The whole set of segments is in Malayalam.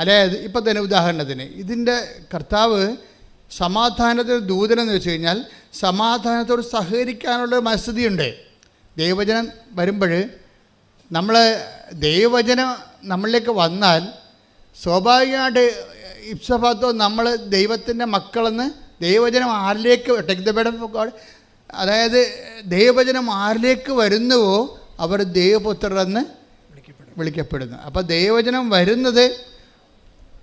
അതായത് ഇപ്പം തന്നെ ഉദാഹരണത്തിന് ഇതിൻ്റെ കർത്താവ് സമാധാനത്തിന് ദൂതനെന്ന് വെച്ച് കഴിഞ്ഞാൽ സമാധാനത്തോട് സഹകരിക്കാനുള്ള മനസ്ഥിതിയുണ്ട്. ദൈവവചനം വരുമ്പോൾ നമ്മൾ ദൈവവചനം നമ്മളിലേക്ക് വന്നാൽ സ്വാഭാവികമായിട്ട് ഇപ്സഭാത്തോ നമ്മൾ ദൈവത്തിൻ്റെ മക്കളെന്ന് ദൈവവചനം ആരിലേക്ക് take the word of God, അതായത് ദൈവവചനം ആരിലേക്ക് വരുന്നുവോ അവർ ദൈവപുത്രരെന്ന് വിളിക്കപ്പെടുന്നു. അപ്പോൾ ദൈവവചനം വരുന്നത്,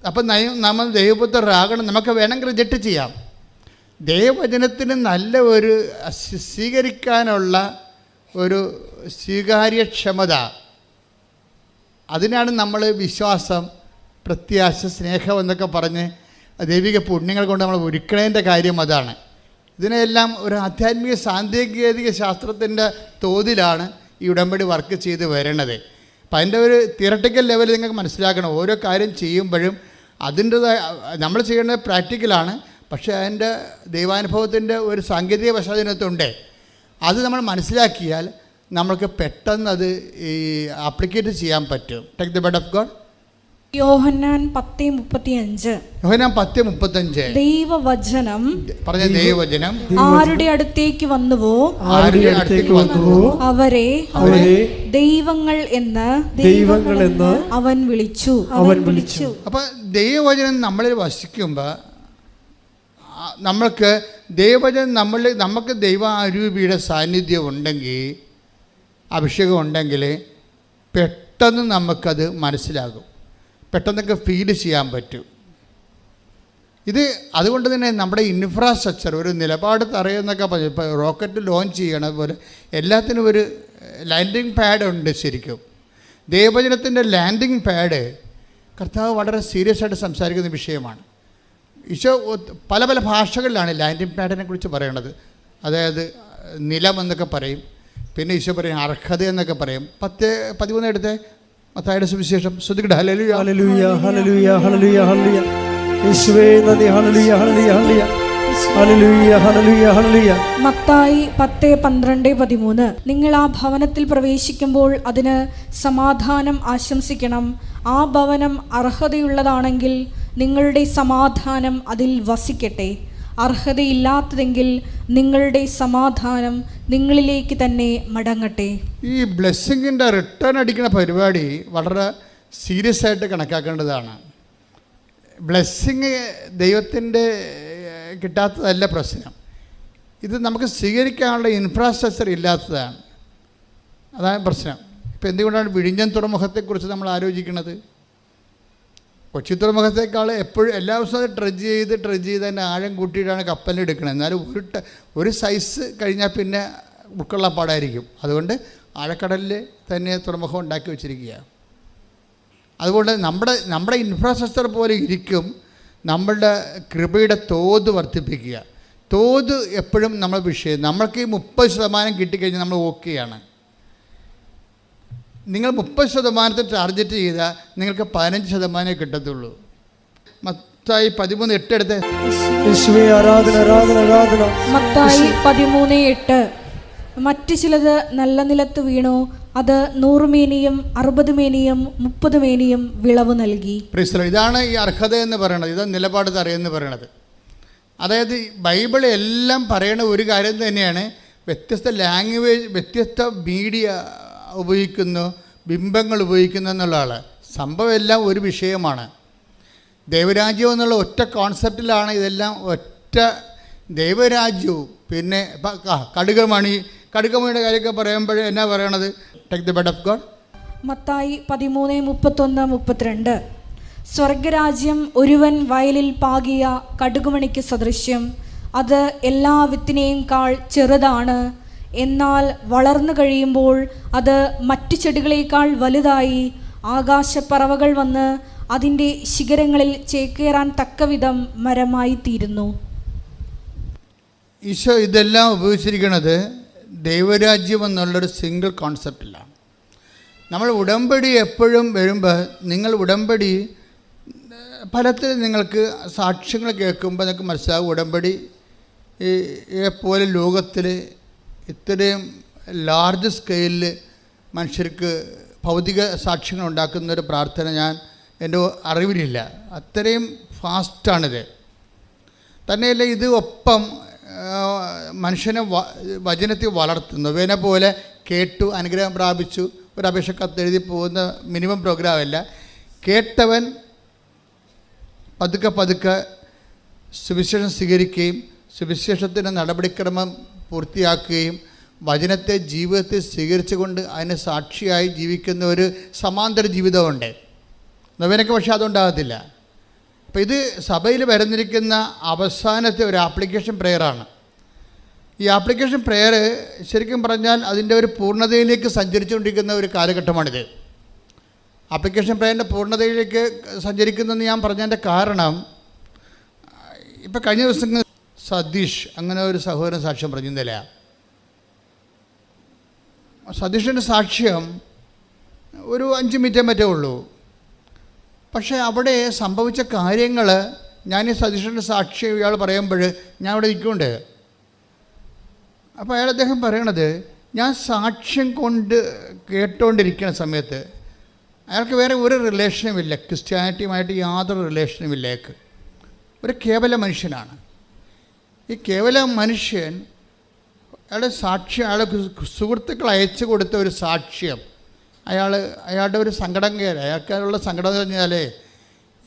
അപ്പം നമ്മൾ ദൈവപുത്രരാകണം. നമുക്ക് വേണമെങ്കിൽ റിജക്റ്റ് ചെയ്യാം. ദൈവവചനത്തിന് നല്ല ഒരു സ്വീകരിക്കാനുള്ള ഒരു സ്വീകാര്യക്ഷമത, അതിനാണ് നമ്മൾ വിശ്വാസം, പ്രത്യാശ, സ്നേഹം എന്നൊക്കെ പറഞ്ഞ് ദൈവിക പുണ്യങ്ങൾ കൊണ്ട് നമ്മൾ ഒരുക്കണേൻ്റെ കാര്യം അതാണ്. ഇതിനെല്ലാം ഒരു ആധ്യാത്മിക സാങ്കേതിക ശാസ്ത്രത്തിൻ്റെ തോതിലാണ് ഈ ഉടമ്പടി വർക്ക് ചെയ്ത് വരണത്. അപ്പം അതിൻ്റെ ഒരു തിയറട്ടിക്കൽ ലെവൽ നിങ്ങൾക്ക് മനസ്സിലാക്കണം. ഓരോ കാര്യം ചെയ്യുമ്പോഴും അതിൻ്റെതായ നമ്മൾ ചെയ്യേണ്ടത് പ്രാക്ടിക്കലാണ്, പക്ഷേ അതിൻ്റെ ദൈവാനുഭവത്തിൻ്റെ ഒരു സാങ്കേതിക പശ്ചാത്തലത്തുണ്ട്. അത് നമ്മൾ മനസ്സിലാക്കിയാൽ നമ്മൾക്ക് പെട്ടെന്ന് അത് ഈ ആപ്ലിക്കേറ്റ് ചെയ്യാൻ പറ്റും. Take the word of God. യോഹന്നാൻ 10:35 ദൈവവചനം പറഞ്ഞ ദൈവവചനം ആരുടെ അടുത്തേക്ക് വന്നുവോ അവരെ ദൈവങ്ങൾ എന്ന് അവൻ വിളിച്ചു. അപ്പൊ ദൈവവചനം നമ്മളിൽ വസിക്കുമ്പോൾ നമ്മൾക്ക് ദൈവവചനം നമുക്ക് ദൈവാരൂപിയുടെ സാന്നിധ്യം ഉണ്ടെങ്കിൽ, അഭിഷേകം ഉണ്ടെങ്കിൽ പെട്ടെന്ന് നമുക്കത് മനസ്സിലാകും, പെട്ടെന്നൊക്കെ ഫീൽ ചെയ്യാൻ പറ്റും. ഇത് അതുകൊണ്ട് തന്നെ നമ്മുടെ ഇൻഫ്രാസ്ട്രക്ചർ ഒരു നിലപാട് തറയെന്നൊക്കെ പറഞ്ഞു. ഇപ്പോൾ റോക്കറ്റ് ലോഞ്ച് ചെയ്യണ പോലെ എല്ലാത്തിനും ഒരു ലാൻഡിങ് പാഡ് ഉണ്ട്. ശരിക്കും ദൈവവചനത്തിൻ്റെ ലാൻഡിങ് പാഡ് കർത്താവ് വളരെ സീരിയസ് ആയിട്ട് സംസാരിക്കുന്ന വിഷയമാണ്. ഈശോ പല പല ഭാഷകളിലാണ് ലാൻഡിങ് പാഡിനെ കുറിച്ച് പറയണത്. അതായത് നിലം എന്നൊക്കെ പറയും, പിന്നെ ഈശോ പറയും അർഹത എന്നൊക്കെ പറയും. 10:13 എടുത്തേ, മത്തായിയുടെ സുവിശേഷം. ശ്രദ്ധിക്കട്ടെ. ഹല്ലേലൂയ ഹല്ലേലൂയ ഹല്ലേലൂയ ഹല്ലേലൂയ ഹല്ലേലൂയ യേശുവേ നന്ദി. ഹല്ലേലൂയ ഹല്ലേലൂയ ഹല്ലേലൂയ ഹല്ലേലൂയ ഹല്ലേലൂയ ഹല്ലേലൂയ. മത്തായി 10:12-13 നിങ്ങൾ ആ ഭവനത്തിൽ പ്രവേശിക്കുമ്പോൾ അതിന് സമാധാനം ആശംസിക്കണം. ആ ഭവനം അർഹതയുള്ളതാണെങ്കിൽ നിങ്ങളുടെ സമാധാനം അതിൽ വസിക്കട്ടെ. അർഹതയില്ലാത്തതെങ്കിൽ നിങ്ങളുടെ സമാധാനം നിങ്ങളിലേക്ക് തന്നെ മടങ്ങട്ടെ. ഈ ബ്ലെസ്സിങ്ങിൻ്റെ റിട്ടേൺ അടിക്കുന്ന പരിപാടി വളരെ സീരിയസ് ആയിട്ട് കണക്കാക്കേണ്ടതാണ്. ബ്ലെസ്സിങ് ദൈവത്തിൻ്റെ കിട്ടാത്തതല്ല പ്രശ്നം, ഇത് നമുക്ക് സ്വീകരിക്കാനുള്ള ഇൻഫ്രാസ്ട്രക്ചർ ഇല്ലാത്തതാണ്. അതാണ് പ്രശ്നം. ഇപ്പോൾ എന്തുകൊണ്ടാണ് വിഴിഞ്ഞം തുറമുഖത്തെക്കുറിച്ച് നമ്മൾ ആലോചിക്കുന്നത്? കൊച്ചി തുറമുഖത്തേക്കാൾ എപ്പോഴും എല്ലാ ദിവസവും ട്രെഡ്ജ് ചെയ്ത് അതിൻ്റെ ആഴം കൂട്ടിയിട്ടാണ് കപ്പലിനെടുക്കുന്നത്. എന്നാലും ഒരു സൈസ് കഴിഞ്ഞാൽ പിന്നെ ഉൾക്കൊള്ളാൻ പാടായിരിക്കും. അതുകൊണ്ട് ആഴക്കടലിൽ തന്നെ തുറമുഖം ഉണ്ടാക്കി വെച്ചിരിക്കുക. അതുകൊണ്ട് നമ്മുടെ ഇൻഫ്രാസ്ട്രക്ചർ പോലെ ഇരിക്കും നമ്മളുടെ കൃപയുടെ തോത് വർദ്ധിപ്പിക്കുക. തോത് എപ്പോഴും നമ്മൾ വിഷയം. നമ്മൾക്ക് ഈ 30% കിട്ടിക്കഴിഞ്ഞാൽ നമ്മൾ ഓക്കെയാണ്. നിങ്ങൾ 30% ടാർഗറ്റ് ചെയ്താൽ നിങ്ങൾക്ക് 15% കിട്ടത്തുള്ളൂ. മത്തായി 13:8 എടുത്ത്. മത്തായി 13:8 മറ്റു ചിലത് നല്ല നിലത്ത് വീണു, അത് 100 മേനിയും 60 മേനിയും 30 മേനിയും വിളവ് നൽകി. ഇതാണ് ഈ അർഹത എന്ന് പറയുന്നത്. ഇത് നിലപാട് തറയെന്ന് പറയുന്നത്. അതായത് ബൈബിൾ എല്ലാം പറയണ ഒരു കാര്യം തന്നെയാണ്. വ്യത്യസ്ത ലാംഗ്വേജ്, വ്യത്യസ്ത മീഡിയ ഉപയോഗിക്കുന്നു, ബിംബങ്ങൾ ഉപയോഗിക്കുന്നു എന്നുള്ളതാണ്. സംഭവം എല്ലാം ഒരു വിഷയമാണ്. ദൈവരാജ്യം എന്നുള്ള ഒറ്റ കോൺസെപ്റ്റിലാണ് ഇതെല്ലാം. ഒറ്റ ദൈവരാജ്യവും പിന്നെ കടുകമണിയുടെ കാര്യമൊക്കെ പറയുമ്പോൾ എന്നാ പറയണത്? Take the word of God. Mathai 13:31-32 സ്വർഗരാജ്യം ഒരുവൻ വയലിൽ പാകിയ കടുകുമണിക്ക് സദൃശ്യം. അത് എല്ലാ വിത്തിനെയും കാൾ ചെറുതാണ്, എന്നാൽ വളർന്നു കഴിയുമ്പോൾ അത് മറ്റു ചെടികളേക്കാൾ വലുതായി ആകാശപ്പറവകൾ വന്ന് അതിൻ്റെ ശിഖരങ്ങളിൽ ചേക്കേറാൻ തക്കവിധം മരമായി തീരുന്നു. ഈശോ ഇതെല്ലാം ഉപയോഗിച്ചിരിക്കുന്നത് ദൈവരാജ്യം എന്നുള്ളൊരു സിംഗിൾ കോൺസെപ്റ്റിലാണ്. നമ്മൾ ഉടമ്പടി എപ്പോഴും വരുമ്പോൾ നിങ്ങൾ ഉടമ്പടി ഫലത്തിൽ നിങ്ങൾക്ക് സാക്ഷ്യങ്ങൾ കേൾക്കുമ്പോൾ നിങ്ങൾക്ക് മനസ്സിലാകും ഉടമ്പടി പോലെ ലോകത്തിൽ ഇത്രയും ലാർജ് സ്കെയിലിൽ മനുഷ്യർക്ക് ഭൗതിക സാക്ഷ്യങ്ങൾ ഉണ്ടാക്കുന്നൊരു പ്രാർത്ഥന ഞാൻ എൻ്റെ അറിവിലില്ല. അത്രയും ഫാസ്റ്റാണിത്. തന്നെയല്ല, ഇത് ഒപ്പം മനുഷ്യനെ വചനത്തിൽ വളർത്തുന്നു. വേന പോലെ കേട്ടു അനുഗ്രഹം പ്രാപിച്ചു ഒരു അപേക്ഷ കത്തെഴുതി പോകുന്ന മിനിമം പ്രോഗ്രാമല്ല. കേട്ടവൻ പതുക്കെ പതുക്കെ സുവിശേഷം സ്വീകരിക്കുകയും സുവിശേഷത്തിൻ്റെ നടപടിക്രമം പൂർത്തിയാക്കുകയും വചനത്തെ ജീവിതത്തിൽ സ്വീകരിച്ചുകൊണ്ട് അതിന് സാക്ഷിയായി ജീവിക്കുന്ന ഒരു സമാന്തര ജീവിതമുണ്ട്. നവീനക്ക് പക്ഷേ അതുണ്ടാകത്തില്ല. അപ്പോൾ ഇത് സഭയിൽ വരുന്നിരിക്കുന്ന അവസാനത്തെ ഒരു ആപ്ലിക്കേഷൻ പ്രെയറാണ്. ഈ ആപ്ലിക്കേഷൻ പ്രെയർ ശരിക്കും പറഞ്ഞാൽ അതിൻ്റെ ഒരു പൂർണ്ണതയിലേക്ക് സഞ്ചരിച്ചുകൊണ്ടിരിക്കുന്ന ഒരു കാലഘട്ടമാണിത്. ആപ്ലിക്കേഷൻ പ്രെയറിൻ്റെ പൂർണ്ണതയിലേക്ക് സഞ്ചരിക്കുന്നതെന്ന് ഞാൻ പറഞ്ഞതിൻ്റെ കാരണം, ഇപ്പം കഴിഞ്ഞ ദിവസം സതീഷ് അങ്ങനെ ഒരു സഹോദരൻ സാക്ഷ്യം പറഞ്ഞില്ല. സതീഷിൻ്റെ സാക്ഷ്യം ഒരു 5 മിനിറ്റേ മറ്റേ ഉള്ളൂ. പക്ഷേ അവിടെ സംഭവിച്ച കാര്യങ്ങൾ ഞാൻ ഈ സതീഷിൻ്റെ സാക്ഷ്യം ഇയാൾ പറയുമ്പോൾ ഞാൻ അവിടെ നിൽക്കുന്നുണ്ട്. അപ്പോൾ അദ്ദേഹം പറയണത്, ഞാൻ സാക്ഷ്യം കൊണ്ട് കേട്ടുകൊണ്ടിരിക്കുന്ന സമയത്ത് അയാൾക്ക് വേറെ ഒരു റിലേഷനുമില്ല, ക്രിസ്ത്യാനിറ്റിയുമായിട്ട് യാതൊരു റിലേഷനുമില്ല. ഒരു കേവല മനുഷ്യനാണ്. ഈ കേവല മനുഷ്യൻ അയാളുടെ സാക്ഷ്യം, അയാളെ സുഹൃത്തുക്കൾ അയച്ചു കൊടുത്ത ഒരു സാക്ഷ്യം, അയാളുടെ ഒരു സങ്കടം കയറി. അയാൾക്കുള്ള സങ്കടം എന്ന് പറഞ്ഞാൽ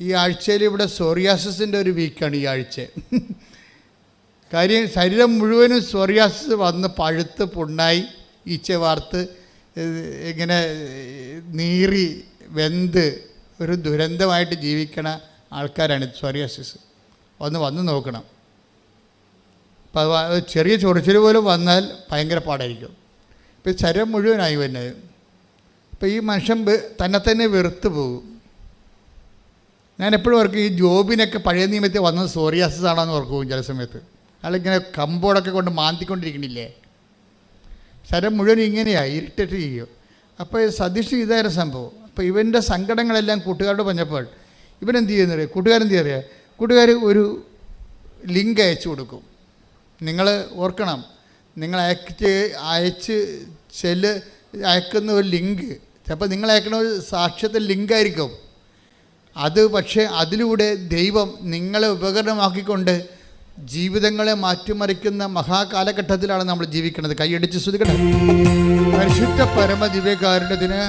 ഈ ആഴ്ചയിൽ ഇവിടെ സോറിയാസിൻ്റെ ഒരു വീക്കാണ് ഈ ആഴ്ച. കാര്യം ശരീരം മുഴുവനും സോറിയാസിസ് വന്ന് പഴുത്ത് പുണ്ണായി ഈച്ച വാർത്ത് ഇങ്ങനെ നീറി വെന്ത് ഒരു ദുരന്തമായിട്ട് ജീവിക്കണ ആൾക്കാരാണ് സോറിയാസിസ്. വന്ന് നോക്കണം. അപ്പോൾ അത് ചെറിയ ചൊറിച്ചിൽ പോലും വന്നാൽ ഭയങ്കര പാടായിരിക്കും. ഇപ്പോൾ ശരീരം മുഴുവനായി വരുന്നത്. അപ്പോൾ ഈ മനുഷ്യൻ തന്നെ വെറുത്ത് പോകും. ഞാൻ എപ്പോഴും ഓർക്കും, ഈ ജോബിനൊക്കെ പഴയ നിയമത്തിൽ വന്നത് സോറിയാസിസ് ആണെന്ന് ഓർക്കും ചില സമയത്ത്. അയാളിങ്ങനെ കമ്പോടൊക്കെ കൊണ്ട് മാന്തിക്കൊണ്ടിരിക്കണില്ലേ, ശരീരം മുഴുവൻ ഇങ്ങനെയായി ഇറിറ്റേറ്റ് ചെയ്യും. അപ്പോൾ സതീഷ് ഇതായിരുന്നു സംഭവം. അപ്പോൾ ഇവൻ്റെ സങ്കടങ്ങളെല്ലാം കൂട്ടുകാരോട് പറഞ്ഞപ്പോൾ ഇവനെന്ത് ചെയ്യുന്നത്, കൂട്ടുകാരെന്ത് ചെയ്യുക, കൂട്ടുകാർ ഒരു ലിങ്ക് അയച്ചു കൊടുക്കും. നിങ്ങൾ ഓർക്കണം, നിങ്ങൾ അയക്കുന്ന ഒരു ലിങ്ക് ചിലപ്പോൾ നിങ്ങൾ അയക്കുന്ന ഒരു സാക്ഷ്യത്തിൽ ലിങ്കായിരിക്കും അത്. പക്ഷേ അതിലൂടെ ദൈവം നിങ്ങളെ ഉപകരണമാക്കിക്കൊണ്ട് ജീവിതങ്ങളെ മാറ്റിമറിക്കുന്ന മഹാകാലഘട്ടത്തിലാണ് നമ്മൾ ജീവിക്കുന്നത്. കൈയടിച്ച് സ്തുതിക്കണം. പരിശുദ്ധ പരമ ദിവ്യകാരുണ്യത്തിന്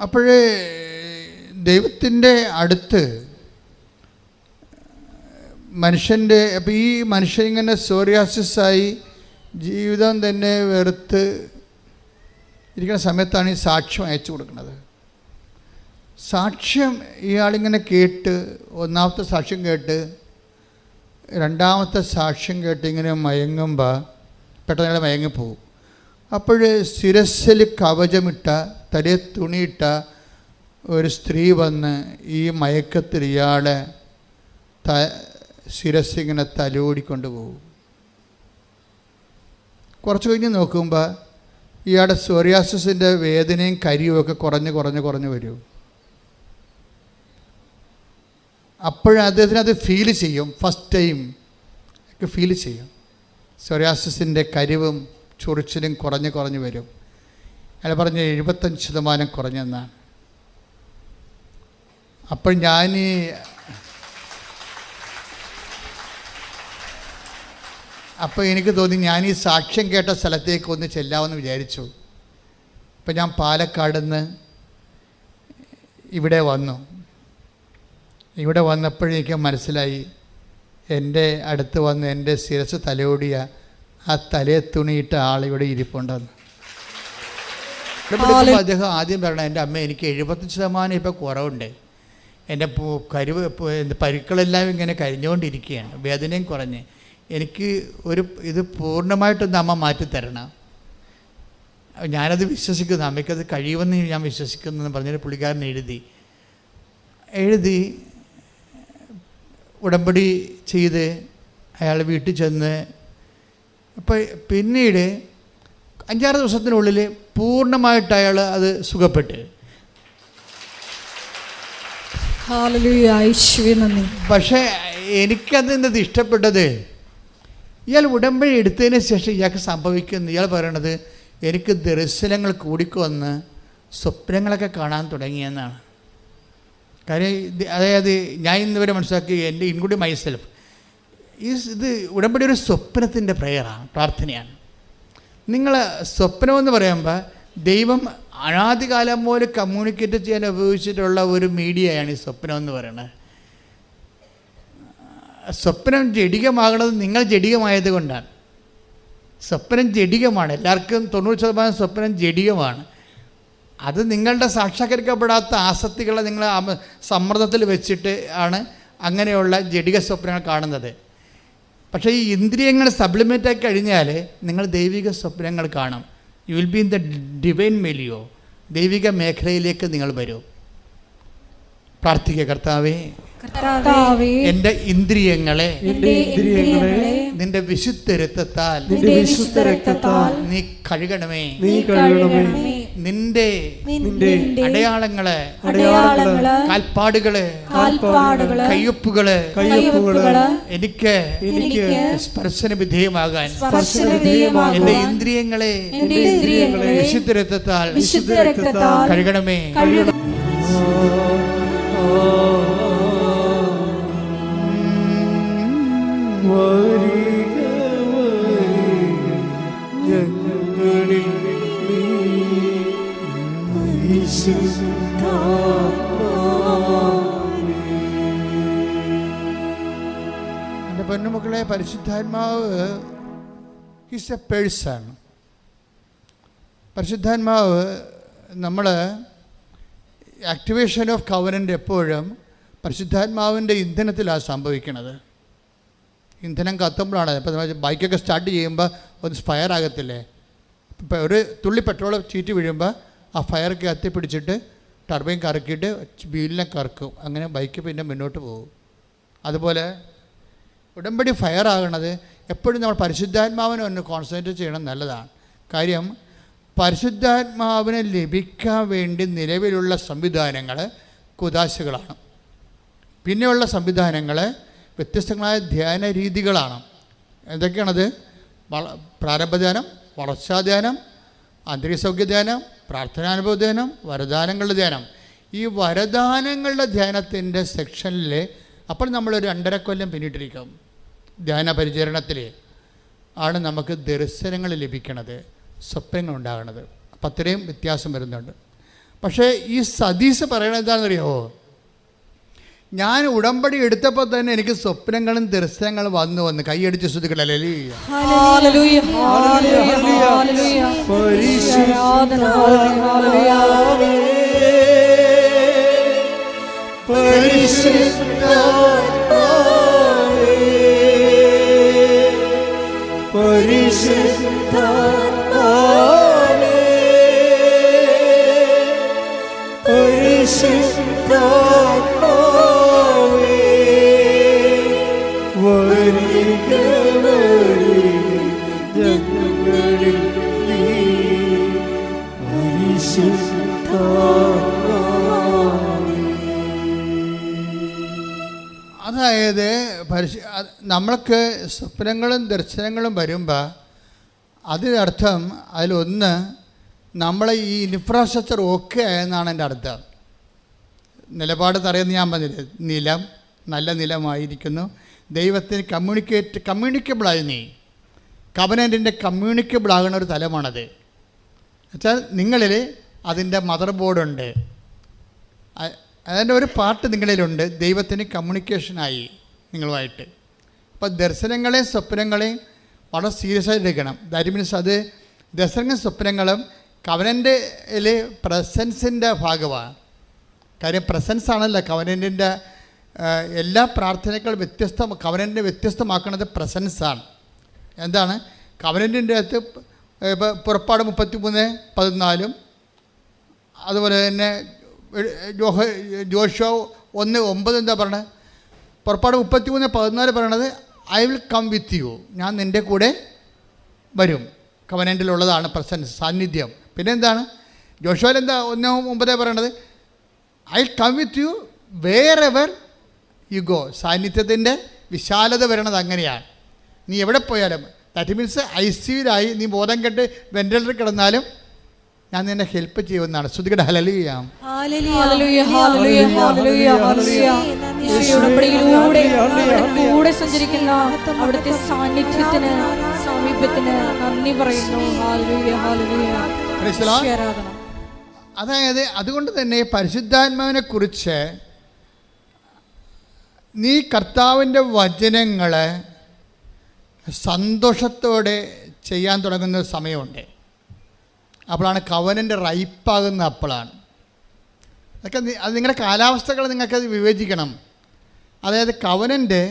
അപ്പോഴേ ദൈവത്തിൻ്റെ അടുത്ത് മനുഷ്യൻ്റെ, അപ്പോൾ ഈ മനുഷ്യൻ ഇങ്ങനെ സോറിയാസിസായി ജീവിതം തന്നെ വെറുത്ത് ഇരിക്കുന്ന സമയത്താണ് ഈ സാക്ഷ്യം അയച്ചു കൊടുക്കുന്നത്. സാക്ഷ്യം ഇയാളിങ്ങനെ കേട്ട്, ഒന്നാമത്തെ സാക്ഷ്യം കേട്ട് രണ്ടാമത്തെ സാക്ഷ്യം കേട്ട് ഇങ്ങനെ മയങ്ങുമ്പോൾ പെട്ടെന്ന് അയാൾ മയങ്ങിപ്പോവും. അപ്പോൾ ശിരസ്സിൽ കവചമിട്ട തലയെ തുണിയിട്ട ഒരു സ്ത്രീ വന്ന് ഈ മയക്കത്തിൽ ഇയാളെ ശിരസ്സിങ്ങനെ തലോടിക്കൊണ്ട് പോകും. കുറച്ച് കഴിഞ്ഞ് നോക്കുമ്പോൾ ഇയാളുടെ സോറിയാസിൻ്റെ വേദനയും കരിയുമൊക്കെ കുറഞ്ഞ് വരും. അപ്പോഴദ്ദേഹത്തിന് അത് ഫീൽ ചെയ്യും. ഫസ്റ്റ് ടൈം ഒക്കെ ഫീൽ ചെയ്യും. സോറിയാസിൻ്റെ കരിവും ചൊറിച്ചിലും കുറഞ്ഞ് വരും. അയാൾ പറഞ്ഞ് 75% കുറഞ്ഞെന്നാണ്. അപ്പോൾ അപ്പോൾ എനിക്ക് തോന്നി ഞാൻ ഈ സാക്ഷ്യം കേട്ട സ്ഥലത്തേക്ക് ഒന്ന് ചെല്ലാമെന്ന് വിചാരിച്ചു. അപ്പം ഞാൻ പാലക്കാട് നിന്ന് ഇവിടെ വന്നപ്പോഴേക്ക് മനസ്സിലായി, എൻ്റെ അടുത്ത് വന്ന് എൻ്റെ ശിരസ് തലയോടിയ ആ തലയെ തുണിയിട്ട ആളിവിടെ ഇരിപ്പുണ്ടെന്ന്. അദ്ദേഹം ആദ്യം പറയണം, എൻ്റെ അമ്മ എനിക്ക് 75% ഇപ്പോൾ കുറവുണ്ട്, എൻ്റെ പരുക്കളെല്ലാം ഇങ്ങനെ കരിഞ്ഞുകൊണ്ടിരിക്കുകയാണ്, വേദനയും കുറഞ്ഞ്, എനിക്ക് ഇത് പൂർണ്ണമായിട്ടൊന്ന് അമ്മ മാറ്റിത്തരണം. ഞാനത് വിശ്വസിക്കുന്നു, അമ്മയ്ക്കത് കഴിയുമെന്ന് ഞാൻ വിശ്വസിക്കുന്നു എന്ന് പറഞ്ഞൊരു പുള്ളിക്കാരൻ എഴുതി ഉടമ്പടി ചെയ്ത് അയാൾ വീട്ടിൽ ചെന്ന് അപ്പോൾ പിന്നീട് 5-6 ദിവസത്തിനുള്ളിൽ പൂർണ്ണമായിട്ട് അയാൾ അത് സുഖപ്പെട്ട്. പക്ഷേ എനിക്കത് ഇഷ്ടപ്പെട്ടത്, ഇയാൾ ഉടമ്പടി എടുത്തതിന് ശേഷം ഇയാൾക്ക് സംഭവിക്കുന്നു. ഇയാൾ പറയണത്, എനിക്ക് ദർശനങ്ങൾ കൂടിക്കൊന്ന് സ്വപ്നങ്ങളൊക്കെ കാണാൻ തുടങ്ങിയെന്നാണ്. കാര്യം അതായത് ഞാൻ ഇന്നുവരെ മനസ്സിലാക്കി എൻ്റെ ഇൻക്ലൂഡിങ് മൈസെൽഫ് ഇത് ഉടമ്പടി ഒരു സ്വപ്നത്തിൻ്റെ പ്രേയറാണ്, പ്രാർത്ഥനയാണ്. നിങ്ങൾ സ്വപ്നമെന്ന് പറയുമ്പോൾ ദൈവം അനാദികാലം പോലെ കമ്മ്യൂണിക്കേറ്റ് ചെയ്യാൻ ഉപയോഗിച്ചിട്ടുള്ള ഒരു മീഡിയയാണ് ഈ സ്വപ്നം എന്ന് പറയുന്നത്. സ്വപ്നം ജഡികമാകുന്നത് നിങ്ങൾ ജഡികമായത് കൊണ്ടാണ്. സ്വപ്നം ജഡികമാണ്. എല്ലാവർക്കും 90% സ്വപ്നം ജഡികമാണ്. അത് നിങ്ങളുടെ സാക്ഷാത്കരിക്കപ്പെടാത്ത ആസക്തികളെ നിങ്ങൾ സമ്മർദ്ദത്തിൽ വെച്ചിട്ട് ആണ് അങ്ങനെയുള്ള ജഡിക സ്വപ്നങ്ങൾ കാണുന്നത്. പക്ഷേ ഈ ഇന്ദ്രിയങ്ങൾ സപ്ലിമെൻ്റ് ആക്കി കഴിഞ്ഞാൽ നിങ്ങൾ ദൈവിക സ്വപ്നങ്ങൾ കാണും. You will be in the divine milieu, ദൈവിക മേഖലയിലേക്ക് നിങ്ങൾ വരും. പ്രാർത്ഥിക്കുക, കർത്താവേ എൻ്റെ ഇന്ദ്രിയങ്ങളെ നിന്റെ വിശുദ്ധ രക്തത്താൽ നീ കഴുകണമേ. നിന്റെ അടയാളങ്ങളെ, കാൽപ്പാടുകള്, കയ്യൊപ്പുകള് എനിക്ക് സ്പർശന വിധേയമാകാൻ എന്റെ ഇന്ദ്രിയങ്ങളെ വിശുദ്ധ രക്തത്താൽ കഴുകണമേ. എൻ്റെ പൊന്നുമക്കളെ, പരിശുദ്ധാത്മാവ് ഈസ് എ പേഴ്സൺ. പരിശുദ്ധാത്മാവ് നമ്മൾ ആക്ടിവേഷൻ ഓഫ് കവനൻ്റ് എപ്പോഴും പരിശുദ്ധാത്മാവിൻ്റെ ഇന്ധനത്തിലാണ് സംഭവിക്കുന്നത്. ഇന്ധനം കത്തുമ്പോഴാണ്. ഇപ്പോൾ നമ്മൾ ബൈക്കൊക്കെ സ്റ്റാർട്ട് ചെയ്യുമ്പോൾ ഒന്ന് ഫയർ ആകത്തില്ലേ? ഇപ്പോൾ ഒരു തുള്ളി പെട്രോൾ ചീറ്റി വീഴുമ്പോൾ ആ ഫയർ കത്തിപ്പിടിച്ചിട്ട് ടർബൈൻ കറക്കിയിട്ട് വീലിനെ കറക്കും. അങ്ങനെ ബൈക്ക് പിന്നെ മുന്നോട്ട് പോകും. അതുപോലെ ഉടമ്പടി ഫയർ ആകണത് എപ്പോഴും നമ്മൾ പരിശുദ്ധാത്മാവിനെ ഒന്ന് കോൺസെൻട്രേറ്റ് ചെയ്യണം, നല്ലതാണ്. കാര്യം പരിശുദ്ധാത്മാവിനെ ലഭിക്കാൻ വേണ്ടി നിലവിലുള്ള സംവിധാനങ്ങൾ കുദാശകളാണ്. പിന്നെയുള്ള സംവിധാനങ്ങൾ വ്യത്യസ്തങ്ങളായ ധ്യാന രീതികളാണ്. എന്തൊക്കെയാണത്? പ്രാരംഭധ്യാനം, വളർച്ചാധ്യാനം, അന്തരീസൗഖ്യധ്യാനം, പ്രാർത്ഥനാനുഭവ ധ്യാനം, വരദാനങ്ങളുടെ ധ്യാനം. ഈ വരദാനങ്ങളുടെ ധ്യാനത്തിൻ്റെ സെക്ഷനിൽ അപ്പോൾ നമ്മളൊരു 2.5 കൊല്ലം പിന്നിട്ടിരിക്കും. ധ്യാന പരിചരണത്തിൽ ആണ് നമുക്ക് ദർശനങ്ങൾ ലഭിക്കണത്, സ്വപ്നങ്ങൾ ഉണ്ടാകണത്. അപ്പം അത്രയും വ്യത്യാസം വരുന്നുണ്ട്. പക്ഷേ ഈ സതീശ് പറയണത് എന്താണെന്നറിയാമോ? ഞാൻ ഉടമ്പടി എടുത്തപ്പോൾ തന്നെ എനിക്ക് സ്വപ്നങ്ങളും ദർശനങ്ങളും വന്നു കൈയടിച്ച് ശ്രുതികളല്ലേ. അതായത് നമ്മൾക്ക് സ്വപ്നങ്ങളും ദർശനങ്ങളും വരുമ്പോൾ അതിനർത്ഥം അതിലൊന്ന് നമ്മളെ ഈ ഇൻഫ്രാസ്ട്രക്ചർ ഓക്കെ ആയെന്നാണ് എൻ്റെ അർത്ഥം. നിലപാട് തറയുന്ന ഞാൻ പറഞ്ഞില്ലേ, നിലം നല്ല നിലമായിരിക്കുന്നു, ദൈവത്തിന് കമ്മ്യൂണിക്കബിളായി. നീ കവനൻറ്റിൻ്റെ കമ്മ്യൂണിക്കബിൾ ആകുന്ന ഒരു തലമാണത്. എന്നുവെച്ചാൽ നിങ്ങളിൽ അതിൻ്റെ മദർ ബോർഡുണ്ട്, അതിൻ്റെ ഒരു പാർട്ട് നിങ്ങളിലുണ്ട്, ദൈവത്തിന് കമ്മ്യൂണിക്കേഷനായി നിങ്ങളുമായിട്ട്. അപ്പോൾ ദർശനങ്ങളെയും സ്വപ്നങ്ങളെയും വളരെ സീരിയസ് ആയിട്ട് എടുക്കണം. ദാറ്റ് മീൻസ് അത് ദർശനങ്ങളും സ്വപ്നങ്ങളും കവനൻ്റിൽ പ്രസൻസിൻ്റെ ഭാഗമാണ്. കാര്യം പ്രസൻസ് ആണല്ലോ കവനൻറ്റിൻ്റെ എല്ലാ പ്രാർത്ഥനകളും കവനൻറ്റിനെ വ്യത്യസ്തമാക്കുന്നത് പ്രസൻസാണ്. എന്താണ് കവനൻറ്റിൻ്റെ അകത്ത്? ഇപ്പോൾ പുറപ്പാട് 33:14, അതുപോലെ തന്നെ ജോഷുവ 1:9 എന്താ പറയണത്? പുറപ്പാട് 33:14 പറയണത് I will come with you, ഞാൻ നിൻ്റെ കൂടെ വരും. കവനൻറ്റിലുള്ളതാണ് പ്രസൻസ്, സാന്നിധ്യം. പിന്നെ എന്താണ് ജോഷുവയിൽ എന്താ 1:9 പറയണത്? I come with you wherever you go. സാന്നിധ്യത്തിൻ്റെ വിശാലത വരണത് അങ്ങനെയാണ്. നീ എവിടെ പോയാലും. ദാറ്റ് മീൻസ് ICUവിലായി നീ ബോധം കെട്ട് വെന്റിലേറ്ററിൽ കിടന്നാലും ഞാൻ നിന്നെ ഹെൽപ്പ് ചെയ്യുമെന്നാണ്. ശ്രുതികട ഹല്ലേലൂയ. കൂടെ സഞ്ചരിക്കുന്ന അവിടുത്തെ സാന്നിധ്യത്തിന് സാമീപ്യത്തിന് നന്ദി പറയുന്നു. അതായത് അതുകൊണ്ട് തന്നെ പരിശുദ്ധാത്മാവിനെ കുറിച്ച് നീ കർത്താവിൻ്റെ വചനങ്ങളെ സന്തോഷത്തോടെ ചെയ്യാൻ തുടങ്ങുന്ന സമയമുണ്ട്. അപ്പോഴാണ് കവനൻ്റെ റൈപ്പാകുന്ന അപ്പോഴാണ്. അതൊക്കെ അത് നിങ്ങളുടെ കാലാവസ്ഥകൾ നിങ്ങൾക്കത് വിവേചിക്കണം. അതായത് കവനൻ്റെ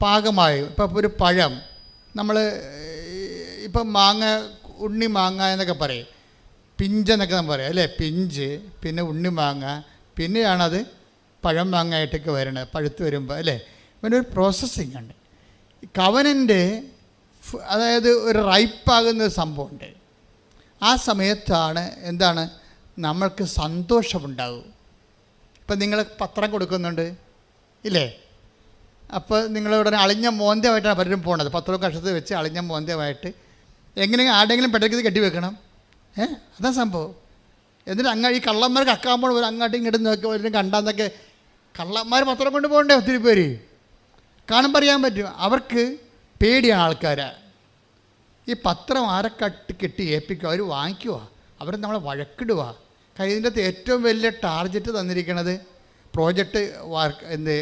പാകമായി ഇപ്പോൾ ഒരു പഴം നമ്മൾ ഇപ്പം മാങ്ങ, ഉണ്ണി മാങ്ങ എന്നൊക്കെ പറയും, പിഞ്ചെന്നൊക്കെ നമ്മൾ പറയും അല്ലേ. പിഞ്ച്, പിന്നെ ഉണ്ണി മാങ്ങ, പിന്നെയാണത് പഴം മാങ്ങയായിട്ടൊക്കെ വരണത് പഴുത്ത് വരുമ്പോൾ അല്ലേ. പിന്നെ ഒരു പ്രോസസ്സിങ് ഉണ്ട്. കവനൻ്റെ അതായത് ഒരു റൈപ്പാകുന്ന സംഭവമുണ്ട്. ആ സമയത്താണ് എന്താണ് നമ്മൾക്ക് സന്തോഷമുണ്ടാകും. ഇപ്പം നിങ്ങൾ പത്രം കൊടുക്കുന്നുണ്ട് ഇല്ലേ, അപ്പോൾ നിങ്ങളുടനെ അളിഞ്ഞ മോന്തമായിട്ടാണ് പലരും പോണത്. പത്രവും കഷത്ത് വെച്ച് അളിഞ്ഞ മോന്തമായിട്ട് എങ്ങനെയെങ്കിലും ആരുടെങ്കിലും പെട്ടെന്ന് കെട്ടി വെക്കണം. അതാ സംഭവം. എന്നിട്ട് ഈ കള്ളന്മാർ കക്കാമ്പോൾ ഒരു അങ്ങോട്ടും ഇങ്ങോട്ടും നോക്കി ഒരു കണ്ടാന്നൊക്കെ കള്ളന്മാർ പത്രം കൊണ്ട് പോകണ്ടേ. ഒത്തിരി പേര് കാണുമ്പോൾ അറിയാൻ പറ്റും. അവർക്ക് പേടിയാണ് ആൾക്കാരെ. ഈ പത്രം ആരെ കെട്ടി ഏൽപ്പിക്കുക, അവർ വാങ്ങിക്കുക, അവർ നമ്മളെ വഴക്കിടുക. ഇതിൻ്റെ അകത്ത് ഏറ്റവും വലിയ ടാർഗറ്റ് തന്നിരിക്കുന്നത് പ്രോജക്റ്റ് വർക്ക്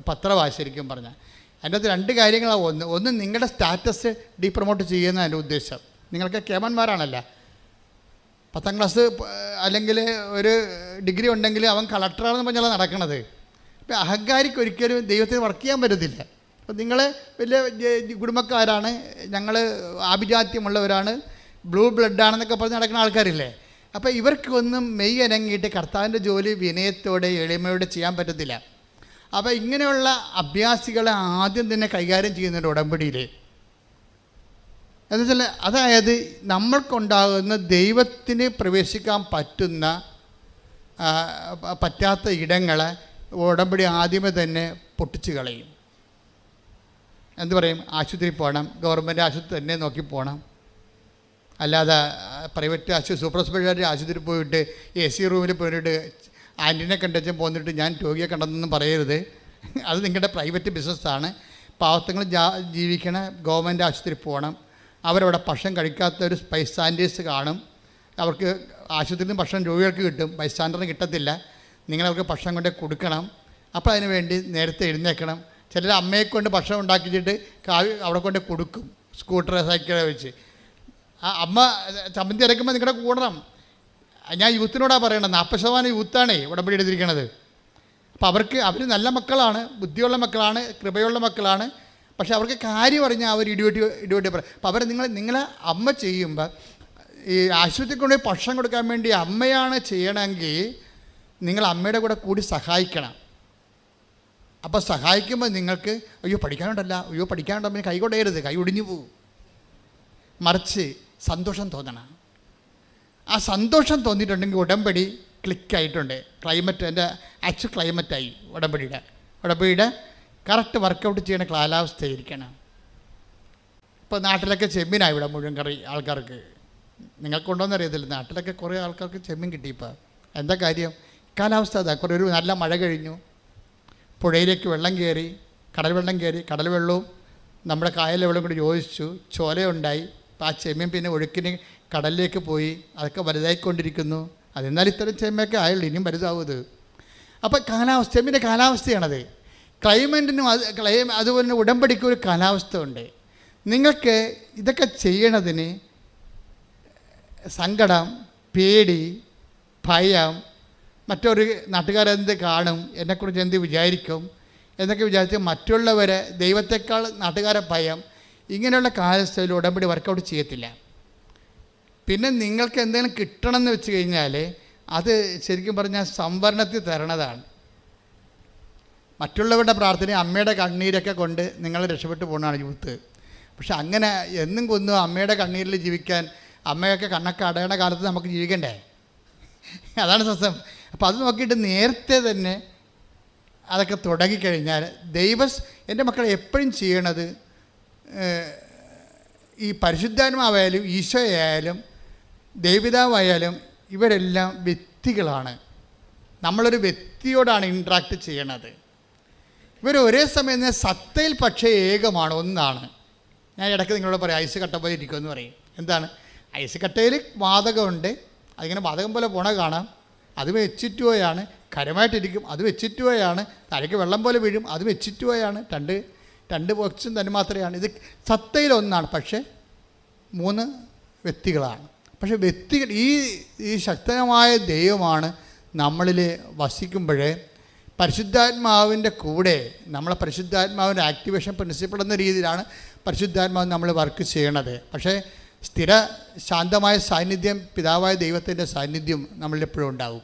പത്രമാണ് ശരിക്കും പറഞ്ഞാൽ. അതിൻ്റെ അകത്ത് രണ്ട് കാര്യങ്ങളാണ്. ഒന്ന് നിങ്ങളുടെ സ്റ്റാറ്റസ് ഡീപ്രൊമോട്ട് ചെയ്യുന്ന എൻ്റെ ഉദ്ദേശം. നിങ്ങൾക്ക് കേമന്മാരാണല്ല. 10ാം ക്ലാസ് അല്ലെങ്കിൽ ഒരു ഡിഗ്രി ഉണ്ടെങ്കിൽ അവൻ കളക്ടറാണെന്ന് പറഞ്ഞാൽ നടക്കണത്. ഇപ്പം അഹങ്കാരിക്ക് ഒരിക്കലും ദൈവത്തിന് വർക്ക് ചെയ്യാൻ പറ്റത്തില്ല. അപ്പം നിങ്ങൾ വലിയ കുടുംബക്കാരാണ്, ഞങ്ങൾ ആഭിജാത്യമുള്ളവരാണ്, ബ്ലൂ ബ്ലഡാണെന്നൊക്കെ പറഞ്ഞ് നടക്കുന്ന ആൾക്കാരില്ലേ. അപ്പോൾ ഇവർക്കൊന്നും മെയ് അനങ്ങിയിട്ട് കർത്താവിൻ്റെ ജോലി വിനയത്തോടെ എളിമയോടെ ചെയ്യാൻ പറ്റത്തില്ല. അപ്പോൾ ഇങ്ങനെയുള്ള അഭ്യാസികളെ ആദ്യം തന്നെ കൈകാര്യം ചെയ്യുന്നുണ്ട് ഉടമ്പടിയിൽ. എന്നുവെച്ചാൽ അതായത് നമ്മൾക്കുണ്ടാകുന്ന ദൈവത്തിന് പ്രവേശിക്കാൻ പറ്റാത്ത ഇടങ്ങളെ ഉടമ്പടി ആദ്യമേ തന്നെ പൊട്ടിച്ച് കളയും. എന്ത് പറയും? ആശുപത്രിയിൽ പോകണം, ഗവൺമെൻറ് ആശുപത്രി തന്നെ നോക്കി പോകണം, അല്ലാതെ പ്രൈവറ്റ് ആശുപത്രി സൂപ്പർ സ്പെഷ്യാലിറ്റി ആശുപത്രിയിൽ പോയിട്ട് AC റൂമിൽ പോയിട്ട് ആൻറ്റിനെ കണ്ടുവച്ചാൽ പോന്നിട്ട് ഞാൻ രോഗിയെ കണ്ടെന്നൊന്നും പറയരുത്. അത് നിങ്ങളുടെ പ്രൈവറ്റ് ബിസിനസ്സാണ്. പാവത്തങ്ങൾ ജീവിക്കണ ഗവൺമെൻറ് ആശുപത്രിയിൽ പോകണം. അവരവിടെ ഭക്ഷണം കഴിക്കാത്ത ഒരു ബൈസ്റ്റാൻഡേഴ്സ് കാണും. അവർക്ക് ആശുപത്രിയിൽ നിന്ന് ഭക്ഷണം രോഗികൾക്ക് കിട്ടും, ബൈസ്റ്റാൻഡറിന് കിട്ടത്തില്ല. നിങ്ങളവർക്ക് ഭക്ഷണം കൊണ്ട് കൊടുക്കണം. അപ്പോൾ അതിന് വേണ്ടി നേരത്തെ എഴുന്നേൽക്കണം. ചിലർ അമ്മയെ കൊണ്ട് ഭക്ഷണം ഉണ്ടാക്കിയിട്ട് അവിടെ കൊണ്ട് കൊടുക്കും, സ്കൂട്ടർ സൈക്കിളെ വെച്ച്. ആ അമ്മ ചമ്മന്തി അരയ്ക്കുമ്പോൾ നിങ്ങളുടെ കൂടണം. ഞാൻ യൂത്തിനോടാണ് പറയണത്. 40% യൂത്താണേ ഉടമ്പടി എടുത്തിരിക്കണത്. അപ്പോൾ അവർ നല്ല മക്കളാണ്, ബുദ്ധിയുള്ള മക്കളാണ്, കൃപയുള്ള മക്കളാണ്. പക്ഷെ അവർക്ക് കാര്യം പറഞ്ഞാൽ അവർ ഇടിയോട്ടി പറയും. അപ്പോൾ നിങ്ങളെ അമ്മ ചെയ്യുമ്പോൾ ഈ ആശുപത്രിയിൽ കൊണ്ടുപോയി ഭക്ഷണം കൊടുക്കാൻ വേണ്ടി അമ്മയാണ് ചെയ്യണമെങ്കിൽ നിങ്ങൾ അമ്മയുടെ കൂടെ കൂടി സഹായിക്കണം. അപ്പോൾ സഹായിക്കുമ്പോൾ നിങ്ങൾക്ക് അയ്യോ പഠിക്കാനുണ്ടല്ലോ പിന്നെ കൈ കൊടയരുത്, കൈ ഒടിഞ്ഞു പോകും. മറിച്ച് സന്തോഷം തോന്നണം. ആ സന്തോഷം തോന്നിയിട്ടുണ്ടെങ്കിൽ ഉടമ്പടി ക്ലിക്കായിട്ടുണ്ട്. ക്ലൈമറ്റ് എൻ്റെ ആക്ച്വൽ ക്ലൈമറ്റായി ഉടമ്പടിയുടെ കറക്റ്റ് വർക്കൗട്ട് ചെയ്യുന്ന കാലാവസ്ഥയായിരിക്കണം. ഇപ്പോൾ നാട്ടിലൊക്കെ ചെമ്മീനായി ഇവിടെ മുഴുവൻ കറി ആൾക്കാർക്ക്. നിങ്ങൾക്കുണ്ടോയെന്ന് അറിയത്തില്ല, നാട്ടിലൊക്കെ കുറേ ആൾക്കാർക്ക് ചെമ്മീൻ കിട്ടി. ഇപ്പോൾ എന്താ കാര്യം? കാലാവസ്ഥ അതാ. കുറേ ഒരു നല്ല മഴ കഴിഞ്ഞു, പുഴയിലേക്ക് വെള്ളം കയറി, കടൽ വെള്ളവും നമ്മുടെ കായലിലെ വെള്ളം കൂടി യോജിച്ചു, ചോലയുണ്ടായി. അപ്പോൾ ആ ചെമ്മീൻ പിന്നെ ഒഴുക്കിന് കടലിലേക്ക് പോയി, അതൊക്കെ വലുതായിക്കൊണ്ടിരിക്കുന്നു. അതെന്നാൽ ഇത്തരം ചെമ്മയൊക്കെ ആയുള്ളൂ, ഇനിയും വലുതാവുന്നത്. അപ്പോൾ ചെമ്മീൻ്റെ കാലാവസ്ഥയാണത്. ക്ലൈമറ്റിനും അതുപോലെ തന്നെ ഉടമ്പടിക്ക് ഒരു കാലാവസ്ഥ ഉണ്ട്. നിങ്ങൾക്ക് ഇതൊക്കെ ചെയ്യണതിന് സങ്കടം, പേടി, ഭയം, മറ്റൊരു നാട്ടുകാരെന്ത് കാണും, എന്നെക്കുറിച്ച് എന്ത് വിചാരിക്കും എന്നൊക്കെ വിചാരിച്ച് മറ്റുള്ളവരെ, ദൈവത്തെക്കാൾ നാട്ടുകാരെ ഭയം, ഇങ്ങനെയുള്ള കാലാവസ്ഥയിൽ ഉടമ്പടി വർക്കൗട്ട് ചെയ്യത്തില്ല. പിന്നെ നിങ്ങൾക്ക് എന്തെങ്കിലും കിട്ടണമെന്ന് വെച്ച് കഴിഞ്ഞാൽ അത് ശരിക്കും പറഞ്ഞാൽ സംവരണത്തിൽ തരണതാണ്. മറ്റുള്ളവരുടെ പ്രാർത്ഥന, അമ്മയുടെ കണ്ണീരൊക്കെ കൊണ്ട് നിങ്ങൾ രക്ഷപ്പെട്ടു പോകുന്നതാണ് യൂത്ത്. പക്ഷെ അങ്ങനെ എന്നും കൊന്നും അമ്മയുടെ കണ്ണീരിൽ ജീവിക്കാൻ, അമ്മയൊക്കെ കണ്ണൊക്കെ അടയണ കാലത്ത് നമുക്ക് ജീവിക്കണ്ടേ? അതാണ് സത്യം. അപ്പോൾ അത് നോക്കിയിട്ട് നേരത്തെ തന്നെ അതൊക്കെ തുടങ്ങിക്കഴിഞ്ഞാൽ എൻ്റെ മക്കളെ എപ്പോഴും ചെയ്യണത് ഈ പരിശുദ്ധാത്മാവായാലും ഈശോയായാലും ദൈവപിതാവായാലും ഇവരെല്ലാം വ്യക്തികളാണ്. നമ്മളൊരു വ്യക്തിയോടാണ് ഇൻട്രാക്ട് ചെയ്യണത്. ഇവർ ഒരേ സമയം സത്തയിൽ പക്ഷേ ഏകമാണ്, ഒന്നാണ്. ഞാൻ ഇടയ്ക്ക് നിങ്ങളോട് പറയും ഐസ് കട്ട പോലെ ഇരിക്കുമെന്ന് പറയും. എന്താണ് ഐസ് കട്ടയിൽ വാതകമുണ്ട്, അതിങ്ങനെ വാതകം പോലെ പോണ കാണാം. അത് വെച്ചിട്ടുപോയാണ്. കരമായിട്ടിരിക്കും, അത് വെച്ചിട്ടുപോയാണ്. തലയ്ക്ക് വെള്ളം പോലെ വീഴും, അത് വെച്ചിട്ടുപോയാണ്. രണ്ട് ബോക്സും തന്നെ മാത്രമാണ്. ഇത് സത്തയിൽ ഒന്നാണ്, പക്ഷേ 3 വ്യക്തികളാണ്. പക്ഷേ വ്യക്തികൾ ഈ ശക്തമായ ദൈവമാണ് നമ്മളിൽ വസിക്കുമ്പോഴേ പരിശുദ്ധാത്മാവിൻ്റെ കൂടെ നമ്മളെ പരിശുദ്ധാത്മാവിൻ്റെ ആക്ടിവേഷൻ പ്രിൻസിപ്പിൾ എന്ന രീതിയിലാണ് പരിശുദ്ധാത്മാവ് നമ്മൾ വർക്ക് ചെയ്യണത്. പക്ഷേ സ്ഥിര ശാന്തമായ സാന്നിധ്യം, പിതാവായ ദൈവത്തിൻ്റെ സാന്നിധ്യം നമ്മളിലെപ്പോഴും ഉണ്ടാകും.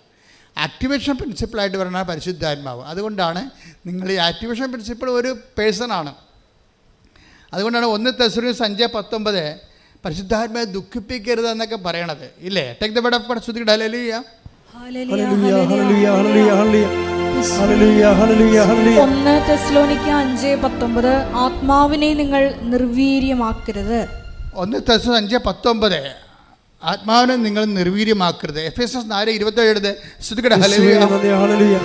ആക്ടിവേഷൻ പ്രിൻസിപ്പിളായിട്ട് പറയുന്ന പരിശുദ്ധാത്മാവ്. അതുകൊണ്ടാണ് നിങ്ങൾ ഈ ആക്ടിവേഷൻ പ്രിൻസിപ്പിൾ ഒരു പേഴ്സണാണ്. അതുകൊണ്ടാണ് 1 തെസ്സലോനിക്കർ 5:19 പരിശുദ്ധാത്മാവെ ദുഃഖിപ്പിക്കരുത് എന്നൊക്കെ പറയണത് ഇല്ലേ? Take the word of God. സ്തുതിക്കട്ടെ. ഹല്ലേലൂയ ഹല്ലേലൂയ ഹല്ലേലൂയ ഹല്ലേലൂയ ഹല്ലേലൂയ ഹല്ലേലൂയ ഹല്ലേലൂയ. 1 തെസ്സലോനിക്കർ 5:19 ആത്മാവിനെ നിങ്ങൾ നിർവീര്യമാക്കരുത്. 1 തെസ്സലോനിക്കർ 5:19 ആത്മാവിനെ നിങ്ങൾ നിർവീര്യമാക്കരുത്. എഫേസ്യസ് 4:27 സ്തുതിക്കട്ടെ. ഹല്ലേലൂയ ഹല്ലേലൂയ.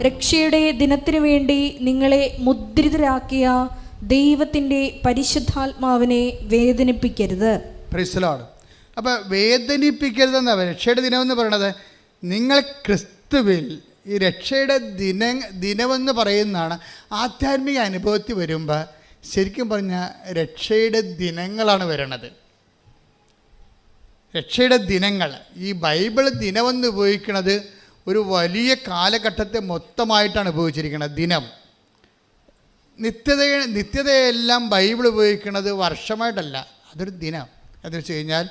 രക്ഷയുടെ ദിനത്തിനു വേണ്ടി നിങ്ങളെ മുദ്രിതരാക്കിയ ദൈവത്തിൻ്റെ പരിശുദ്ധാത്മാവിനെ വേദനിപ്പിക്കരുത്. Praise the Lord. അപ്പോൾ വേദനിപ്പിക്കരുതെന്നാ രക്ഷയുടെ ദിനമെന്ന് പറയണത്. നിങ്ങൾ ക്രിസ്തുവിൽ ഈ രക്ഷയുടെ ദിനമെന്ന് പറയുന്നതാണ്. ആധ്യാത്മിക അനുഭവത്തിൽ വരുമ്പോൾ ശരിക്കും പറഞ്ഞാൽ രക്ഷയുടെ ദിനങ്ങളാണ് വരണത്. രക്ഷയുടെ ദിനങ്ങൾ, ഈ ബൈബിൾ ദിനമെന്ന് ഉപയോഗിക്കുന്നത് ഒരു വലിയ കാലഘട്ടത്തെ മൊത്തമായിട്ടാണ് ഉപയോഗിച്ചിരിക്കുന്നത്. ദിനം നിത്യതയെല്ലാം ബൈബിൾ ഉപയോഗിക്കുന്നത് വർഷമായിട്ടല്ല, അതൊരു ദിനം. എന്ന് വെച്ച് കഴിഞ്ഞാൽ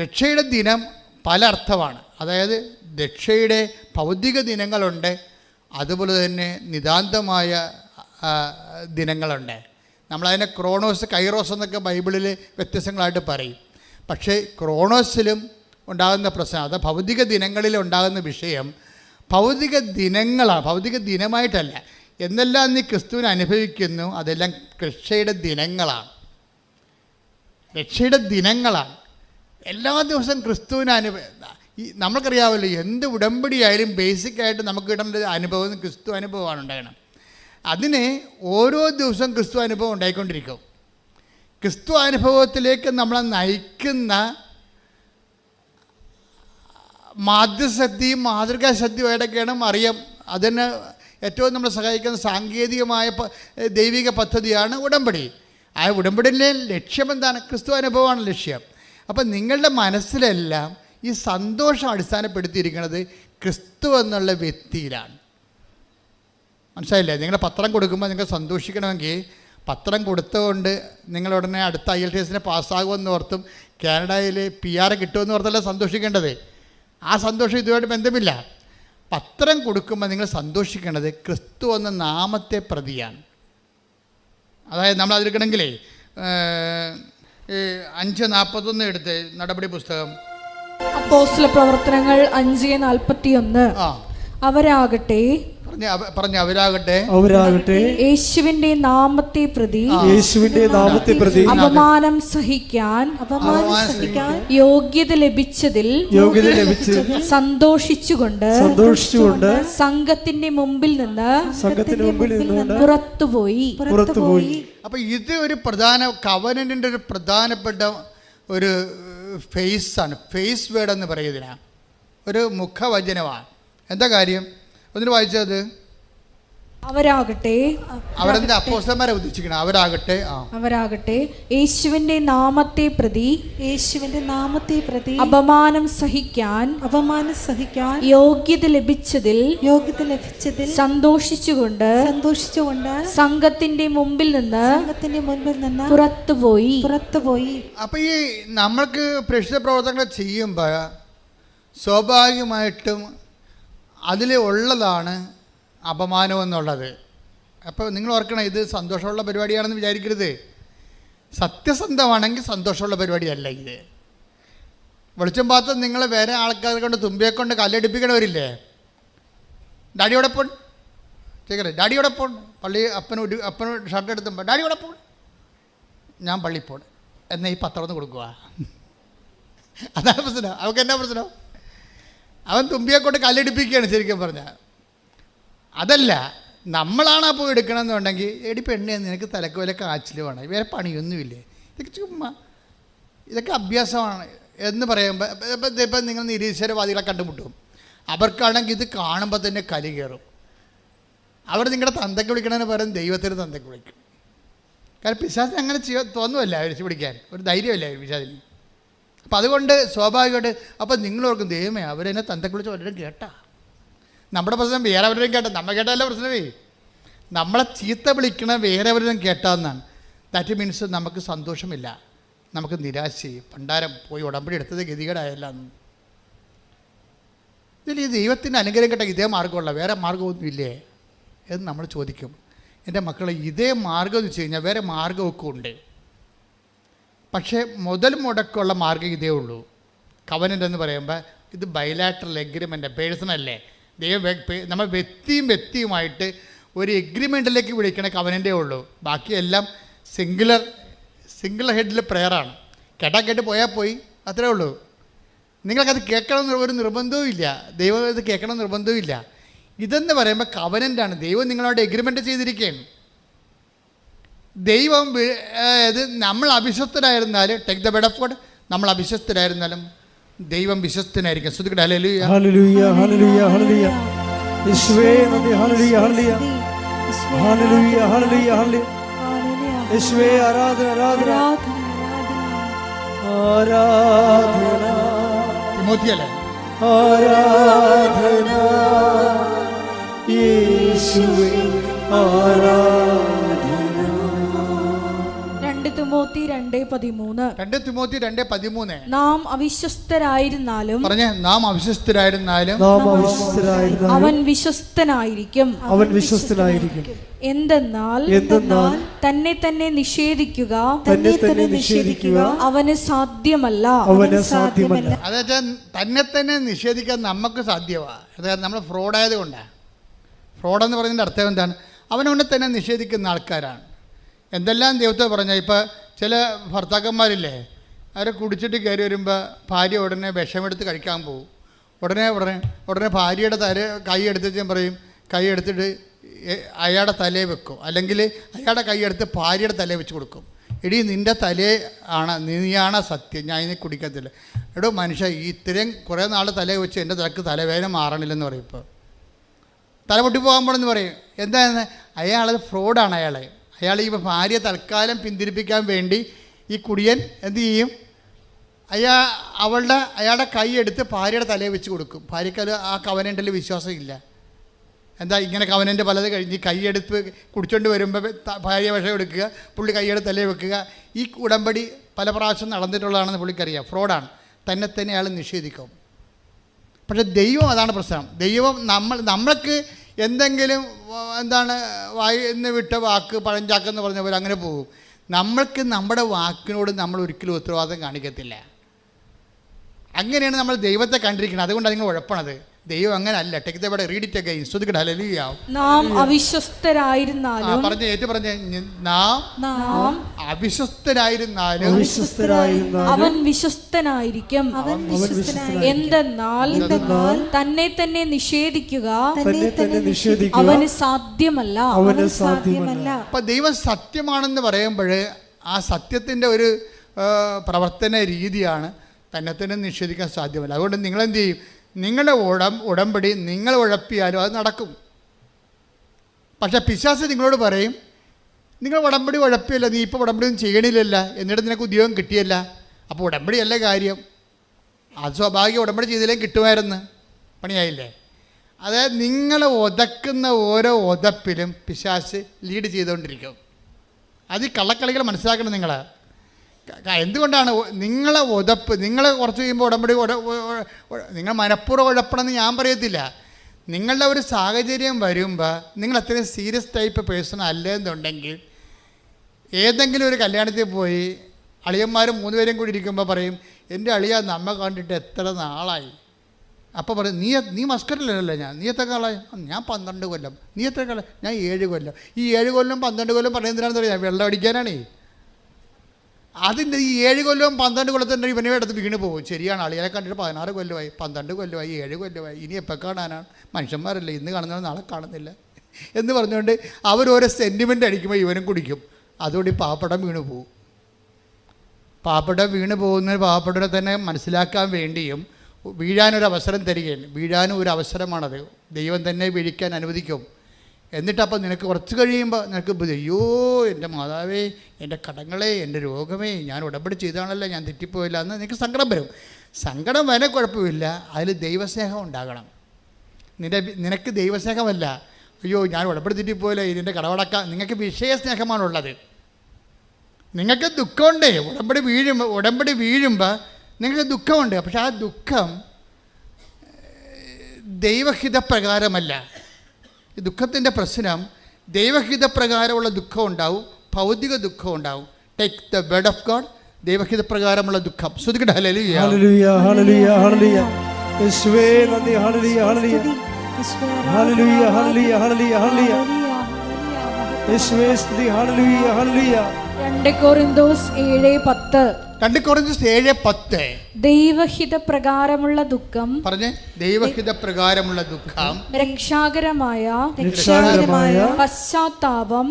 രക്ഷയുടെ ദിനം പല അർത്ഥമാണ്. അതായത് രക്ഷയുടെ ഭൗതിക ദിനങ്ങളുണ്ട്, അതുപോലെ തന്നെ നിതാന്തമായ ദിനങ്ങളുണ്ട്. നമ്മളതിനെ ക്രോണോസ്, കൈറോസ് എന്നൊക്കെ ബൈബിളിൽ വ്യത്യസ്തങ്ങളായിട്ട് പറയും. പക്ഷേ ക്രോണോസിലും ഉണ്ടാകുന്ന പ്രശ്നം, അത് ഭൗതിക ദിനങ്ങളിൽ ഉണ്ടാകുന്ന വിഷയം ഭൗതിക ദിനങ്ങളാണ്, ഭൗതിക ദിനമായിട്ടല്ല. എന്നെല്ലാം നീ ക്രിസ്തുവിനെ അനുഭവിക്കുന്നു അതെല്ലാം രക്ഷയുടെ ദിനങ്ങളാണ്. രക്ഷയുടെ ദിനങ്ങളാണ്. എല്ലാ ദിവസവും ക്രിസ്തുവിനെ നമ്മൾക്കറിയാമല്ലോ, എന്ത് ഉടമ്പടിയായാലും ബേസിക്കായിട്ട് നമുക്ക് കിട്ടേണ്ട അനുഭവം ക്രിസ്തു അനുഭവമാണ് ഉണ്ടാകണം. അതിന് ഓരോ ദിവസവും ക്രിസ്തു അനുഭവം ഉണ്ടായിക്കൊണ്ടിരിക്കും. ക്രിസ്തു അനുഭവത്തിലേക്ക് നമ്മളെ നയിക്കുന്ന മാധ്യശക്തിയും മാതൃകാശക്തിയുമായിട്ടൊക്കെയാണ് മറിയം. അതിന് ഏറ്റവും നമ്മളെ സഹായിക്കുന്ന സാങ്കേതികമായ ദൈവിക പദ്ധതിയാണ് ഉടമ്പടി. ആ ഉടമ്പടിയിലെ ലക്ഷ്യം എന്താണ്? ക്രിസ്തു അനുഭവമാണ് ലക്ഷ്യം. അപ്പം നിങ്ങളുടെ മനസ്സിലെല്ലാം ഈ സന്തോഷം അടിസ്ഥാനപ്പെടുത്തിയിരിക്കുന്നത് ക്രിസ്തു എന്നുള്ള വ്യക്തിയിലാണ്. മനസ്സിലായില്ലേ? നിങ്ങളുടെ പത്രം കൊടുക്കുമ്പോൾ നിങ്ങൾ സന്തോഷിക്കണമെങ്കിൽ പത്രം കൊടുത്തുകൊണ്ട് നിങ്ങളുടനെ അടുത്ത IELTS പാസ്സാകുമെന്ന് ഓർത്തും കാനഡയിൽ PR കിട്ടുമെന്ന് ഓർത്തല്ല സന്തോഷിക്കേണ്ടത്. ആ സന്തോഷം ഇതുമായിട്ട് ബന്ധമില്ല. പത്രം കൊടുക്കുമ്പോൾ നിങ്ങൾ സന്തോഷിക്കേണ്ടത് ക്രിസ്തു എന്ന നാമത്തെ പ്രതിയാണ്. അതായത് നമ്മൾ അതിലെടുക്കണമെങ്കിലേ 5:41 എടുത്ത് നടപടി പുസ്തകം, അപ്പോസ്തല പ്രവർത്തനങ്ങൾ 5:41. അവരാകട്ടെ യേശുവിന്റെ നാമത്തെ പ്രതി അപമാനം സഹിക്കാൻ യോഗ്യത ലഭിച്ചതിൽ സന്തോഷിച്ചുകൊണ്ട് സംഘത്തിന്റെ മുമ്പിൽ നിന്ന് പുറത്തുപോയി. അപ്പൊ ഇത് ഒരു പ്രധാന കവനന്റിന്റെ ഒരു പ്രധാനപ്പെട്ട ഒരു ഫേസാണ്. ഫേസ് വേർഡ് എന്ന് പറയുന്നതിനാ ഒരു മുഖവചനമാണ്. എന്താ കാര്യം? ഒന്നിന് വായിച്ചത് അവരാകട്ടെ അപ്പോസ്തലന്മാരെ ഉദ്ദേശിക്കണം. അവരാകട്ടെ യേശുവിന്റെ നാമത്തെ പ്രതി അപമാനം സഹിക്കാൻ യോഗ്യത ലഭിച്ചതിൽ സന്തോഷിച്ചുകൊണ്ട് സംഘത്തിന്റെ മുമ്പിൽ നിന്ന് പുറത്തുപോയി. അപ്പൊ ഈ നമ്മൾക്ക് പ്രേക്ഷിത പ്രവർത്തനങ്ങൾ ചെയ്യുമ്പോൾ സ്വാഭാവികമായിട്ടും അതിൽ ഉള്ളതാണ് അപമാനം എന്നുള്ളത്. അപ്പോൾ നിങ്ങൾ ഓർക്കണം, ഇത് സന്തോഷമുള്ള പരിപാടിയാണെന്ന് വിചാരിക്കരുത്. സത്യസന്ധമാണെങ്കിൽ സന്തോഷമുള്ള പരിപാടിയല്ല ഇത്. വെളിച്ചം പാത്രം നിങ്ങൾ വേറെ ആൾക്കാരെ കൊണ്ട് തുമ്പിയെ കൊണ്ട് കല്ലടിപ്പിക്കണവരില്ലേ? ഡാഡിയോടെ പോൺ ചേക്കരെ, ഡാഡിയോടെ പോൺ പള്ളി അപ്പന് ഷർട്ട് എടുത്തുമ്പോൾ ഡാഡിയോടെ പോൺ, ഞാൻ പള്ളിയിൽ പോൺ. എന്നാൽ ഈ പത്രം ഒന്ന് കൊടുക്കുക. അതാണ് പ്രശ്നം. അവൾക്ക് എന്നാ പ്രശ്നം? അവൻ തുമ്പിയെ കൊണ്ട് കല്ലെടുപ്പിക്കുകയാണ് ശരിക്കും പറഞ്ഞാൽ. അതല്ല, നമ്മളാണ് അപ്പോൾ എടുക്കണമെന്നുണ്ടെങ്കിൽ എടി പെണ്ണേ നിനക്ക് തലക്ക് വല്ല കാച്ചിൽ വേണം, വേറെ പണിയൊന്നുമില്ലേ, ഇതൊക്കെ ചുമ്മാ, ഇതൊക്കെ അഭ്യാസമാണ് എന്ന് പറയുമ്പോൾ ഇപ്പം നിങ്ങൾ നിരീശ്വരവാദികളെ കണ്ടുമുട്ടും. അവർക്കാണെങ്കിൽ ഇത് കാണുമ്പോൾ തന്നെ കലി കയറും. അവർ നിങ്ങളുടെ തന്തയ്ക്ക് വിളിക്കണതിന് പകരം ദൈവത്തിന് തന്തയ്ക്ക് വിളിക്കും. കാരണം പിശാചിന് അങ്ങനെ തോന്നുമല്ല വിളിച്ച് പിടിക്കാൻ, ഒരു ധൈര്യമല്ല പിശാചിന്. അപ്പം അതുകൊണ്ട് സ്വാഭാവികമായിട്ട് അപ്പം നിങ്ങളോർക്കും ദൈവമേ അവരെന്നെ തന്തയ്ക്ക് വിളിച്ച് വല്ലവരും കേട്ടാ. നമ്മുടെ പ്രശ്നം വേറെ അവരും കേട്ടാ, നമ്മൾ കേട്ടാലേ പ്രശ്നമേ. നമ്മളെ ചീത്ത വിളിക്കണ വേറെ അവരും കേട്ടാന്നാണ്. ദാറ്റ് മീൻസ് നമുക്ക് സന്തോഷമില്ല, നമുക്ക് നിരാശയും, പണ്ടാരം പോയി ഉടമ്പടി എടുത്തത് ഗതികേടായല്ല. ഇതിൽ ഈ ദൈവത്തിൻ്റെ അനുഗ്രഹം കേട്ട ഇതേ മാർഗ്ഗമുള്ള വേറെ മാർഗ്ഗമൊന്നുമില്ലേ എന്ന് നമ്മൾ ചോദിക്കും. എൻ്റെ മക്കളെ, ഇതേ മാർഗ്ഗം എന്ന് വെച്ച് കഴിഞ്ഞാൽ വേറെ മാർഗ്ഗമൊക്കെ ഉണ്ട്. പക്ഷേ മുതൽ മുടക്കമുള്ള മാർഗ്ഗം ഇതേ ഉള്ളൂ. കവനൻ്റ് എന്ന് പറയുമ്പോൾ ഇത് ബൈലാറ്ററൽ എഗ്രിമെൻ്റ്, പേഴ്സണല്ലേ. നമ്മൾ വ്യക്തിയുമായിട്ട് ഒരു എഗ്രിമെൻറ്റിലേക്ക് വിളിക്കണ കവനൻ്റേ ഉള്ളൂ. ബാക്കിയെല്ലാം സിംഗിൾ ഹെഡിൽ പ്രെയറാണ്. കേട്ട് പോയാൽ പോയി, അത്രേ ഉള്ളൂ. നിങ്ങൾക്കത് കേൾക്കണമെന്ന് ഒരു നിർബന്ധവും ഇല്ല. ദൈവം ഇത് കേൾക്കണം നിർബന്ധവും ഇല്ല. ഇതെന്ന് പറയുമ്പോൾ കവനൻ്റാണ്. ദൈവം നിങ്ങളോട് എഗ്രിമെൻ്റ് ചെയ്തിരിക്കുകയാണ്. ദൈവം ഇത് നമ്മൾ അവിശ്വസ്തരായിരുന്നാലും, take the word of God, നമ്മൾ അവിശ്വസ്തരായിരുന്നാലും ദൈവം വിശ്വസ്തനായിരിക്കും. ശ്രദ്ധിക്കട്ടെ. ഹല്ലേലൂയ, ഹല്ലേലൂയ, ഹല്ലേലൂയ, ഹല്ലേലൂയ. യേശുവേ നന്ദി. ഹല്ലേലൂയ, ഹല്ലേലൂയ, ഹല്ലേലൂയ, ഹല്ലേലൂയ, ഹല്ലേലൂയ. യേശുവേ ആരാധന, ആരാധന, ആരാധന. തിമോത്തിയല്ലേ? ആരാധന യേശുവേ ആരാധന. 2 തിമോത്തി 2:13. നാം അവിശ്വസ്തരായിരുന്നാലും, പറഞ്ഞേ, നാം അവിശ്വസ്തരായിരുന്നാലും അവൻ വിശ്വസ്തനായിരിക്കും. എന്തെന്നാൽ തന്നെ തന്നെ നിഷേധിക്കുക അവന് സാധ്യമല്ല. അതായത് തന്നെ തന്നെ നിഷേധിക്കാൻ നമുക്ക് സാധ്യമാണ്. അതായത് നമ്മൾ ഫ്രോഡായത് കൊണ്ടാണ്. ഫ്രോഡെന്ന് പറയുന്നതിൻ്റെ അർത്ഥം എന്താണ്? അവനവനെ തന്നെ നിഷേധിക്കുന്ന ആൾക്കാരാണ്. എന്തെല്ലാം ദൈവത്തെ പറഞ്ഞാൽ, ഇപ്പോൾ ചില ഭർത്താക്കന്മാരില്ലേ, അവരെ കുടിച്ചിട്ട് കയറി വരുമ്പോൾ ഭാര്യ ഉടനെ വിഷമെടുത്ത് കഴിക്കാൻ പോകും. ഉടനെ ഭാര്യയുടെ കൈ എടുത്തിട്ട് പറയും, കൈ എടുത്തിട്ട് അയാളുടെ തലയെ വെക്കും, അല്ലെങ്കിൽ അയാളുടെ കൈ എടുത്ത് ഭാര്യയുടെ തലയെ വെച്ച് കൊടുക്കും. എടീ നിൻ്റെ തലയെ നീയാണ് സത്യം, ഞാൻ ഇതിനെ കുടിക്കത്തില്ല. എടോ മനുഷ്യ, ഇത്രയും കുറേ നാൾ തലയെ വെച്ച് എൻ്റെ തലക്ക് തലവേദന മാറണില്ലെന്ന് പറയും. ഇപ്പോൾ തല പൊട്ടിപ്പോകാൻ പോകണമെന്ന് പറയും. എന്താണെന്ന്? അയാളത് ഫ്രോഡാണ്. അയാൾ ഈ ഭാര്യയെ തൽക്കാലം പിന്തിരിപ്പിക്കാൻ വേണ്ടി ഈ കുടിയൻ എന്ത് ചെയ്യും? അയാളുടെ കൈ എടുത്ത് ഭാര്യയുടെ തലയെ വെച്ച് കൊടുക്കും. ഭാര്യയ്ക്ക് ആ കവനൻ്റിൽ വിശ്വാസം ഇല്ല. എന്താ ഇങ്ങനെ കവനൻ്റ് പലത് കഴിഞ്ഞ് കൈയെടുത്ത് കുടിച്ചോണ്ട് വരുമ്പോൾ ഭാര്യ വിഷം എടുക്കുക, പുള്ളി കൈയെടുത്ത് തലയെ വെക്കുക. ഈ ഉടമ്പടി പല പ്രാവശ്യം നടന്നിട്ടുള്ളതാണെന്ന് പുള്ളിക്കറിയാം. ഫ്രോഡാണ്. തന്നെ അയാൾ നിഷേധിക്കും. പക്ഷേ ദൈവം അതാണ് പ്രശ്നം. ദൈവം നമ്മൾക്ക് എന്തെങ്കിലും വായിന്ന് വിട്ട വാക്ക് പഴഞ്ചാക്കെന്ന് പറഞ്ഞ പോലെ അങ്ങനെ പോകും. നമ്മൾക്ക് നമ്മുടെ വാക്കിനോട് നമ്മൾ ഒരിക്കലും ഉത്തരവാദിത്തം കാണിക്കത്തില്ല. അങ്ങനെയാണ് നമ്മൾ ദൈവത്തെ കണ്ടിരിക്കുന്നത്. അതുകൊണ്ടാണ് നിങ്ങൾ ഉഴപ്പണത്. ദൈവം അങ്ങനെ അല്ല. Take the word, read it again. ശ്രദ്ധിക്കട്ടെ. ഹല്ലേലൂയ. നാം അവിശ്വസ്തരായിരുന്നാലും, പറഞ്ഞേ, നാം അവിശ്വസ്തരായിരുന്നാലും അവൻ വിശ്വസ്തനായിരിക്കും. എന്തെന്നാൽ തന്നെ തന്നെ നിഷേധിക്കുക അവന് സാധ്യമല്ല. അപ്പൊ ദൈവം സത്യമാണെന്ന് പറയുമ്പോൾ ആ സത്യത്തിൻ്റെ ഒരു പ്രവർത്തന രീതിയാണ് തന്നെ തന്നെ നിഷേധിക്കാൻ സാധ്യമല്ല. അതുകൊണ്ട് നിങ്ങളെന്ത് ചെയ്യും? നിങ്ങളുടെ ഉടമ്പടി നിങ്ങൾ ഉഴപ്പിയാലും അത് നടക്കും. പക്ഷേ പിശാച് നിങ്ങളോട് പറയും, നിങ്ങൾ ഉടമ്പടി ഉഴപ്പിയല്ല, നീ ഇപ്പോൾ ഉടമ്പടി ഒന്നും ചെയ്യണില്ലല്ല, എന്നിട്ട് നിനക്ക് ഉദ്യോഗം കിട്ടിയല്ല, അപ്പോൾ ഉടമ്പടിയല്ല കാര്യം. അത് സ്വാഭാവിക ഉടമ്പടി ചെയ്തില്ലെങ്കിൽ കിട്ടുമായിരുന്നു, പണിയായില്ലേ? അതായത് നിങ്ങളെ ഒതക്കുന്ന ഓരോ ഒതപ്പിലും പിശാച് ലീഡ് ചെയ്തുകൊണ്ടിരിക്കും. അത് ഈ കള്ളക്കളികൾ മനസ്സിലാക്കണം നിങ്ങൾ. എന്തുകൊണ്ടാണ് നിങ്ങളെ ഉതപ്പ്? നിങ്ങൾ കുറച്ച് കഴിയുമ്പോൾ ഉടമ്പടി നിങ്ങൾ മനഃപൂർവ്വം ഉഴപ്പണമെന്ന് ഞാൻ പറയത്തില്ല. നിങ്ങളുടെ ഒരു സാഹചര്യം വരുമ്പോൾ നിങ്ങൾ അത്രയും സീരിയസ് ടൈപ്പ് പേഴ്സൺ അല്ലെന്നുണ്ടെങ്കിൽ ഏതെങ്കിലും ഒരു കല്യാണത്തിൽ പോയി അളിയന്മാർ 3 പേരും കൂടി ഇരിക്കുമ്പോൾ പറയും, എൻ്റെ അളിയ നമ്മ കണ്ടിട്ട് എത്ര നാളായി. അപ്പോൾ പറയും, നീ മസ്കറ്റിലല്ലേ? നീ എത്ര കാലമായി? ഞാൻ 12 കൊല്ലം. നീ എത്ര കാലം? ഞാൻ 7 കൊല്ലം. ഈ 7 കൊല്ലം 12 കൊല്ലം പറയുന്നതിനാണെന്ന് പറയാം, വെള്ളം അടിക്കാനാണേ. അതിൻ്റെ ഈ 7 കൊല്ലവും 12 കൊല്ലത്തിൻ്റെ ഇവനെ അടുത്ത് വീണ് പോകും. ശരിയാണ്, അളിയെ കണ്ടിട്ട് 16 കൊല്ലമായി, 12 കൊല്ലമായി, 7 കൊല്ലമായി, ഇനി എപ്പോൾ കാണാനാണ്, മനുഷ്യന്മാരല്ലേ, ഇന്ന് കാണുന്നത് നാളെ കാണുന്നില്ല എന്ന് പറഞ്ഞുകൊണ്ട് അവരോരോ സെൻറ്റിമെൻ്റ് അടിക്കുമ്പോൾ ഇവനും കുടിക്കും. അതുകൊണ്ട് ഈ പാപ്പടം വീണ് പോകും. പാപ്പടം വീണ് പോകുന്ന പാപ്പടനെ തന്നെ മനസ്സിലാക്കാൻ വേണ്ടിയും വീഴാനൊരവസരം തരികയാണ്. വീഴാനും ഒരു അവസരമാണത്, ദൈവം തന്നെ വീഴിക്കാൻ അനുവദിക്കും. എന്നിട്ടപ്പോൾ നിനക്ക് കുറച്ച് കഴിയുമ്പോൾ നിനക്ക് അയ്യോ എൻ്റെ മാതാവേ, എൻ്റെ കടങ്ങളെ, എൻ്റെ രോഗമേ, ഞാൻ ഉടമ്പടി ചെയ്താണല്ലോ, ഞാൻ തെറ്റിപ്പോയില്ല എന്ന് നിനക്ക് സങ്കടം വരും. സങ്കടം വരെ കുഴപ്പമില്ല, അതിൽ ദൈവസ്നേഹം ഉണ്ടാകണം. നിനക്ക് ദൈവസ്നേഹമല്ല, അയ്യോ ഞാൻ ഉടമ്പടി തെറ്റിപ്പോയില്ല, ഇതിൻ്റെ കടവടക്കാൻ. നിങ്ങൾക്ക് വിഷയസ്നേഹമാണുള്ളത്. നിങ്ങൾക്ക് ദുഃഖമുണ്ട്, ഉടമ്പടി വീഴുമ്പോൾ നിങ്ങൾക്ക് ദുഃഖമുണ്ട്. പക്ഷെ ആ ദുഃഖം ദൈവഹിതപ്രകാരമല്ല. ഈ ദുഃഖത്തിൻ്റെ പ്രശ്നം ദൈവഹിതപ്രകാരമുള്ള ദുഃഖം ഉണ്ടാവും, ഭൗതിക ദുഃഖം ഉണ്ടാവും. Take the word of God, ദൈവഹിതപ്രകാരമുള്ള ദുഃഖം. ശ്രുതിക്കട്ടെ ഹല്ലേലൂയ ഹല്ലേലൂയ ഹല്ലേലൂയ ഹല്ലേലൂയ. യേശുവേ നന്ദി. ഹല്ലേലൂയ ഹല്ലേലൂയ ഹല്ലേലൂയ ഹല്ലേലൂയ ഹല്ലേലൂയ ഹല്ലേലൂയ. യേശുവേ സ്തുതി. Hallelujah hallelujah. 2 കൊരിന്തോസ് 7:10. 2 കൊരിന്തോസ് 7:10. ദൈവഹിത പ്രകാരമുള്ള ദുഃഖം പറഞ്ഞേ, ദൈവഹിത പ്രകാരമുള്ള ദുഃഖം രക്ഷാകരമായ പശ്ചാത്താപം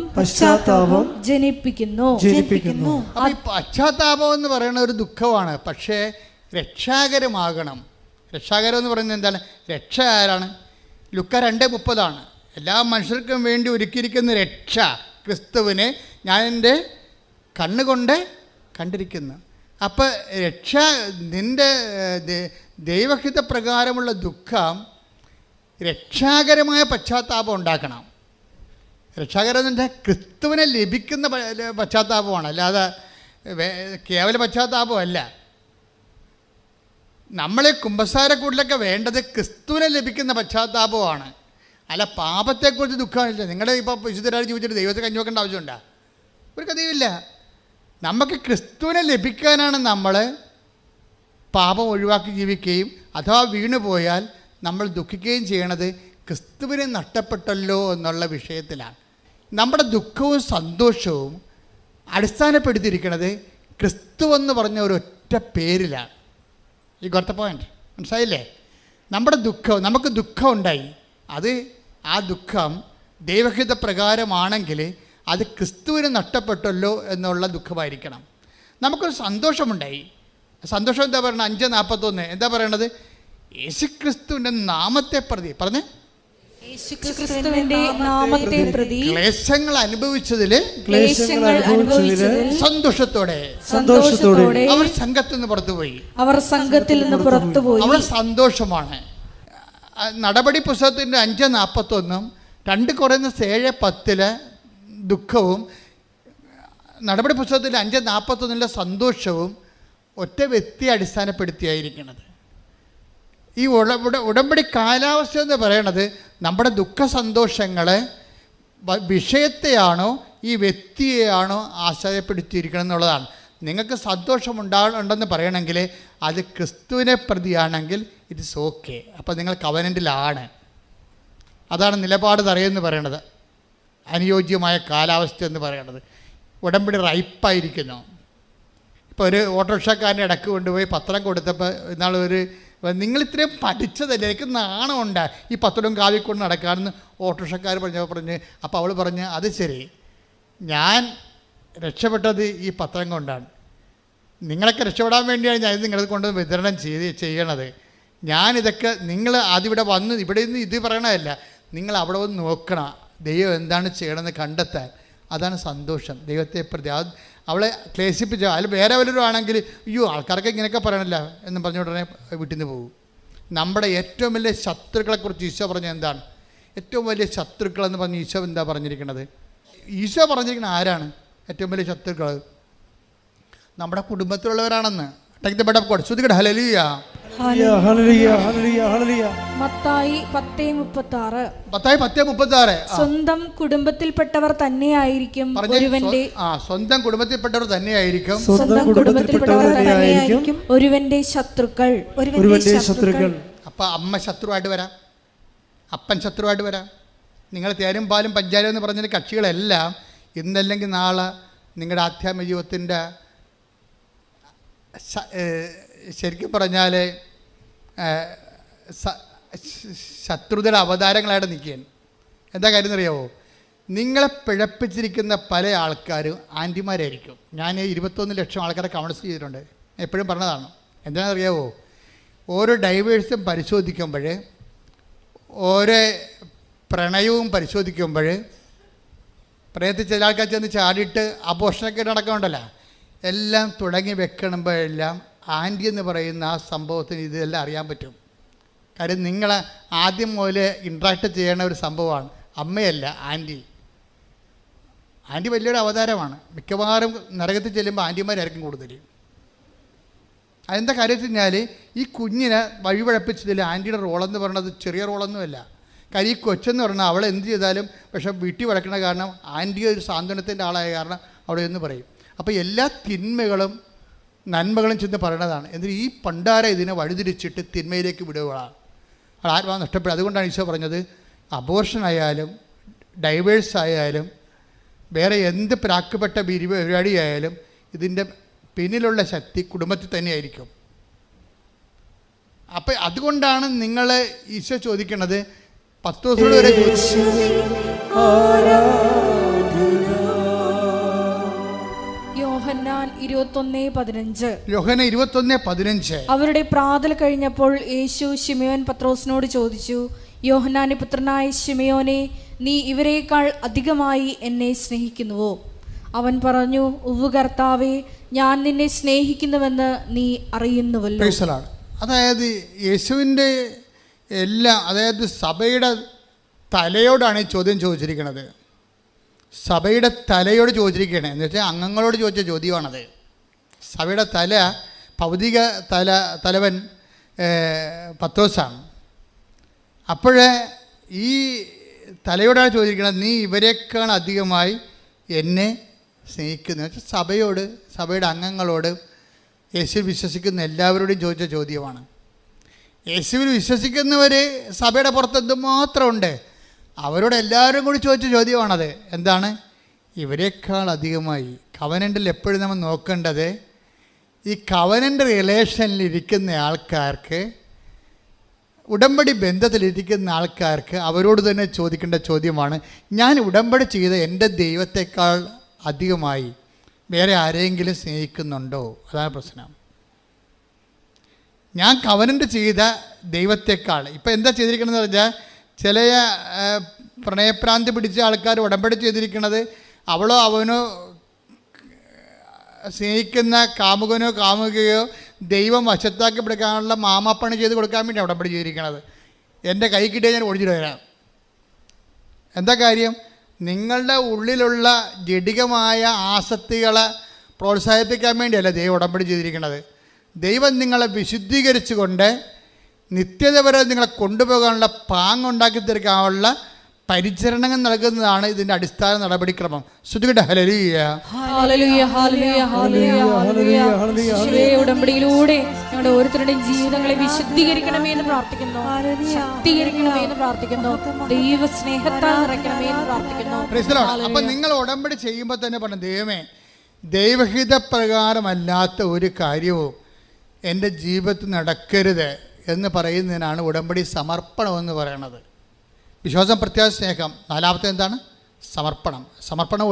ജനിപ്പിക്കുന്നു. അപ്പോൾ ഈ പശ്ചാത്താപം എന്ന് പറയുന്ന ഒരു ദുഃഖമാണ്, പക്ഷേ രക്ഷാകരമാകണം. രക്ഷാകരം എന്ന് പറയുന്നത് എന്താണ്? രക്ഷ ആരാണ്? ലുക്ക 2:30. എല്ലാ മനുഷ്യർക്കും വേണ്ടി ഒരുക്കിയിരിക്കുന്ന രക്ഷ ക്രിസ്തുവിനെ ഞാൻ എൻ്റെ കണ്ണുകൊണ്ട് കണ്ടിരിക്കുന്നു. അപ്പോൾ രക്ഷ നിൻ്റെ ദൈവഹിത പ്രകാരമുള്ള ദുഃഖം രക്ഷാകരമായ പശ്ചാത്താപം ഉണ്ടാക്കണം. രക്ഷാകരം എന്ന് വെച്ചാൽ ക്രിസ്തുവിനെ ലഭിക്കുന്ന പശ്ചാത്താപമാണ്, അല്ലാതെ കേവല പശ്ചാത്താപമല്ല. നമ്മളെ കുമ്പസാരക്കൂടിലൊക്കെ വേണ്ടത് ക്രിസ്തുവിനെ ലഭിക്കുന്ന പശ്ചാത്താപമാണ്, അല്ല പാപത്തെക്കുറിച്ച് ദുഃഖമില്ല. നിങ്ങളുടെ ഇപ്പോൾ വിശുദ്ധരായി ജീവിച്ചിട്ട് ദൈവത്തെ കഞ്ഞി വെക്കേണ്ട ആവശ്യമുണ്ടോ? ഒരു കഥയുമില്ല. നമുക്ക് ക്രിസ്തുവിനെ ലഭിക്കാനാണ് നമ്മൾ പാപം ഒഴിവാക്കി ജീവിക്കുകയും അഥവാ വീണുപോയാൽ നമ്മൾ ദുഃഖിക്കുകയും ചെയ്യണത് ക്രിസ്തുവിനെ നഷ്ടപ്പെട്ടല്ലോ എന്നുള്ള വിഷയത്തിലാണ്. നമ്മുടെ ദുഃഖവും സന്തോഷവും അടിസ്ഥാനപ്പെടുത്തിയിരിക്കുന്നത് ക്രിസ്തു എന്ന് പറഞ്ഞ ഒരൊറ്റ പേരിലാണ്. ഈ ഗോട്ട് പോയിന്റ് മനസ്സിലായില്ലേ? നമുക്ക് ദുഃഖം ഉണ്ടായി, ആ ദുഃഖം ദൈവഹിത പ്രകാരമാണെങ്കിൽ അത് ക്രിസ്തുവിന് നഷ്ടപ്പെട്ടല്ലോ എന്നുള്ള ദുഃഖമായിരിക്കണം. നമുക്കൊരു സന്തോഷമുണ്ടായി, സന്തോഷം എന്താ പറയുന്നത്? 5:41 എന്താ പറയണത്? യേശുക്രിസ്തുവിൻ്റെ നാമത്തെ പ്രതി പറഞ്ഞേ, ക്ലേശങ്ങൾ അനുഭവിച്ചതിൽ സന്തോഷത്തോടെ അവർ സംഘത്തിൽ നിന്ന് പുറത്തുപോയി. അവരുടെ സന്തോഷമാണ്. നടപടി പുസ്തകത്തിൻ്റെ 5:41 2 കൊരിന്തോസ് 7:10 ദുഃഖവും നടപടി പുസ്തകത്തിൻ്റെ 5:41 സന്തോഷവും ഒറ്റ വ്യക്തിയെ അടിസ്ഥാനപ്പെടുത്തിയായിരിക്കുന്നത്. ഈ ഉടമ്പടി കാലാവസ്ഥ എന്ന് പറയണത് നമ്മുടെ ദുഃഖ സന്തോഷങ്ങളെ വിഷയത്തെയാണോ ഈ വ്യക്തിയെയാണോ ആശ്രയപ്പെടുത്തിയിരിക്കണം എന്നുള്ളതാണ്. നിങ്ങൾക്ക് സന്തോഷമുണ്ടെന്ന് പറയണമെങ്കിൽ അത് ക്രിസ്തുവിനെ പ്രതിയാണെങ്കിൽ ഇറ്റ് ഇസ് ഓക്കെ. അപ്പോൾ നിങ്ങൾ കവനൻ്റിലാണ്. അതാണ് നിലപാട് തറയെന്ന് പറയണത്, അനുയോജ്യമായ കാലാവസ്ഥ എന്ന് പറയണത്. ഉടമ്പടി റൈപ്പായിരിക്കുന്നു. ഇപ്പോൾ ഒരു ഓട്ടോറിക്ഷക്കാരൻ്റെ ഇടയ്ക്ക് കൊണ്ടുപോയി പത്രം കൊടുത്തപ്പോൾ നിങ്ങളിത്രയും പഠിച്ചതല്ലേ, എനിക്ക് നാണമുണ്ട് ഈ പത്രവും കാവിക്കൊണ്ട് നടക്കാമെന്ന് ഓട്ടോറിക്ഷക്കാർ പറഞ്ഞ്. അപ്പോൾ അവൾ പറഞ്ഞ്, അത് ശരി, ഞാൻ രക്ഷപ്പെട്ടത് ഈ പത്രം കൊണ്ടാണ്, നിങ്ങളൊക്കെ രക്ഷപ്പെടാൻ വേണ്ടിയാണ് ഞാൻ ഇത് നിങ്ങളെ കൊണ്ട് വിതരണം ചെയ്യണത്. ഞാനിതൊക്കെ നിങ്ങൾ ആദ്യം ഇവിടെ വന്ന് ഇവിടെ നിന്ന് ഇത് പറയണതല്ല, നിങ്ങൾ അവിടെ വന്ന് നോക്കണം, ദൈവം എന്താണ് ചെയ്യണമെന്ന് കണ്ടെത്താൻ. അതാണ് സന്തോഷം ദൈവത്തെ പ്രതി. അവളെ ക്ലേശിപ്പിച്ച അതിൽ വേറെ വല്ലവരും ആണെങ്കിൽ അയ്യോ ആൾക്കാർക്ക് ഇങ്ങനെയൊക്കെ പറയണില്ല എന്ന് പറഞ്ഞ ഉടനെ വീട്ടിൽ നിന്ന് പോകും. നമ്മുടെ ഏറ്റവും വലിയ ശത്രുക്കളെക്കുറിച്ച് ഈശോ പറഞ്ഞത് എന്താണ്? ഏറ്റവും വലിയ ശത്രുക്കളെന്ന് പറഞ്ഞ് ഈശോ എന്താ പറഞ്ഞിരിക്കുന്നത്? ഈശോ പറഞ്ഞിരിക്കുന്നത് ആരാണ് ഏറ്റവും വലിയ ശത്രുക്കൾ? നമ്മുടെ കുടുംബത്തിലുള്ളവരാണെന്ന്. Take the word of God. ശ്രുതികട ഹല്ലേലൂയ ഹല്ലേലൂയ ഹല്ലേലൂയ ഹല്ലേലൂയ. മത്തായി 10:36 സ്വന്തം കുടുംബത്തിൽപ്പെട്ടവർ തന്നെയായിരിക്കും സ്വന്തം കുടുംബത്തിൽപ്പെട്ടവർ തന്നെയായിരിക്കും ഒരുവന്റെ ശത്രുക്കൾ. അപ്പം അമ്മ ശത്രുവായിട്ട് വരാം, അപ്പൻ ശത്രുവായിട്ട് വരാം. നിങ്ങൾ തേരും പാലും പഞ്ചാരം എന്ന് പറഞ്ഞ കക്ഷികളെല്ലാം ഇന്നല്ലെങ്കിൽ നാളെ നിങ്ങളുടെ ആധ്യാത്മിക ജീവിതത്തിൻ്റെ ശരിക്കും പറഞ്ഞാൽ ശത്രുതയുടെ അവതാരങ്ങളായിട്ട് നിൽക്കുകയാണ്. എന്താ കാര്യം എന്നറിയാവോ? നിങ്ങളെ പിഴപ്പിച്ചിരിക്കുന്ന പല ആൾക്കാരും ആൻറ്റിമാരായിരിക്കും. ഞാൻ 21 ലക്ഷം ആൾക്കാരെ കൗൺസിൽ ചെയ്തിട്ടുണ്ട്. എപ്പോഴും പറഞ്ഞതാണ്. എന്താണെന്നറിയാവോ? ഓരോ ഡൈവേഴ്സും പരിശോധിക്കുമ്പോൾ, ഓരോ പ്രണയവും പരിശോധിക്കുമ്പോൾ, പ്രണയത്തിൽ ചില ആൾക്കാർ ചെന്ന് ചാടിയിട്ട് അപോഷണൊക്കെ നടക്കുന്നുണ്ടല്ലോ, എല്ലാം തുടങ്ങി വെക്കണമ്പോഴെല്ലാം ആൻറ്റി എന്ന് പറയുന്ന ആ സംഭവത്തിന് ഇതെല്ലാം അറിയാൻ പറ്റും. കാര്യം നിങ്ങൾ ആദ്യം മുതൽ ഇൻട്രാക്ട് ചെയ്യണ ഒരു സംഭവമാണ്. അമ്മയല്ല, ആൻറ്റി. ആൻറ്റി വലിയൊരു അവതാരമാണ്. മിക്കവാറും നരകത്തിൽ ചെല്ലുമ്പോൾ ആൻറ്റിമാരായിരിക്കും കൂടുതൽ. അതെന്താ കാര്യം വെച്ച് കഴിഞ്ഞാൽ, ഈ കുഞ്ഞിനെ വഴിപഴപ്പിച്ചതിൽ ആൻറ്റിയുടെ റോളെന്ന് പറയുന്നത് ചെറിയ റോളൊന്നുമല്ല. കാര്യം ഈ കൊച്ചെന്ന് പറഞ്ഞാൽ അവൾ എന്ത് ചെയ്താലും പക്ഷേ വീട്ടിൽ വളയ്ക്കണ കാരണം ആൻറ്റി ഒരു സാന്ത്വനത്തിൻ്റെ ആളായ കാരണം അവിടെ എന്ന് പറയും. അപ്പോൾ എല്ലാ തിന്മകളും നന്മകളും ചെന്ന് പറയണതാണ്. എന്നിട്ട് ഈ പണ്ടാര ഇതിനെ വഴിതിരിച്ചിട്ട് തിന്മയിലേക്ക് വിടുകയാണ്. അത് ആത്മാവ് നഷ്ടപ്പെടും. അതുകൊണ്ടാണ് ഈശോ പറഞ്ഞത്, അബോർഷൻ ആയാലും ഡൈവേഴ്സ് ആയാലും വേറെ എന്ത് പ്രാക്കപ്പെട്ട പരിപാടിയായാലും ഇതിൻ്റെ പിന്നിലുള്ള ശക്തി കുടുംബത്തിൽ തന്നെയായിരിക്കും. അപ്പം അതുകൊണ്ടാണ് നിങ്ങൾ ഈശോ ചോദിക്കണത് 10 ദിവസം വരെ യോഹന്നാൻ 21:15. അവരുടെ പ്രാതൽ കഴിഞ്ഞപ്പോൾ യേശു ശിമയോൻ പത്രോസിനോട് ചോദിച്ചു, യോഹന്നാന്റെ പുത്രനായ ശിമയോനെ, നീ ഇവരേക്കാൾ അധികമായി എന്നെ സ്നേഹിക്കുന്നുവോ? അവൻ പറഞ്ഞു, ഉവ്വ് കർത്താവേ, ഞാൻ നിന്നെ സ്നേഹിക്കുന്നുവെന്ന് നീ അറിയുന്നുവല്ലോ. അതായത് യേശുവിൻ്റെ അതായത് സഭയുടെ തലയോടാണ് ഈ ചോദ്യം ചോദിച്ചിരിക്കുന്നത്. സഭയുടെ തലയോട് ചോദിച്ചിരിക്കുകയാണ്. എന്ന് വെച്ചാൽ അംഗങ്ങളോട് ചോദിച്ച ചോദ്യമാണത്. സഭയുടെ ഭൗതിക തലവൻ പത്രോസാണ്. അപ്പോഴേ ഈ തലയോടാണ് ചോദിച്ചിരിക്കുന്നത്, നീ ഇവരെക്കാൾ അധികമായി എന്നെ സ്നേഹിക്കുന്നു. വെച്ചാൽ സഭയുടെ അംഗങ്ങളോട്, യേശുവിൽ വിശ്വസിക്കുന്ന എല്ലാവരോടും ചോദിച്ച ചോദ്യമാണ്. യേശുവിൽ വിശ്വസിക്കുന്നവർ സഭയുടെ പുറത്ത് എന്തുമാത്രമുണ്ട്, അവരോട് എല്ലാവരും കൂടി ചോദിച്ച ചോദ്യമാണത്. എന്താണ്? ഇവരെക്കാൾ അധികമായി. കവനൻ്റിൽ എപ്പോഴും നമ്മൾ നോക്കേണ്ടത്, ഈ കവനൻ്റ് റിലേഷനിലിരിക്കുന്ന ആൾക്കാർക്ക്, ഉടമ്പടി ബന്ധത്തിലിരിക്കുന്ന ആൾക്കാർക്ക് അവരോട് തന്നെ ചോദിക്കേണ്ട ചോദ്യമാണ്, ഞാൻ ഉടമ്പടി ചെയ്ത എൻ്റെ ദൈവത്തെക്കാൾ അധികമായി വേറെ ആരെങ്കിലും സ്നേഹിക്കുന്നുണ്ടോ? അതാണ് പ്രശ്നം. ഞാൻ കവനൻ്റ് ചെയ്ത ദൈവത്തെക്കാൾ. ഇപ്പം എന്താ ചെയ്തിരിക്കണമെന്ന് പറഞ്ഞാൽ, ചില പ്രണയപ്രാന്തി പിടിച്ച ആൾക്കാർ ഉടമ്പടി ചെയ്തിരിക്കുന്നത് അവളോ അവനോ സ്നേഹിക്കുന്ന കാമുകനോ കാമുകയോ ദൈവം വശത്താക്കി പിടിക്കാനുള്ള മാമാപ്പണി ചെയ്ത് കൊടുക്കാൻ വേണ്ടി ഉടമ്പടി ചെയ്തിരിക്കണത്. എൻ്റെ കൈ കിട്ടിയാൽ ഞാൻ ഒഴിഞ്ഞു തരാം. എന്താ കാര്യം? നിങ്ങളുടെ ഉള്ളിലുള്ള ജഡികമായ ആസക്തികളെ പ്രോത്സാഹിപ്പിക്കാൻ വേണ്ടിയല്ല ദൈവം ഉടമ്പടി ചെയ്തിരിക്കുന്നത്. ദൈവം നിങ്ങളെ വിശുദ്ധീകരിച്ചുകൊണ്ട് നിത്യത വരെ നിങ്ങളെ കൊണ്ടുപോകാനുള്ള പാങ്ങുണ്ടാക്കി തീർക്കാനുള്ള പരിചരണങ്ങൾ നൽകുന്നതാണ് ഇതിൻ്റെ അടിസ്ഥാന നടപടിക്രമം. ശ്രുതികട്ടെ ഹല്ലേലൂയ. ഉടമ്പടിയിലൂടെ ഞങ്ങളുടെ ഓരോരുത്തരുടെയും ജീവിതങ്ങളെ വിശുദ്ധീകരിക്കണമേ എന്ന് പ്രാർത്ഥിക്കുന്നു, ശക്തീകരിക്കണമേ എന്ന് പ്രാർത്ഥിക്കുന്നു, ദൈവ സ്നേഹത്താൽ നിറയ്ക്കണമേ എന്ന് പ്രാർത്ഥിക്കുന്നു. അപ്പൊ നിങ്ങൾ ഉടമ്പടി ചെയ്യുമ്പോൾ തന്നെ പറഞ്ഞു, ദൈവമേ, ദൈവഹിത പ്രകാരമല്ലാത്ത ഒരു കാര്യവും എൻ്റെ ജീവിതത്തിൽ നടക്കരുത് എന്ന് പറയുന്നതിനാണ് ഉടമ്പടി സമർപ്പണം എന്ന് പറയുന്നത്. വിശ്വാസം, പ്രത്യാശ, സ്നേഹം. നാലാമത്തെ എന്താണ്? സമർപ്പണം.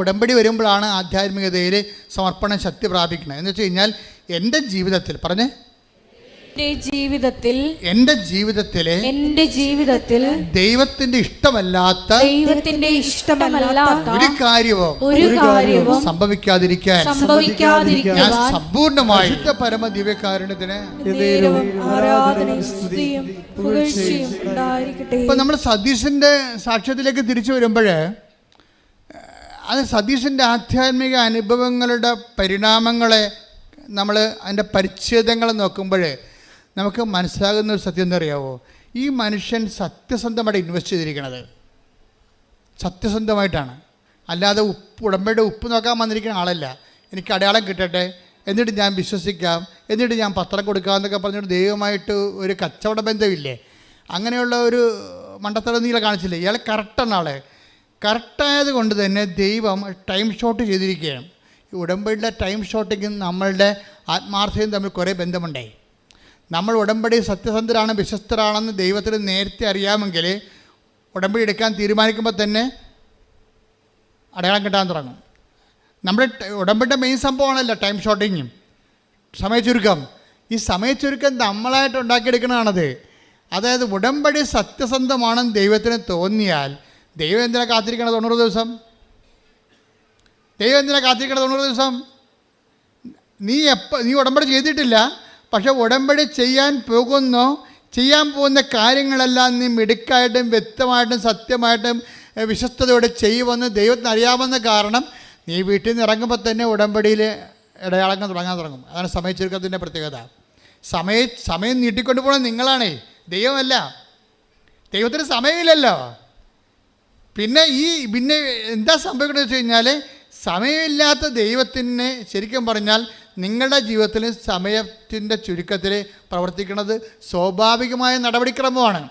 ഉടമ്പടി വരുമ്പോഴാണ് ആധ്യാത്മികതയിൽ സമർപ്പണം ശക്തി പ്രാപിക്കുന്നത്. എന്ന് വെച്ച് കഴിഞ്ഞാൽ എൻ്റെ ജീവിതത്തിൽ ദൈവത്തിന്റെ ഇഷ്ടമല്ലാത്ത ഒരു കാര്യവും സംഭവിക്കാതിരിക്കാൻ ഞാൻ സമ്പൂർണ്ണമായി പരമ ദിവ്യകാരുണ്യത്തിന്. ഇപ്പൊ നമ്മൾ സതീശന്റെ സാക്ഷ്യത്തിലേക്ക് തിരിച്ചു വരുമ്പോഴേ, അത് സതീശന്റെ ആധ്യാത്മിക അനുഭവങ്ങളുടെ പരിണാമങ്ങളെ നമ്മൾ അതിൻ്റെ പരിച്ഛേദങ്ങൾ നോക്കുമ്പോൾ നമുക്ക് മനസ്സിലാകുന്ന ഒരു സത്യം എന്താ അറിയാവോ? ഈ മനുഷ്യൻ സത്യസന്ധമായിട്ട് ഇൻവെസ്റ്റ് ചെയ്തിരിക്കണത് സത്യസന്ധമായിട്ടാണ്. അല്ലാതെ ഉടമ്പടിയുടെ ഉപ്പ് നോക്കാൻ വന്നിരിക്കുന്ന ആളല്ല. എനിക്ക് അടയാളം കിട്ടട്ടെ, എന്നിട്ട് ഞാൻ വിശ്വസിക്കാം, എന്നിട്ട് ഞാൻ പത്രം കൊടുക്കാം എന്നൊക്കെ പറഞ്ഞിട്ട് ദൈവമായിട്ട് ഒരു കച്ചവട ബന്ധമില്ലേ? അങ്ങനെയുള്ള ഒരു മണ്ടത്തരം നീളെ കാണിച്ചില്ലേ? ഇയാൾ കറക്റ്റാണ്. ആളെ കറക്റ്റായത് കൊണ്ട് തന്നെ ദൈവം ടൈം ഷോട്ട് ചെയ്തിരിക്കുകയാണ്. ഈ ഉടമ്പടിയുടെ ടൈം ഷോട്ടിങ് നമ്മളുടെ ആത്മാർത്ഥതയും തമ്മിൽ കുറേ ബന്ധമുണ്ടേ. നമ്മൾ ഉടമ്പടി സത്യസന്ധരാണ്, വിശ്വസ്തരാണെന്ന് ദൈവത്തിന് നേരത്തെ അറിയാമെങ്കിൽ ഉടമ്പടി എടുക്കാൻ തീരുമാനിക്കുമ്പോൾ തന്നെ അടയാളം കിട്ടാൻ തുടങ്ങും. നമ്മുടെ ഉടമ്പടിയുടെ മെയിൻ സംഭവമാണല്ലോ ടൈം ഷോർട്ടിങ്ങും സമയച്ചുരുക്കം. ഈ സമയച്ചുരുക്കം നമ്മളായിട്ട് ഉണ്ടാക്കിയെടുക്കണതാണത്. അതായത് ഉടമ്പടി സത്യസന്ധമാണെന്ന് ദൈവത്തിന് തോന്നിയാൽ ദൈവം എന്തിനാ കാത്തിരിക്കണത് 90 ദിവസം? ദൈവം എന്തിനാ കാത്തിരിക്കണത് 90 ദിവസം? നീ ഉടമ്പടി ചെയ്തിട്ടില്ല, പക്ഷെ ഉടമ്പടി ചെയ്യാൻ പോകുന്ന കാര്യങ്ങളെല്ലാം നീ മിടുക്കായിട്ടും വ്യക്തമായിട്ടും സത്യമായിട്ടും വിശ്വസ്തയോടെ ചെയ്യുമെന്ന് ദൈവത്തിന് അറിയാമെന്ന കാരണം നീ വീട്ടിൽ നിന്ന് ഇറങ്ങുമ്പോൾ തന്നെ ഉടമ്പടിയിൽ ഇടയാളങ്ങൾ തുടങ്ങാൻ തുടങ്ങും. അതാണ് സമയച്ചുരുക്കത്തിൻ്റെ പ്രത്യേകത. സമയം നീട്ടിക്കൊണ്ട് പോകണം നിങ്ങളാണേ, ദൈവമല്ല. ദൈവത്തിന് സമയമില്ലല്ലോ. പിന്നെ എന്താ സംഭവിക്കണമെന്ന് വെച്ച് കഴിഞ്ഞാൽ, സമയമില്ലാത്ത ദൈവത്തിന് ശരിക്കും പറഞ്ഞാൽ നിങ്ങളുടെ ജീവിതത്തിൽ സമയത്തിൻ്റെ ചുരുക്കത്തിൽ പ്രവർത്തിക്കുന്നത് സ്വാഭാവികമായ നടപടിക്രമമാണ്.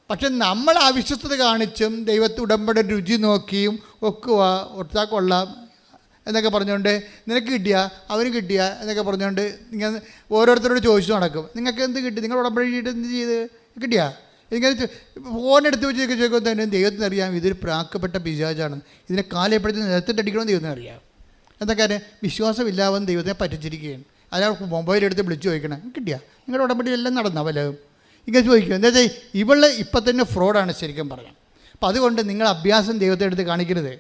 പക്ഷെ നമ്മൾ അവിശ്വസ്തത കാണിച്ചും ദൈവത്തെ ഉടമ്പടി രുചി നോക്കിയും ഒക്കുക ഒട്ടാ കൊള്ളാം എന്നൊക്കെ പറഞ്ഞുകൊണ്ട് നിനക്ക് കിട്ടിയ അവന് കിട്ടിയ എന്നൊക്കെ പറഞ്ഞുകൊണ്ട് ഇങ്ങനെ ഓരോരുത്തരോട് ചോദിച്ചു നടക്കും. നിങ്ങൾക്ക് എന്ത് കിട്ടി? നിങ്ങൾ ഉടമ്പടി എന്ത് ചെയ്ത് കിട്ടിയ? ഇങ്ങനെ ഫോണെടുത്ത് വെച്ചൊക്കെ ചോദിക്കുമ്പോൾ തന്നെ ദൈവത്തിന് അറിയാം ഇതൊരു പ്രാക്കപ്പെട്ട പിശാചാണ്, ഇതിനെ കാലെപ്പോഴത്തെ നിലത്തിട്ടടിക്കണമെന്ന് ദൈവത്തിന് അറിയാം. എന്താ കാര്യം? വിശ്വാസമില്ലാതെ ദൈവത്തെ പറ്റിച്ചിരിക്കുകയാണ്. അയാൾ മൊബൈലെടുത്ത് വിളിച്ചു ചോദിക്കണം കിട്ടിയ? നിങ്ങളുടെ ഉടമ്പടി എല്ലാം നടന്ന വല്ലതും ഇങ്ങനെ ചോദിക്കുക. എന്താ വെച്ചാൽ ഇവള് ഇപ്പം തന്നെ ഫ്രോഡാണ് ശരിക്കും പറഞ്ഞാൽ. അപ്പം അതുകൊണ്ട് നിങ്ങൾ അഭ്യാസം ദൈവത്തെ എടുത്ത് കാണിക്കരുത്.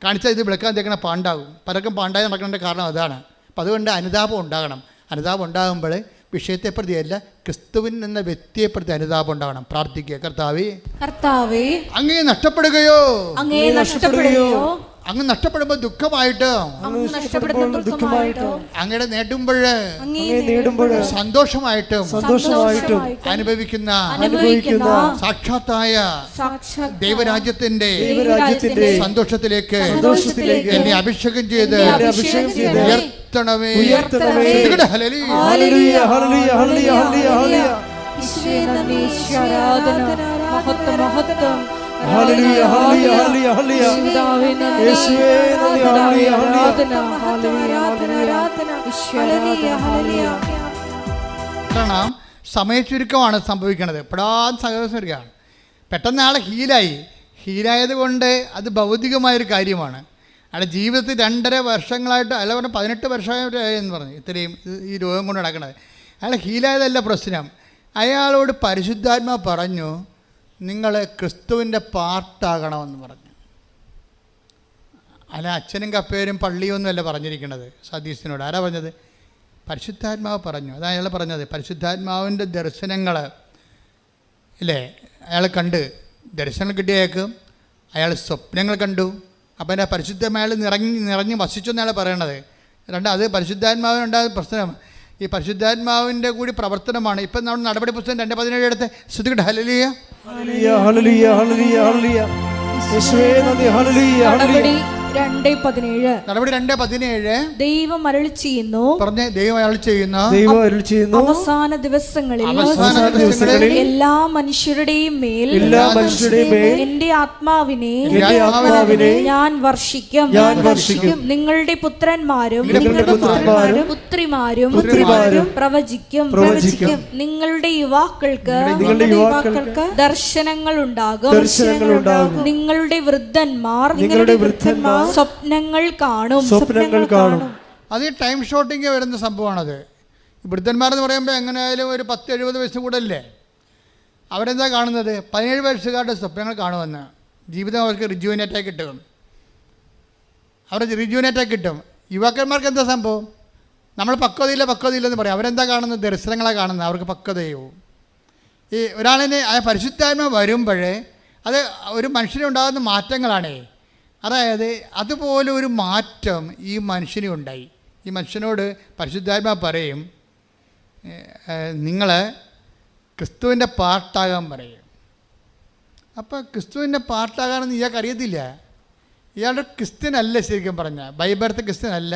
കാണിച്ചാൽ ഇത് വിളക്കാൻ തേക്കണ പാണ്ടാകും. പലർക്കും പാണ്ടായി നടക്കേണ്ട കാരണം അതാണ്. അപ്പം അതുകൊണ്ട് അനുതാപം ഉണ്ടാകണം. അനുതാപം ഉണ്ടാകുമ്പോൾ വിഷയത്തെ പ്രതിയല്ല, ക്രിസ്തുവിൻ എന്ന വ്യക്തിയെ പ്രതി അനുതാപം ഉണ്ടാകണം. പ്രാർത്ഥിക്കുക, കർത്താവേ അങ്ങേ നഷ്ടപ്പെടുകയോ അങ്ങ് നഷ്ടപ്പെടുമ്പോൾ ദുഃഖമായിട്ട് അങ്ങയുടെ നേടുമ്പോൾ സന്തോഷമായിട്ടും അനുഭവിക്കുന്ന സന്തോഷമായ ദൈവരാജ്യത്തിന്റെ സന്തോഷത്തിലേക്ക് എന്നെ അഭിഷേകം ചെയ്ത് ഉയർത്തണമേ. കാരണം സമയച്ചുരുക്കമാണ് സംഭവിക്കുന്നത്. പെടാൻ പെട്ടെന്ന് ആളെ ഹീലായത് കൊണ്ട് അത് ഭൗതികമായൊരു കാര്യമാണ്. അയാളുടെ ജീവിതത്തിൽ 2.5 വർഷങ്ങളായിട്ട് അല്ല പറഞ്ഞാൽ 18 വർഷമായിട്ടെന്ന് പറഞ്ഞു ഇത്രയും ഈ രോഗം കൊണ്ട് നടക്കണത്. അയാൾ ഹീലായതല്ല പ്രശ്നം. അയാളോട് പരിശുദ്ധാത്മാ പറഞ്ഞു നിങ്ങൾ ക്രിസ്തുവിൻ്റെ പാർട്ടാകണമെന്ന് പറഞ്ഞു. അല്ല അച്ഛനും കപ്പേരും പള്ളിയൊന്നും അല്ല പറഞ്ഞിരിക്കുന്നത് സതീശനോട്. ആരാ പറഞ്ഞത്? പരിശുദ്ധാത്മാവ് പറഞ്ഞു. അതാണ് അയാൾ പറഞ്ഞത്. പരിശുദ്ധാത്മാവിൻ്റെ ദർശനങ്ങൾ ഇല്ലേ അയാൾ കണ്ട്, ദർശനം കിട്ടിയേക്ക് അയാൾ സ്വപ്നങ്ങൾ കണ്ടു. അപ്പം എൻ്റെ പരിശുദ്ധമായ നിറഞ്ഞ് വസിച്ചു എന്നയാൾ പറയണത്. അത് പരിശുദ്ധാത്മാവിനുണ്ടാകുന്ന പ്രശ്നം ഈ പരിശുദ്ധാത്മാവിൻ്റെ കൂടി പ്രവർത്തനമാണ്. ഇപ്പം നമ്മൾ നടപടി പുസ്തകം 2:17 എടുത്ത് ശ്രദ്ധിക്കട്ടെ. ഹല്ലേലൂയ ഹല്ലേലൂയ ഹല്ലേലൂയ ഹല്ലേലൂയ യേശുവേ നന്ദി. ഹല്ലേലൂയ ഹല്ലേലൂയ. നടപടി 2:17 ദൈവം അരുളി ചെയ്യുന്നു. പറഞ്ഞേ, ദൈവം അരുളി ചെയ്യുന്നു. അവസാന ദിവസങ്ങളിൽ എല്ലാ മനുഷ്യരുടെയും മേൽ എന്റെ ആത്മാവിനെ ഞാൻ വർഷിക്കും. നിങ്ങളുടെ പുത്രന്മാരും പുത്രിമാരും പ്രവചിക്കും. നിങ്ങളുടെ യുവാക്കൾക്ക് ദർശനങ്ങൾ ഉണ്ടാകും. നിങ്ങളുടെ വൃദ്ധന്മാർ സ്വപ്നങ്ങൾ കാണും. അത് ഈ ടൈം ഷോട്ടിങ് വരുന്ന സംഭവമാണത്. വൃദ്ധന്മാരെന്ന് പറയുമ്പോൾ എങ്ങനെയായാലും ഒരു 10-70 വയസ്സും കൂടെ അല്ലേ. അവരെന്താ കാണുന്നത്? 17 വയസ്സുകാരുടെ സ്വപ്നങ്ങൾ കാണുമെന്ന്. ജീവിതം അവർക്ക് റിജുവിനേറ്റായി കിട്ടും. കിട്ടും. യുവാക്കന്മാർക്ക് എന്താ സംഭവം? നമ്മൾ പക്വതയില്ലെന്ന് പറയും. അവരെന്താ കാണുന്നത്? ദർശനങ്ങളാണ് കാണുന്നത്. അവർക്ക് പക്വതയും. ഈ ഒരാളിന് ആ പരിശുദ്ധാത്മ വരുമ്പോഴേ അത് ഒരു മനുഷ്യനുണ്ടാകുന്ന മാറ്റങ്ങളാണേ. അതായത് അതുപോലെ ഒരു മാറ്റം ഈ മനുഷ്യനും ഉണ്ടായി. ഈ മനുഷ്യനോട് പരിശുദ്ധാത്മാ പറയും നിങ്ങൾ ക്രിസ്തുവിൻ്റെ പാർട്ടാകാൻ പറയും. അപ്പോൾ ക്രിസ്തുവിൻ്റെ പാർട്ടാകാനെന്ന് ഇയാൾക്ക് അറിയത്തില്ല. ഇയാളുടെ ക്രിസ്ത്യനല്ല ശരിക്കും പറഞ്ഞാൽ. ബൈബർത്ത് ക്രിസ്ത്യനല്ല,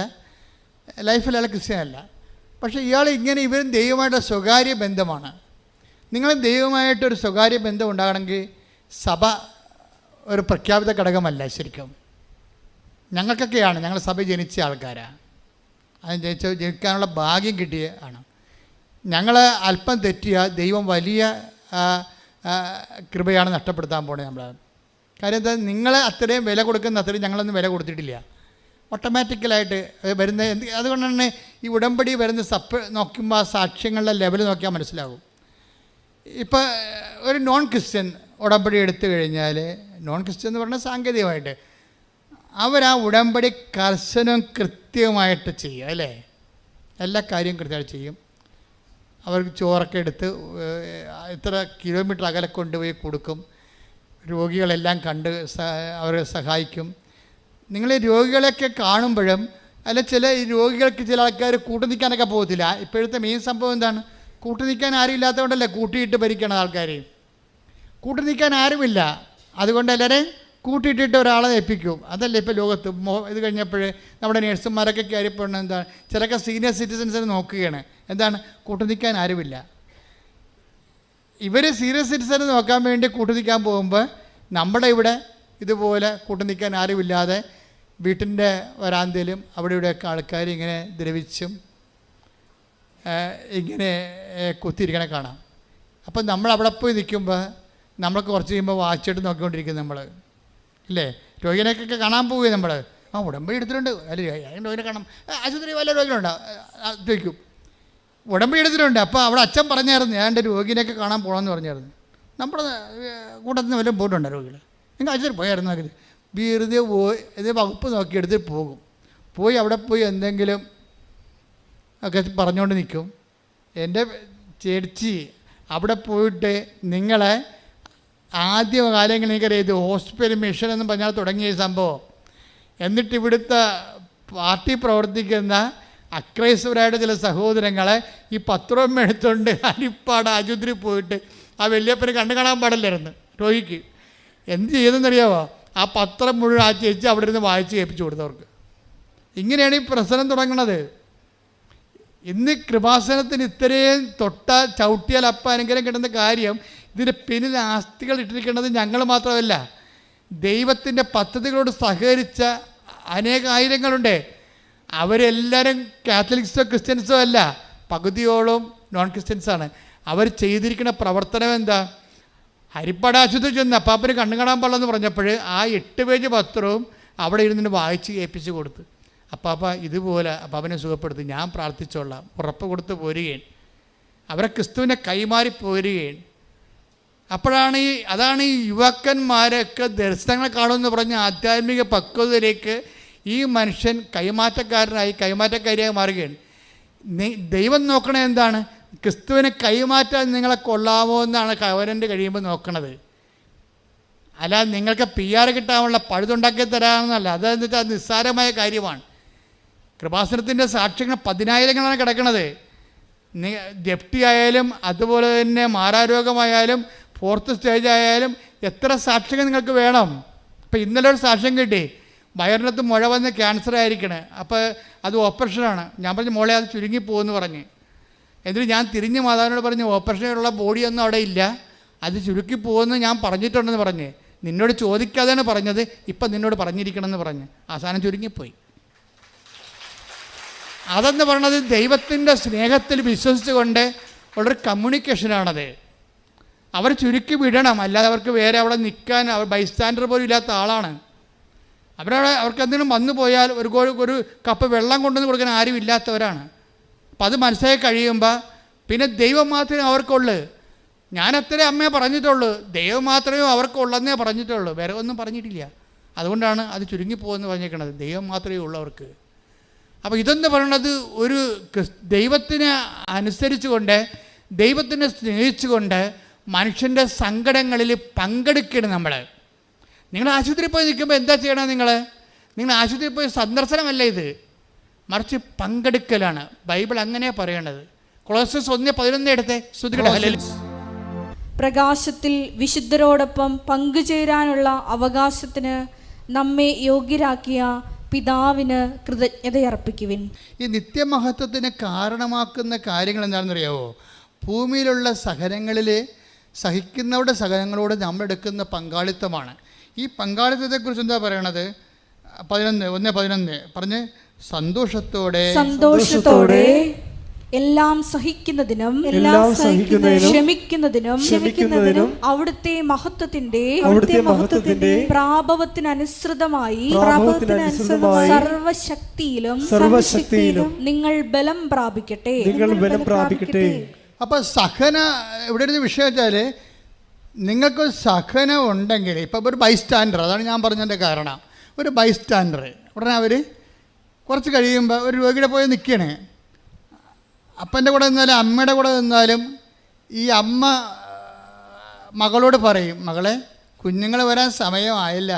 ലൈഫിൽ അയാൾ ക്രിസ്ത്യനല്ല. പക്ഷേ ഇയാൾ ഇങ്ങനെ ഇവരും ദൈവമായിട്ട് സ്വകാര്യ ബന്ധമാണ്. നിങ്ങൾ ദൈവമായിട്ടൊരു സ്വകാര്യ ബന്ധം ഉണ്ടാകണമെങ്കിൽ സഭ ഒരു പ്രഖ്യാപിത ഘടകമല്ല ശരിക്കും. ഞങ്ങൾക്കൊക്കെയാണ്, ഞങ്ങൾ സഭ ജനിച്ച ആൾക്കാരാണ്. അത് ജയിക്കാനുള്ള ഭാഗ്യം കിട്ടിയ ആണ്. ഞങ്ങൾ അല്പം തെറ്റിയ ദൈവം വലിയ കൃപയാണ് നഷ്ടപ്പെടുത്താൻ പോണേ നമ്മൾ. കാര്യം എന്താ, നിങ്ങളെ അത്രയും വില കൊടുക്കുന്ന അത്രയും ഞങ്ങളൊന്നും വില കൊടുത്തിട്ടില്ല. ഓട്ടോമാറ്റിക്കലായിട്ട് വരുന്ന അതുകൊണ്ട് തന്നെ ഈ ഉടമ്പടി വരുന്ന നോക്കുമ്പോൾ ആ സാക്ഷ്യങ്ങളുടെ ലെവൽ നോക്കിയാൽ മനസ്സിലാകും. ഇപ്പോൾ ഒരു നോൺ ക്രിസ്ത്യൻ ഉടമ്പടി എടുത്തു കഴിഞ്ഞാൽ, നോൺ ക്രിസ്ത്യൻ എന്ന് പറഞ്ഞാൽ സാങ്കേതികമായിട്ട് അവരാ ഉടമ്പടി കർശനവും കൃത്യമായിട്ട് ചെയ്യും, അല്ലേ? എല്ലാ കാര്യവും കൃത്യമായിട്ട് ചെയ്യും. അവർക്ക് ചോറൊക്കെ എടുത്ത് ഇത്ര കിലോമീറ്റർ അകലെ കൊണ്ടുപോയി കൊടുക്കും. രോഗികളെല്ലാം കണ്ട് അവരെ സഹായിക്കും. നിങ്ങൾ രോഗികളെയൊക്കെ കാണുമ്പോഴും അല്ല, ചില രോഗികൾക്ക് ചില ആൾക്കാർ കൂട്ടു നിൽക്കാനൊക്കെ പോകത്തില്ല. ഇപ്പോഴത്തെ മെയിൻ സംഭവം എന്താണ്? കൂട്ടു നിൽക്കാൻ ആരും ഇല്ലാത്തതുകൊണ്ടല്ലേ കൂട്ടിയിട്ട് ഭരിക്കണം ആൾക്കാർ. കൂട്ടു നിൽക്കാൻ ആരുമില്ല, അതുകൊണ്ട് എല്ലാവരെയും കൂട്ടിയിട്ടിട്ട് ഒരാളെ ഏൽപ്പിക്കും. അതല്ലേ ഇപ്പോൾ ലോകത്ത് ഇത് കഴിഞ്ഞപ്പോൾ നമ്മുടെ നേഴ്സുമാരൊക്കെ കയറിപ്പോണത് എന്താണ്? ചിലൊക്കെ സീനിയർ സിറ്റിസൻസിനെ നോക്കുകയാണ്. എന്താണ്? കൂട്ടു നിൽക്കാൻ ആരുമില്ല. ഇവർ സീനിയർ സിറ്റിസനെ നോക്കാൻ വേണ്ടി കൂട്ടു നിൽക്കാൻ പോകുമ്പോൾ നമ്മുടെ ഇവിടെ ഇതുപോലെ കൂട്ടു നിൽക്കാൻ ആരുമില്ലാതെ വീട്ടിൻ്റെ വരാന്തയിലും അവിടെ ഇവിടെയൊക്കെ ആൾക്കാർ ഇങ്ങനെ ദ്രവിച്ചും ഇങ്ങനെ കുത്തിയിരിക്കണ കാണാം. അപ്പം നമ്മൾ അവിടെ പോയി നിൽക്കുമ്പോൾ നമ്മൾക്ക് കുറച്ച് കഴിയുമ്പോൾ വാച്ചിട്ട് നോക്കിക്കൊണ്ടിരിക്കും നമ്മൾ, ഇല്ലേ? രോഗിനെയൊക്കെ കാണാൻ പോവുകയും നമ്മൾ ഉടമ്പടി എടുത്തിട്ടുണ്ട്, അല്ലെങ്കിൽ രോഗിനെ കാണാം, ആശുപത്രി വല്ല രോഗികളുണ്ടോ ചോദിക്കും. ഉടമ്പടി എടുത്തിട്ടുണ്ട്. അപ്പോൾ അവിടെ അച്ഛൻ പറഞ്ഞായിരുന്നു, ഞാൻ എൻ്റെ രോഗിനെയൊക്കെ കാണാൻ പോകണമെന്ന് പറഞ്ഞായിരുന്നു. നമ്മുടെ കൂട്ടത്തിൽ നിന്ന് വല്ലതും പോയിട്ടുണ്ടോ രോഗികൾ? നിങ്ങൾ ആശുപത്രി പോയായിരുന്നു നോക്കി വെറുതെ പോയി ഇത് വകുപ്പ് നോക്കിയെടുത്ത് പോകും. പോയി അവിടെ പോയി എന്തെങ്കിലും ഒക്കെ പറഞ്ഞുകൊണ്ട് നിൽക്കും. എൻ്റെ ചേച്ചി അവിടെ പോയിട്ട് നിങ്ങളെ ആദ്യ കാലങ്ങളിൽ എനിക്കറിയാം, ഇത് ഹോസ്പിറ്റൽ മിഷൻ എന്ന് പറഞ്ഞാൽ തുടങ്ങിയ സംഭവം. എന്നിട്ട് ഇവിടുത്തെ പാർട്ടി പ്രവർത്തിക്കുന്ന അക്രൈസ്തവരായിട്ട് ചില സഹോദരങ്ങളെ ഈ പത്രം എടുത്തുകൊണ്ട് ഹരിപ്പാട് ആശുപത്രി പോയിട്ട് ആ വല്യപ്പന് കണ്ണു കാണാൻ പാടില്ലായിരുന്നു രോഗിക്ക്. എന്ത് ചെയ്തെന്നറിയാമോ? ആ പത്രം മുഴുവൻ ആ ചേച്ചി അവിടെ ഇരുന്ന് വായിച്ച് കേൾപ്പിച്ചു കൊടുത്തവർക്ക്. ഇങ്ങനെയാണ് ഈ പ്രശ്നം തുടങ്ങുന്നത്. ഇന്ന് കൃപാസനത്തിന് ഇത്രയും തൊട്ടാൽ ചവിട്ടിയാൽ അപ്പം അനുഗ്രഹം കിട്ടുന്ന കാര്യം, ഇതിൻ്റെ പിന്നിൽ ആസ്തികൾ ഇട്ടിരിക്കുന്നത് ഞങ്ങൾ മാത്രമല്ല, ദൈവത്തിൻ്റെ പദ്ധതികളോട് സഹകരിച്ച അനേകായിരങ്ങളുണ്ട്. അവരെല്ലാവരും കാത്തലിക്സോ ക്രിസ്ത്യൻസോ അല്ല, പകുതിയോളം നോൺ ക്രിസ്ത്യൻസാണ്. അവർ ചെയ്തിരിക്കുന്ന പ്രവർത്തനം എന്താ? ഹരിപ്പാട് ആശുപത്രി ചെന്ന് അപ്പാപ്പന് കണ്ണു കാണാൻ പാടില്ലെന്ന് പറഞ്ഞപ്പോൾ ആ 8 പേജ് പത്രവും അവിടെ ഇരുന്നിട്ട് വായിച്ച് കേൾപ്പിച്ച് കൊടുത്ത്, അപ്പാപ്പ ഇതുപോലെ അപ്പാപ്പനെ സുഖപ്പെടുത്തി, ഞാൻ പ്രാർത്ഥിച്ചോളാം, ഉറപ്പ് കൊടുത്ത് പോരുകയാണ്. അവരെ ക്രിസ്തുവിനെ കൈമാറി പോരുകയാണ്. അപ്പോഴാണ് അതാണ് ഈ യുവാക്കന്മാരൊക്കെ ദർശനങ്ങൾ കാണുമെന്ന് പറഞ്ഞ ആധ്യാത്മിക പക്വതയിലേക്ക് ഈ മനുഷ്യൻ കൈമാറ്റക്കാരിയായി മാറുകയാണ്. ദൈവം നോക്കണത് എന്താണ്? ക്രിസ്തുവിനെ കൈമാറ്റാൻ നിങ്ങളെ കൊള്ളാമോ എന്നാണ് കവരൻ്റെ കഴിയുമ്പോൾ നോക്കണത്. അല്ല നിങ്ങൾക്ക് PR കിട്ടാനുള്ള പഴുതുണ്ടാക്കി തരാമെന്നല്ല. അതെന്ന് വെച്ചാൽ നിസ്സാരമായ കാര്യമാണ്. കൃപാസനത്തിൻ്റെ സാക്ഷ്യങ്ങൾ 10,000 കിടക്കുന്നത്. ജപ്തി ആയാലും അതുപോലെ തന്നെ മാറാരോഗമായാലും 4th സ്റ്റേജ് ആയാലും എത്ര സാക്ഷ്യങ്ങൾ നിങ്ങൾക്ക് വേണം? ഇപ്പം ഇന്നലെ ഒരു സാക്ഷ്യം കിട്ടി, വയറിനകത്ത് മുഴ വന്ന് ക്യാൻസർ ആയിരിക്കണേ, അപ്പോൾ അത് ഓപ്പറേഷനാണ്. ഞാൻ പറഞ്ഞു മോളെ അത് ചുരുങ്ങിപ്പോകുമെന്ന് പറഞ്ഞ്. എന്നിട്ട് ഞാൻ തിരിഞ്ഞ് മാതാവിനോട് പറഞ്ഞു, ഓപ്പറേഷനുള്ള ബോഡിയൊന്നും അവിടെ ഇല്ല, അത് ചുരുക്കിപ്പോകുമെന്ന് ഞാൻ പറഞ്ഞിട്ടുണ്ടെന്ന് പറഞ്ഞ്. നിന്നോട് ചോദിക്കാതെയാണ് പറഞ്ഞത്, ഇപ്പം നിന്നോട് പറഞ്ഞിരിക്കണമെന്ന് പറഞ്ഞ് അവസാനം ചുരുങ്ങിപ്പോയി. അതെന്ന് പറയണത് ദൈവത്തിൻ്റെ സ്നേഹത്തിൽ വിശ്വസിച്ചുകൊണ്ട് ഉള്ളൊരു കമ്മ്യൂണിക്കേഷനാണത്. അവർ ചുരുക്കി വിടണം, അല്ലാതെ അവർക്ക് വേറെ അവിടെ നിൽക്കാൻ ബൈസ്റ്റാൻഡർ പോലും ഇല്ലാത്ത ആളാണ്. അവർക്ക് എന്തെങ്കിലും വന്നു പോയാൽ ഒരു കപ്പ് വെള്ളം കൊണ്ടുവന്ന് കൊടുക്കാൻ ആരും ഇല്ലാത്തവരാണ്. അപ്പം അത് മനസ്സിലാക്കി കഴിയുമ്പോൾ പിന്നെ ദൈവം മാത്രമേ അവർക്കുള്ളൂ. ഞാനത്രേ അമ്മയെ പറഞ്ഞിട്ടുള്ളൂ, ദൈവം മാത്രമേ അവർക്കുള്ളെന്നേ പറഞ്ഞിട്ടുള്ളൂ, വേറെ ഒന്നും പറഞ്ഞിട്ടില്ല. അതുകൊണ്ടാണ് അത് ചുരുങ്ങിപ്പോകുമെന്ന് പറഞ്ഞേക്കണത്. ദൈവം മാത്രമേ ഉള്ളൂ അവർക്ക്. അപ്പോൾ ഇതെന്ന് പറയണത് ഒരു ദൈവത്തിനെ അനുസരിച്ചുകൊണ്ട്, ദൈവത്തിനെ സ്നേഹിച്ചുകൊണ്ട് മനുഷ്യൻ്റെ സങ്കടങ്ങളിൽ പങ്കെടുക്കണം. നിങ്ങൾ ആശുപത്രിയിൽ പോയി നിൽക്കുമ്പോൾ എന്താ ചെയ്യണം? നിങ്ങൾ ആശുപത്രിയിൽ പോയി സന്ദർശനമല്ല ഇത്, മറിച്ച് പങ്കെടുക്കലാണ്. ബൈബിൾ അങ്ങനെയാണ് പറയണത്. കൊളോസ്യസ് 1:11 എടുത്തേ, ശ്രുതികട. പ്രകാശത്തിൽ വിശുദ്ധരോടൊപ്പം പങ്കുചേരാനുള്ള അവകാശത്തിന് നമ്മെ യോഗ്യരാക്കിയ പിതാവിന് കൃതജ്ഞതയർപ്പിക്കുവിൻ. ഈ നിത്യമഹത്വത്തിന് കാരണമാക്കുന്ന കാര്യങ്ങൾ എന്താണെന്നറിയാവോ? ഭൂമിയിലുള്ള സഹനങ്ങളിൽ സഹിക്കുന്നവരുടെ സഹനങ്ങളോട് നമ്മളെടുക്കുന്ന പങ്കാളിത്തമാണ്. ഈ പങ്കാളിത്തത്തെക്കുറിച്ച് എന്താ പറയണത്? 1:11 പറഞ്ഞ്, സന്തോഷത്തോടെ എല്ലാം സഹിക്കുന്നതിനും ക്ഷമിക്കുന്നതിനും അവിടുത്തെ മഹത്വത്തിന്റെ പ്രാഭവത്തിനനുസൃതമായി സർവശക്തിയിലും നിങ്ങൾ ബലം പ്രാപിക്കട്ടെ. അപ്പൊ സഹന ഇവിടെ ഒരു വിഷയം വെച്ചാല്, നിങ്ങൾക്ക് സഹനം ഉണ്ടെങ്കിൽ, ഇപ്പം ഒരു ബൈസ്റ്റാൻഡർ, അതാണ് ഞാൻ പറഞ്ഞതിൻ്റെ കാരണം. ഒരു ബൈസ്റ്റാൻഡർ ഉടനെ അവർ കുറച്ച് കഴിയുമ്പോൾ ഒരു രോഗിയുടെ പോയി നിൽക്കണേ, അപ്പൻ്റെ കൂടെ നിന്നാലും അമ്മയുടെ കൂടെ നിന്നാലും ഈ അമ്മ മകളോട് പറയും, മകളെ കുഞ്ഞുങ്ങൾ വരാൻ സമയമായില്ല,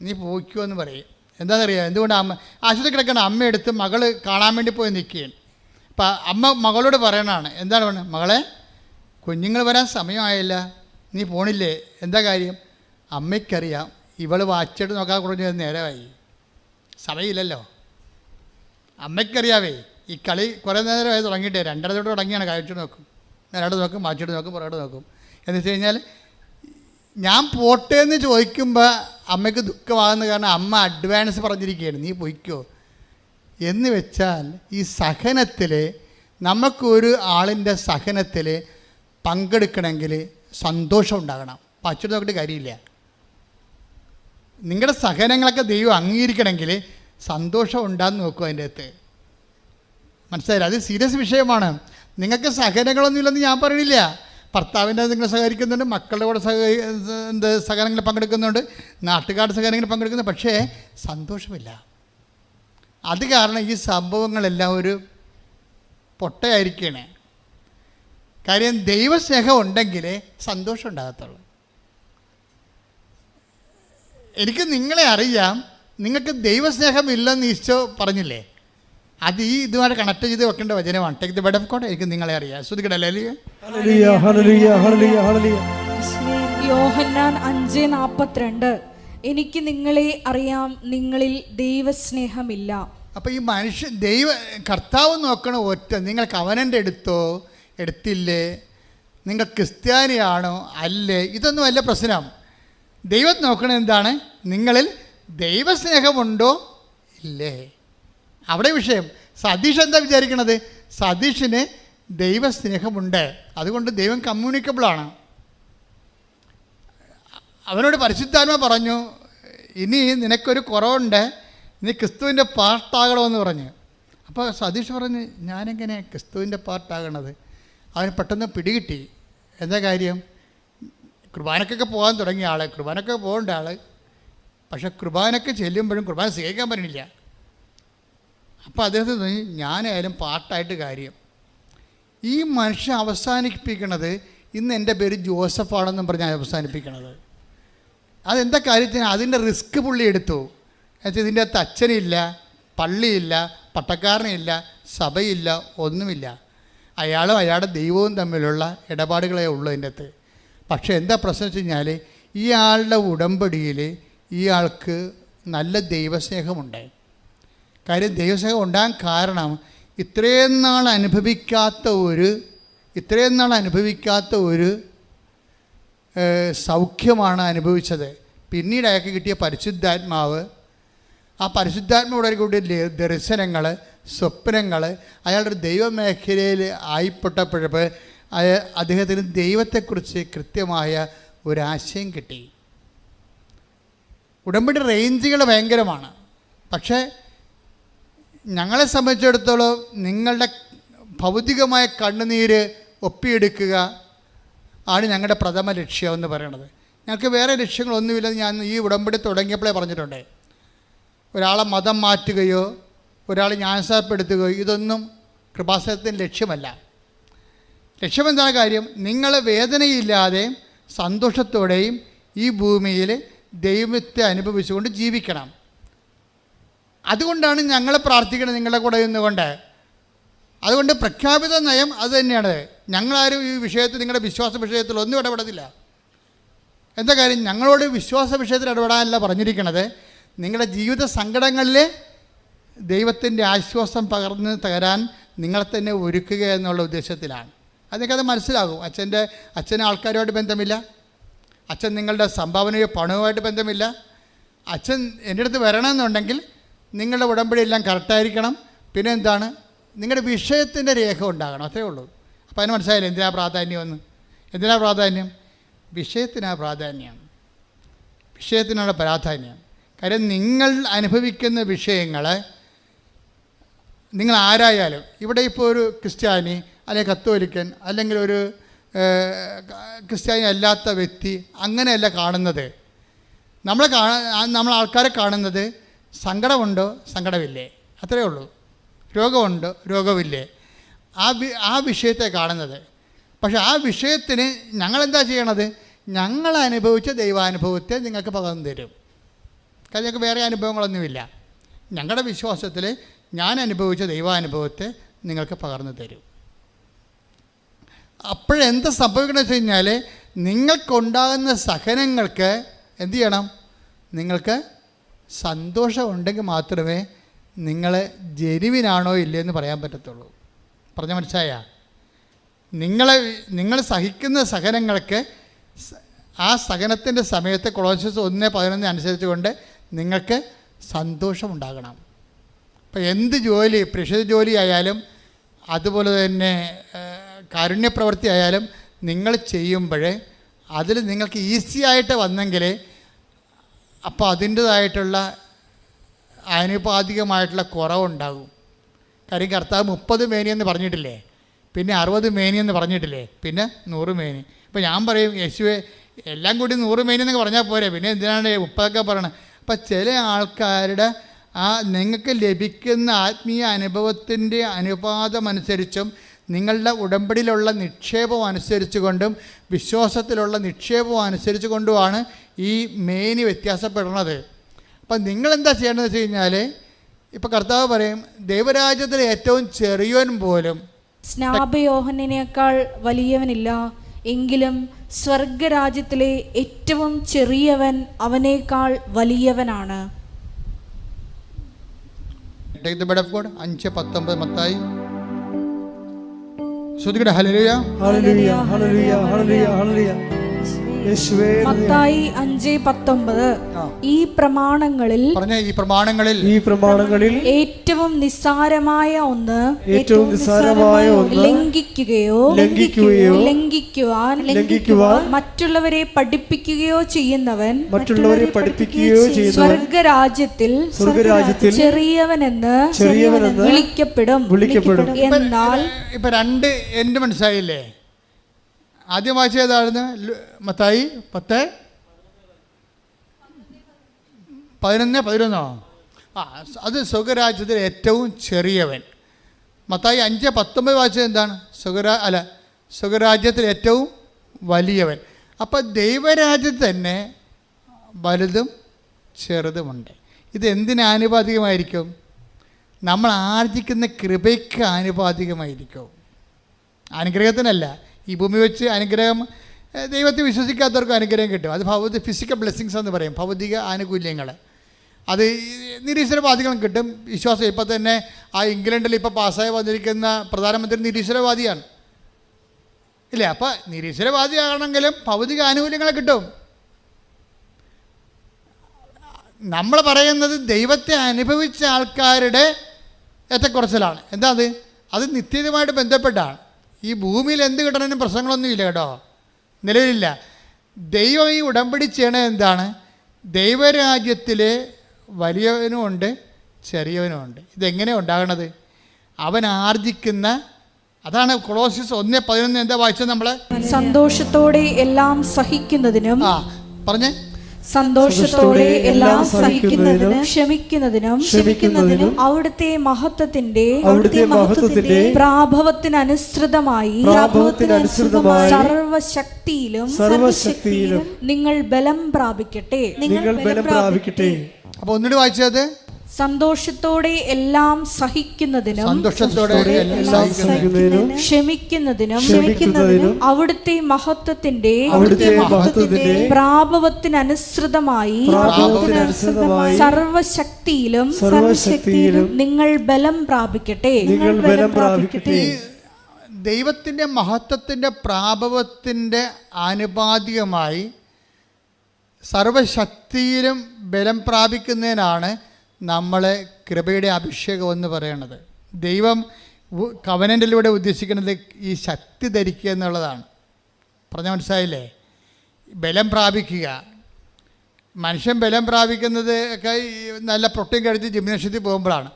നീ പോയിക്കോ എന്ന് പറയും. എന്താണെന്നറിയാം? എന്തുകൊണ്ട് അമ്മ ആശുപത്രി കിടക്കണം, അമ്മ എടുത്ത് മകൾ കാണാൻ വേണ്ടി പോയി നിൽക്കുകയാണ്. അപ്പം അമ്മ മകളോട് പറയണതാണ്, എന്താണ് പറയുന്നത്? മകളെ കുഞ്ഞുങ്ങൾ വരാൻ സമയമായില്ല, നീ പോണില്ലേ? എന്താ കാര്യം? അമ്മയ്ക്കറിയാം ഇവൾ വാച്ചിട്ട് നോക്കാൻ കുറഞ്ഞ നേരമായി, സമയമില്ലല്ലോ. അമ്മയ്ക്കറിയാവേ ഈ കളി കുറേ നേരമായി തുടങ്ങിയിട്ടേ, 2:30 തൊട്ട് തുടങ്ങിയാണ്. കഴിച്ചിട്ട് നോക്കും, നേരോട്ട് നോക്കും, വാച്ചിട്ട് നോക്കും, പുറകോട്ട് നോക്കും. എന്ന് വെച്ച് കഴിഞ്ഞാൽ ഞാൻ പോട്ടെ എന്ന് ചോദിക്കുമ്പോൾ അമ്മയ്ക്ക് ദുഃഖമാകുന്ന കാരണം അമ്മ അഡ്വാൻസ് പറഞ്ഞിരിക്കുകയാണ്, നീ പൊയ്ക്കോ എന്ന് വെച്ചാൽ ഈ സഹനത്തിൽ നമുക്കൊരു ആളിൻ്റെ സഹനത്തിൽ പങ്കെടുക്കണമെങ്കിൽ സന്തോഷം ഉണ്ടാകണം. വാച്ചിട്ട് നോക്കിയിട്ട് കാര്യമില്ല. നിങ്ങളുടെ സഹനങ്ങളൊക്കെ ദൈവം അംഗീകരിക്കണമെങ്കിൽ സന്തോഷം ഉണ്ടാകുന്ന നോക്കും. അതിൻ്റെ അകത്ത് മനസ്സിലായില്ല? അത് സീരിയസ് വിഷയമാണ്. നിങ്ങൾക്ക് സഹനങ്ങളൊന്നുമില്ലെന്ന് ഞാൻ പറയണില്ല. ഭർത്താവിൻ്റെ നിങ്ങൾ സഹകരിക്കുന്നുണ്ട്, മക്കളുടെ കൂടെ സഹനങ്ങളിൽ പങ്കെടുക്കുന്നുണ്ട്, നാട്ടുകാരുടെ സഹനങ്ങളിൽ പങ്കെടുക്കുന്നുണ്ട്, പക്ഷേ സന്തോഷമില്ല. അത് കാരണം ഈ സംഭവങ്ങളെല്ലാം ഒരു പൊട്ടയായിരിക്കണേ. കാര്യം ദൈവസ്നേഹം ഉണ്ടെങ്കിലേ സന്തോഷം ഉണ്ടാകത്തുള്ളൂ. എനിക്ക് നിങ്ങളെ അറിയാം, നിങ്ങൾക്ക് ദൈവസ്നേഹം ഇല്ലെന്ന് ഈശോ പറഞ്ഞില്ലേ? അത് ഈ ഇതുമായിട്ട് കണക്ട് ചെയ്ത് വെക്കേണ്ട വചനമാണ്. Take the bed of God. എനിക്ക് നിങ്ങളെ അറിയാം. ശ്രദ്ധിക്കണല്ലേ? യോഹന്നാൻ 5:42 എനിക്ക് നിങ്ങളെ അറിയാം, നിങ്ങളിൽ ദൈവസ്നേഹമില്ല. അപ്പോൾ ഈ മനുഷ്യൻ കർത്താവ് നോക്കണ ഒറ്റ, നിങ്ങൾ കവനൻ്റെ എടുത്തോ എടുത്തില്ലേ, നിങ്ങൾ ക്രിസ്ത്യാനിയാണോ അല്ലേ, ഇതൊന്നും വല്ല പ്രശ്നം. ദൈവം നോക്കണത് എന്താണ്? നിങ്ങളിൽ ദൈവസ്നേഹമുണ്ടോ ഇല്ലേ, അവിടെ വിഷയം. സതീഷ് എന്താ വിചാരിക്കണത്? സതീഷിന് ദൈവസ്നേഹമുണ്ട്, അതുകൊണ്ട് ദൈവം കമ്മ്യൂണിക്കബിളാണ്. അവനോട് പരിശുദ്ധാത്മ പറഞ്ഞു, ഇനി നിനക്കൊരു കുറവുണ്ട്, നീ ക്രിസ്തുവിൻ്റെ പാർട്ടാകണമെന്ന് പറഞ്ഞു. അപ്പോൾ സതീഷ് പറഞ്ഞു, ഞാനെങ്ങനെ ക്രിസ്തുവിൻ്റെ പാർട്ടാകണത്? അവന് പെട്ടെന്ന് പിടികിട്ടി. എന്താ കാര്യം? കുർബാനക്കൊക്കെ പോകാൻ തുടങ്ങിയ ആൾ, കുർബാനക്കൊക്കെ പോകേണ്ട ആൾ, പക്ഷെ കുർബാനക്ക് ചെല്ലുമ്പോഴും കുർബാന സ്വീകരിക്കാൻ പറ്റില്ല. അപ്പോൾ അദ്ദേഹത്തിന് തോന്നി, ഞാനായാലും പാർട്ടായിട്ട് കാര്യം. ഈ മനുഷ്യൻ അവസാനിപ്പിക്കണത്, ഇന്ന് എൻ്റെ പേര് ജോസഫാണെന്നും പറഞ്ഞാൽ അവസാനിപ്പിക്കണത്. അതെന്താ കാര്യത്തിന്? അതിൻ്റെ റിസ്ക് പുള്ളി എടുത്തു. എന്നുവെച്ചാൽ ഇതിൻ്റെ അകത്ത് അച്ഛനില്ല, പള്ളിയില്ല, പട്ടക്കാരനില്ല, സഭയില്ല, ഒന്നുമില്ല. അയാളും അയാളുടെ ദൈവവും തമ്മിലുള്ള ഇടപാടുകളേ ഉള്ളൂ അതിൻ്റെ അകത്ത്. പക്ഷേ എന്താ പ്രശ്നം വെച്ച് കഴിഞ്ഞാൽ, ഈ ആളുടെ ഉടമ്പടിയിൽ ഈ ആൾക്ക് നല്ല ദൈവസ്നേഹമുണ്ട്. കാര്യം ദൈവസ്നേഹം ഉണ്ടാകാൻ കാരണം ഇത്രയും നാൾ അനുഭവിക്കാത്ത ഒരു സൗഖ്യമാണ് അനുഭവിച്ചത്. പിന്നീട് അയാൾക്ക് കിട്ടിയ പരിശുദ്ധാത്മാവ്, ആ പരിശുദ്ധാത്മാവിടെ കൂടിയ ദർശനങ്ങൾ, സ്വപ്നങ്ങൾ, അയാളുടെ ദൈവമേഖലയിൽ ആയിപ്പെട്ടപ്പോഴപ്പോൾ അദ്ദേഹത്തിന് ദൈവത്തെക്കുറിച്ച് കൃത്യമായ ഒരാശയം കിട്ടി. ഉടമ്പടി റേഞ്ചുകൾ ഭയങ്കരമാണ്. പക്ഷേ ഞങ്ങളെ സംബന്ധിച്ചിടത്തോളം നിങ്ങളുടെ ഭൗതികമായ കണ്ണുനീര് ഒപ്പിയെടുക്കുക ആണ് ഞങ്ങളുടെ പ്രഥമ ലക്ഷ്യം എന്ന് പറയുന്നത്. ഞങ്ങൾക്ക് വേറെ ലക്ഷ്യങ്ങളൊന്നുമില്ലെന്ന് ഞാൻ ഈ ഉടമ്പടി തുടങ്ങിയപ്പോഴേ പറഞ്ഞിട്ടുണ്ട്. ഒരാളെ മതം മാറ്റുകയോ ഒരാളെ ജ്ഞാനസ്നാനപ്പെടുത്തുകയോ ഇതൊന്നും കൃപാസനത്തിൻ്റെ ലക്ഷ്യമല്ല. ലക്ഷ്യമെന്താണ് കാര്യം? നിങ്ങൾ വേദനയില്ലാതെയും സന്തോഷത്തോടെയും ഈ ഭൂമിയിൽ ദൈവത്തെ അനുഭവിച്ചുകൊണ്ട് ജീവിക്കണം. അതുകൊണ്ടാണ് ഞങ്ങൾ പ്രാർത്ഥിക്കുന്നത് നിങ്ങളുടെ കൂടെ നിന്നുകൊണ്ട്. അതുകൊണ്ട് പ്രഖ്യാപിത നയം അത് തന്നെയാണ്. ഞങ്ങളാരും ഈ വിഷയത്തിൽ, നിങ്ങളുടെ വിശ്വാസ വിഷയത്തിൽ ഒന്നും ഇടപെടത്തില്ല. എന്താ കാര്യം? ഞങ്ങളോട് വിശ്വാസ വിഷയത്തിൽ ഇടപെടാനല്ല പറഞ്ഞിരിക്കുന്നത്, നിങ്ങളുടെ ജീവിത സങ്കടങ്ങളിൽ ദൈവത്തിൻ്റെ ആശ്വാസം പകർന്ന് തരാൻ നിങ്ങളെ തന്നെ ഒരുക്കുക എന്നുള്ള ഉദ്ദേശത്തിലാണ്. അതൊക്കെ മനസ്സിലാകും. അച്ഛന് ആൾക്കാരുമായിട്ട് ബന്ധമില്ല, അച്ഛൻ നിങ്ങളുടെ സംഭാവനയോ പണവുമായിട്ട് ബന്ധമില്ല. അച്ഛൻ എൻ്റെ അടുത്ത് വരണമെന്നുണ്ടെങ്കിൽ നിങ്ങളുടെ ഉടമ്പടി എല്ലാം കറക്റ്റായിരിക്കണം. പിന്നെ എന്താണ്, നിങ്ങളുടെ വിഷയത്തിൻ്റെ രേഖ ഉണ്ടാകണം. അത്രേ ഉള്ളൂ. അപ്പോൾ അതിന് മനസ്സിലായില്ലേ എന്തിനാ പ്രാധാന്യമെന്ന്? എന്തിനാ പ്രാധാന്യം? വിഷയത്തിനാ പ്രാധാന്യം. വിഷയത്തിനാണ് പ്രാധാന്യം. കാര്യം നിങ്ങൾ അനുഭവിക്കുന്ന വിഷയങ്ങൾ, നിങ്ങൾ ആരായാലും, ഇവിടെ ഇപ്പോൾ ഒരു ക്രിസ്ത്യാനി അല്ലെങ്കിൽ കത്തോലിക്കൻ അല്ലെങ്കിൽ ഒരു ക്രിസ്ത്യാനി അല്ലാത്ത വ്യക്തി അങ്ങനെയല്ല കാണുന്നത്. നമ്മൾ ആൾക്കാരെ കാണുന്നത് സങ്കടമുണ്ടോ സങ്കടമില്ലേ, അത്രയേ ഉള്ളൂ. രോഗമുണ്ടോ രോഗമില്ലേ, ആ വിഷയത്തെ കാണുന്നത്. പക്ഷെ ആ വിഷയത്തിന് ഞങ്ങളെന്താ ചെയ്യണത്? ഞങ്ങൾ അനുഭവിച്ച ദൈവാനുഭവത്തെ നിങ്ങൾക്ക് പകർന്നു തരും. കാരണം ഞങ്ങൾക്ക് വേറെ അനുഭവങ്ങളൊന്നുമില്ല. ഞങ്ങളുടെ വിശ്വാസത്തിൽ ഞാൻ അനുഭവിച്ച ദൈവാനുഭവത്തെ നിങ്ങൾക്ക് പകർന്നു തരും. അപ്പോഴെന്ത് സംഭവിക്കണമെന്ന് വെച്ച് കഴിഞ്ഞാൽ, നിങ്ങൾക്കുണ്ടാകുന്ന സഹനങ്ങൾക്ക് എന്ത് ചെയ്യണം? നിങ്ങൾക്ക് സന്തോഷമുണ്ടെങ്കിൽ മാത്രമേ നിങ്ങൾ ജെനുവിനാണോ ഇല്ലയെന്ന് പറയാൻ പറ്റത്തുള്ളൂ. പറഞ്ഞ മനസ്സിലായ? നിങ്ങൾ സഹിക്കുന്ന സഹനങ്ങൾക്ക് ആ സഹനത്തിൻ്റെ സമയത്ത് കൊളോസ്യസ് 1:11 അനുസരിച്ച് കൊണ്ട് നിങ്ങൾക്ക് സന്തോഷമുണ്ടാകണം. അപ്പോൾ എന്ത് ജോലി, പ്രേക്ഷിത ജോലി ആയാലും അതുപോലെ തന്നെ കാരുണ്യപ്രവൃത്തി ആയാലും നിങ്ങൾ ചെയ്യുമ്പോൾ അതിൽ നിങ്ങൾക്ക് ഈസി ആയിട്ട് വന്നെങ്കിൽ അപ്പോൾ അതിൻ്റേതായിട്ടുള്ള ആനുപാതികമായിട്ടുള്ള കുറവുണ്ടാകും. കാര്യം കർത്താവ് 30 മേനിയെന്ന് പറഞ്ഞിട്ടില്ലേ, പിന്നെ 60 മേനിയെന്ന് പറഞ്ഞിട്ടില്ലേ, പിന്നെ 100 മേനി. ഇപ്പോൾ ഞാൻ പറയും യേശുവെ എല്ലാം കൂടി 100 മേനിയെന്നൊക്കെ പറഞ്ഞാൽ പോരെ, പിന്നെ എന്തിനാണ് 30 പറയണത്? അപ്പം ചില ആൾക്കാരുടെ നിങ്ങൾക്ക് ലഭിക്കുന്ന ആത്മീയ അനുഭവത്തിൻ്റെ അനുപാതമനുസരിച്ചും നിങ്ങളുടെ ഉടമ്പടിയിലുള്ള നിക്ഷേപം അനുസരിച്ച് കൊണ്ടും വിശ്വാസത്തിലുള്ള നിക്ഷേപം അനുസരിച്ച് കൊണ്ടുമാണ് ഈ മേനി വ്യത്യാസപ്പെടുന്നത്. അപ്പം നിങ്ങളെന്താ ചെയ്യേണ്ടതെന്ന് വെച്ച് കഴിഞ്ഞാൽ, ഇപ്പം കർത്താവ് പറയും ദൈവരാജ്യത്തിലെ ഏറ്റവും ചെറിയവൻ പോലും സ്നാപയോഹനേക്കാൾ വലിയവനില്ല, എങ്കിലും സ്വർഗരാജ്യത്തിലെ ഏറ്റവും ചെറിയവൻ അവനേക്കാൾ വലിയവനാണ്. 5:19 മത്തായി. ശ്രുതികട ഹല്ലേലൂയ ഹല്ലേലൂയ ഹല്ലേലൂയ ഹല്ലേലൂയ ഹല്ലേലൂയ. യേശുവേ മത്തായി 5:19. ഈ പ്രമാണങ്ങളിൽ ഏറ്റവും നിസ്സാരമായ ഒന്ന് ലംഘിക്കുവാൻ മറ്റുള്ളവരെ പഠിപ്പിക്കുകയോ ചെയ്യുന്നവൻ സ്വർഗരാജ്യത്തിൽ ചെറിയവനെന്ന് വിളിക്കപ്പെടും. എന്നാൽ ഇപ്പൊ രണ്ട് എൻ്റെ മനസ്സിലായില്ലേ? ആദ്യം വായിച്ച ഏതായിരുന്നു? മത്തായി 10:11. അത് സ്വർഗരാജ്യത്തിൽ ഏറ്റവും ചെറിയവൻ. മത്തായി 5:19 വായിച്ചത് എന്താണ്? സ്വർഗരാജ്യത്തിൽ ഏറ്റവും വലിയവൻ. അപ്പം ദൈവരാജ്യത്തിൽ തന്നെ വലുതും ചെറുതുമുണ്ട്. ഇത് എന്തിന് ആനുപാതികമായിരിക്കും? നമ്മൾ ആർജിക്കുന്ന കൃപയ്ക്ക് ആനുപാതികമായിരിക്കും, അനുഗ്രഹത്തിനല്ല. ഈ ഭൂമി വെച്ച് അനുഗ്രഹം, ദൈവത്തെ വിശ്വസിക്കാത്തവർക്ക് അനുഗ്രഹം കിട്ടും. അത് ഫിസിക്കൽ ബ്ലെസ്സിങ്സ് എന്ന് പറയും, ഭൗതിക ആനുകൂല്യങ്ങൾ. അത് നിരീശ്വരവാദികളും കിട്ടും. വിശ്വാസം ഇപ്പോൾ തന്നെ ഇംഗ്ലണ്ടിൽ ഇപ്പോൾ പാസ്സായി വന്നിരിക്കുന്ന പ്രധാനമന്ത്രി നിരീശ്വരവാദിയാണ് ഇല്ലേ? അപ്പോൾ നിരീശ്വരവാദിയാണെങ്കിലും ഭൗതിക ആനുകൂല്യങ്ങൾ കിട്ടും. നമ്മൾ പറയുന്നത് ദൈവത്തെ അനുഭവിച്ച ആൾക്കാരുടെ ഏറ്റക്കുറച്ചിലാണ്. എന്താ അത് നിത്യതയുമായിട്ട് ബന്ധപ്പെട്ടാണ്. ഈ ഭൂമിയിൽ എന്ത് കിട്ടണമെന്നും പ്രശ്നങ്ങളൊന്നുമില്ല കേട്ടോ, നിലവിലില്ല. ദൈവം ഈ ഉടമ്പടി ചെയ്യണത് എന്താണ്? ദൈവരാജ്യത്തിലെ വലിയവനുമുണ്ട് ചെറിയവനുമുണ്ട്. ഇതെങ്ങനെയാണ് ഉണ്ടാകണത്? അവൻ ആർജിക്കുന്ന, അതാണ് കൊളോസ്യസ് 1:11 എന്താ വായിച്ചത് നമ്മൾ? സന്തോഷത്തോടെ എല്ലാം സഹിക്കുന്നതിനും പറഞ്ഞേ സന്തോഷത്തോടെ എല്ലാം സഹിക്കുന്നതിനും ക്ഷമിക്കുന്നതിനും അവിടുത്തെ മഹത്വത്തിന്റെ പ്രാഭവത്തിനനുസൃതമായി സർവശക്തിയിലും നിങ്ങൾ ബലം പ്രാപിക്കട്ടെ. അപ്പൊ ഒന്നുകൂടി വായിച്ചത്, സന്തോഷത്തോടെ എല്ലാം സഹിക്കുന്നതിനും ക്ഷമിക്കുന്നതിനും അവിടുത്തെ മഹത്വത്തിന്റെ പ്രാഭവത്തിനനുസൃതമായി സർവശക്തിയിലും നിങ്ങൾ ബലം പ്രാപിക്കട്ടെ. ദൈവത്തിൻ്റെ മഹത്വത്തിൻ്റെ പ്രാഭവത്തിൻ്റെ ആനുപാതികമായി സർവശക്തിയിലും ബലം പ്രാപിക്കുന്നതിനാണ് നമ്മളെ കൃപയുടെ അഭിഷേകം എന്ന് പറയണത്. ദൈവം കവനൻ്റിലൂടെ ഉദ്ദേശിക്കുന്നത് ഈ ശക്തി ധരിക്കുക എന്നുള്ളതാണ്. പറഞ്ഞാൽ മനസ്സിലായില്ലേ? ബലം പ്രാപിക്കുക. മനുഷ്യൻ ബലം പ്രാപിക്കുന്നത് ഒക്കെ നല്ല പ്രോട്ടീൻ കഴിച്ച് ജിംനേഷ്യത്തിൽ പോകുമ്പോഴാണ്.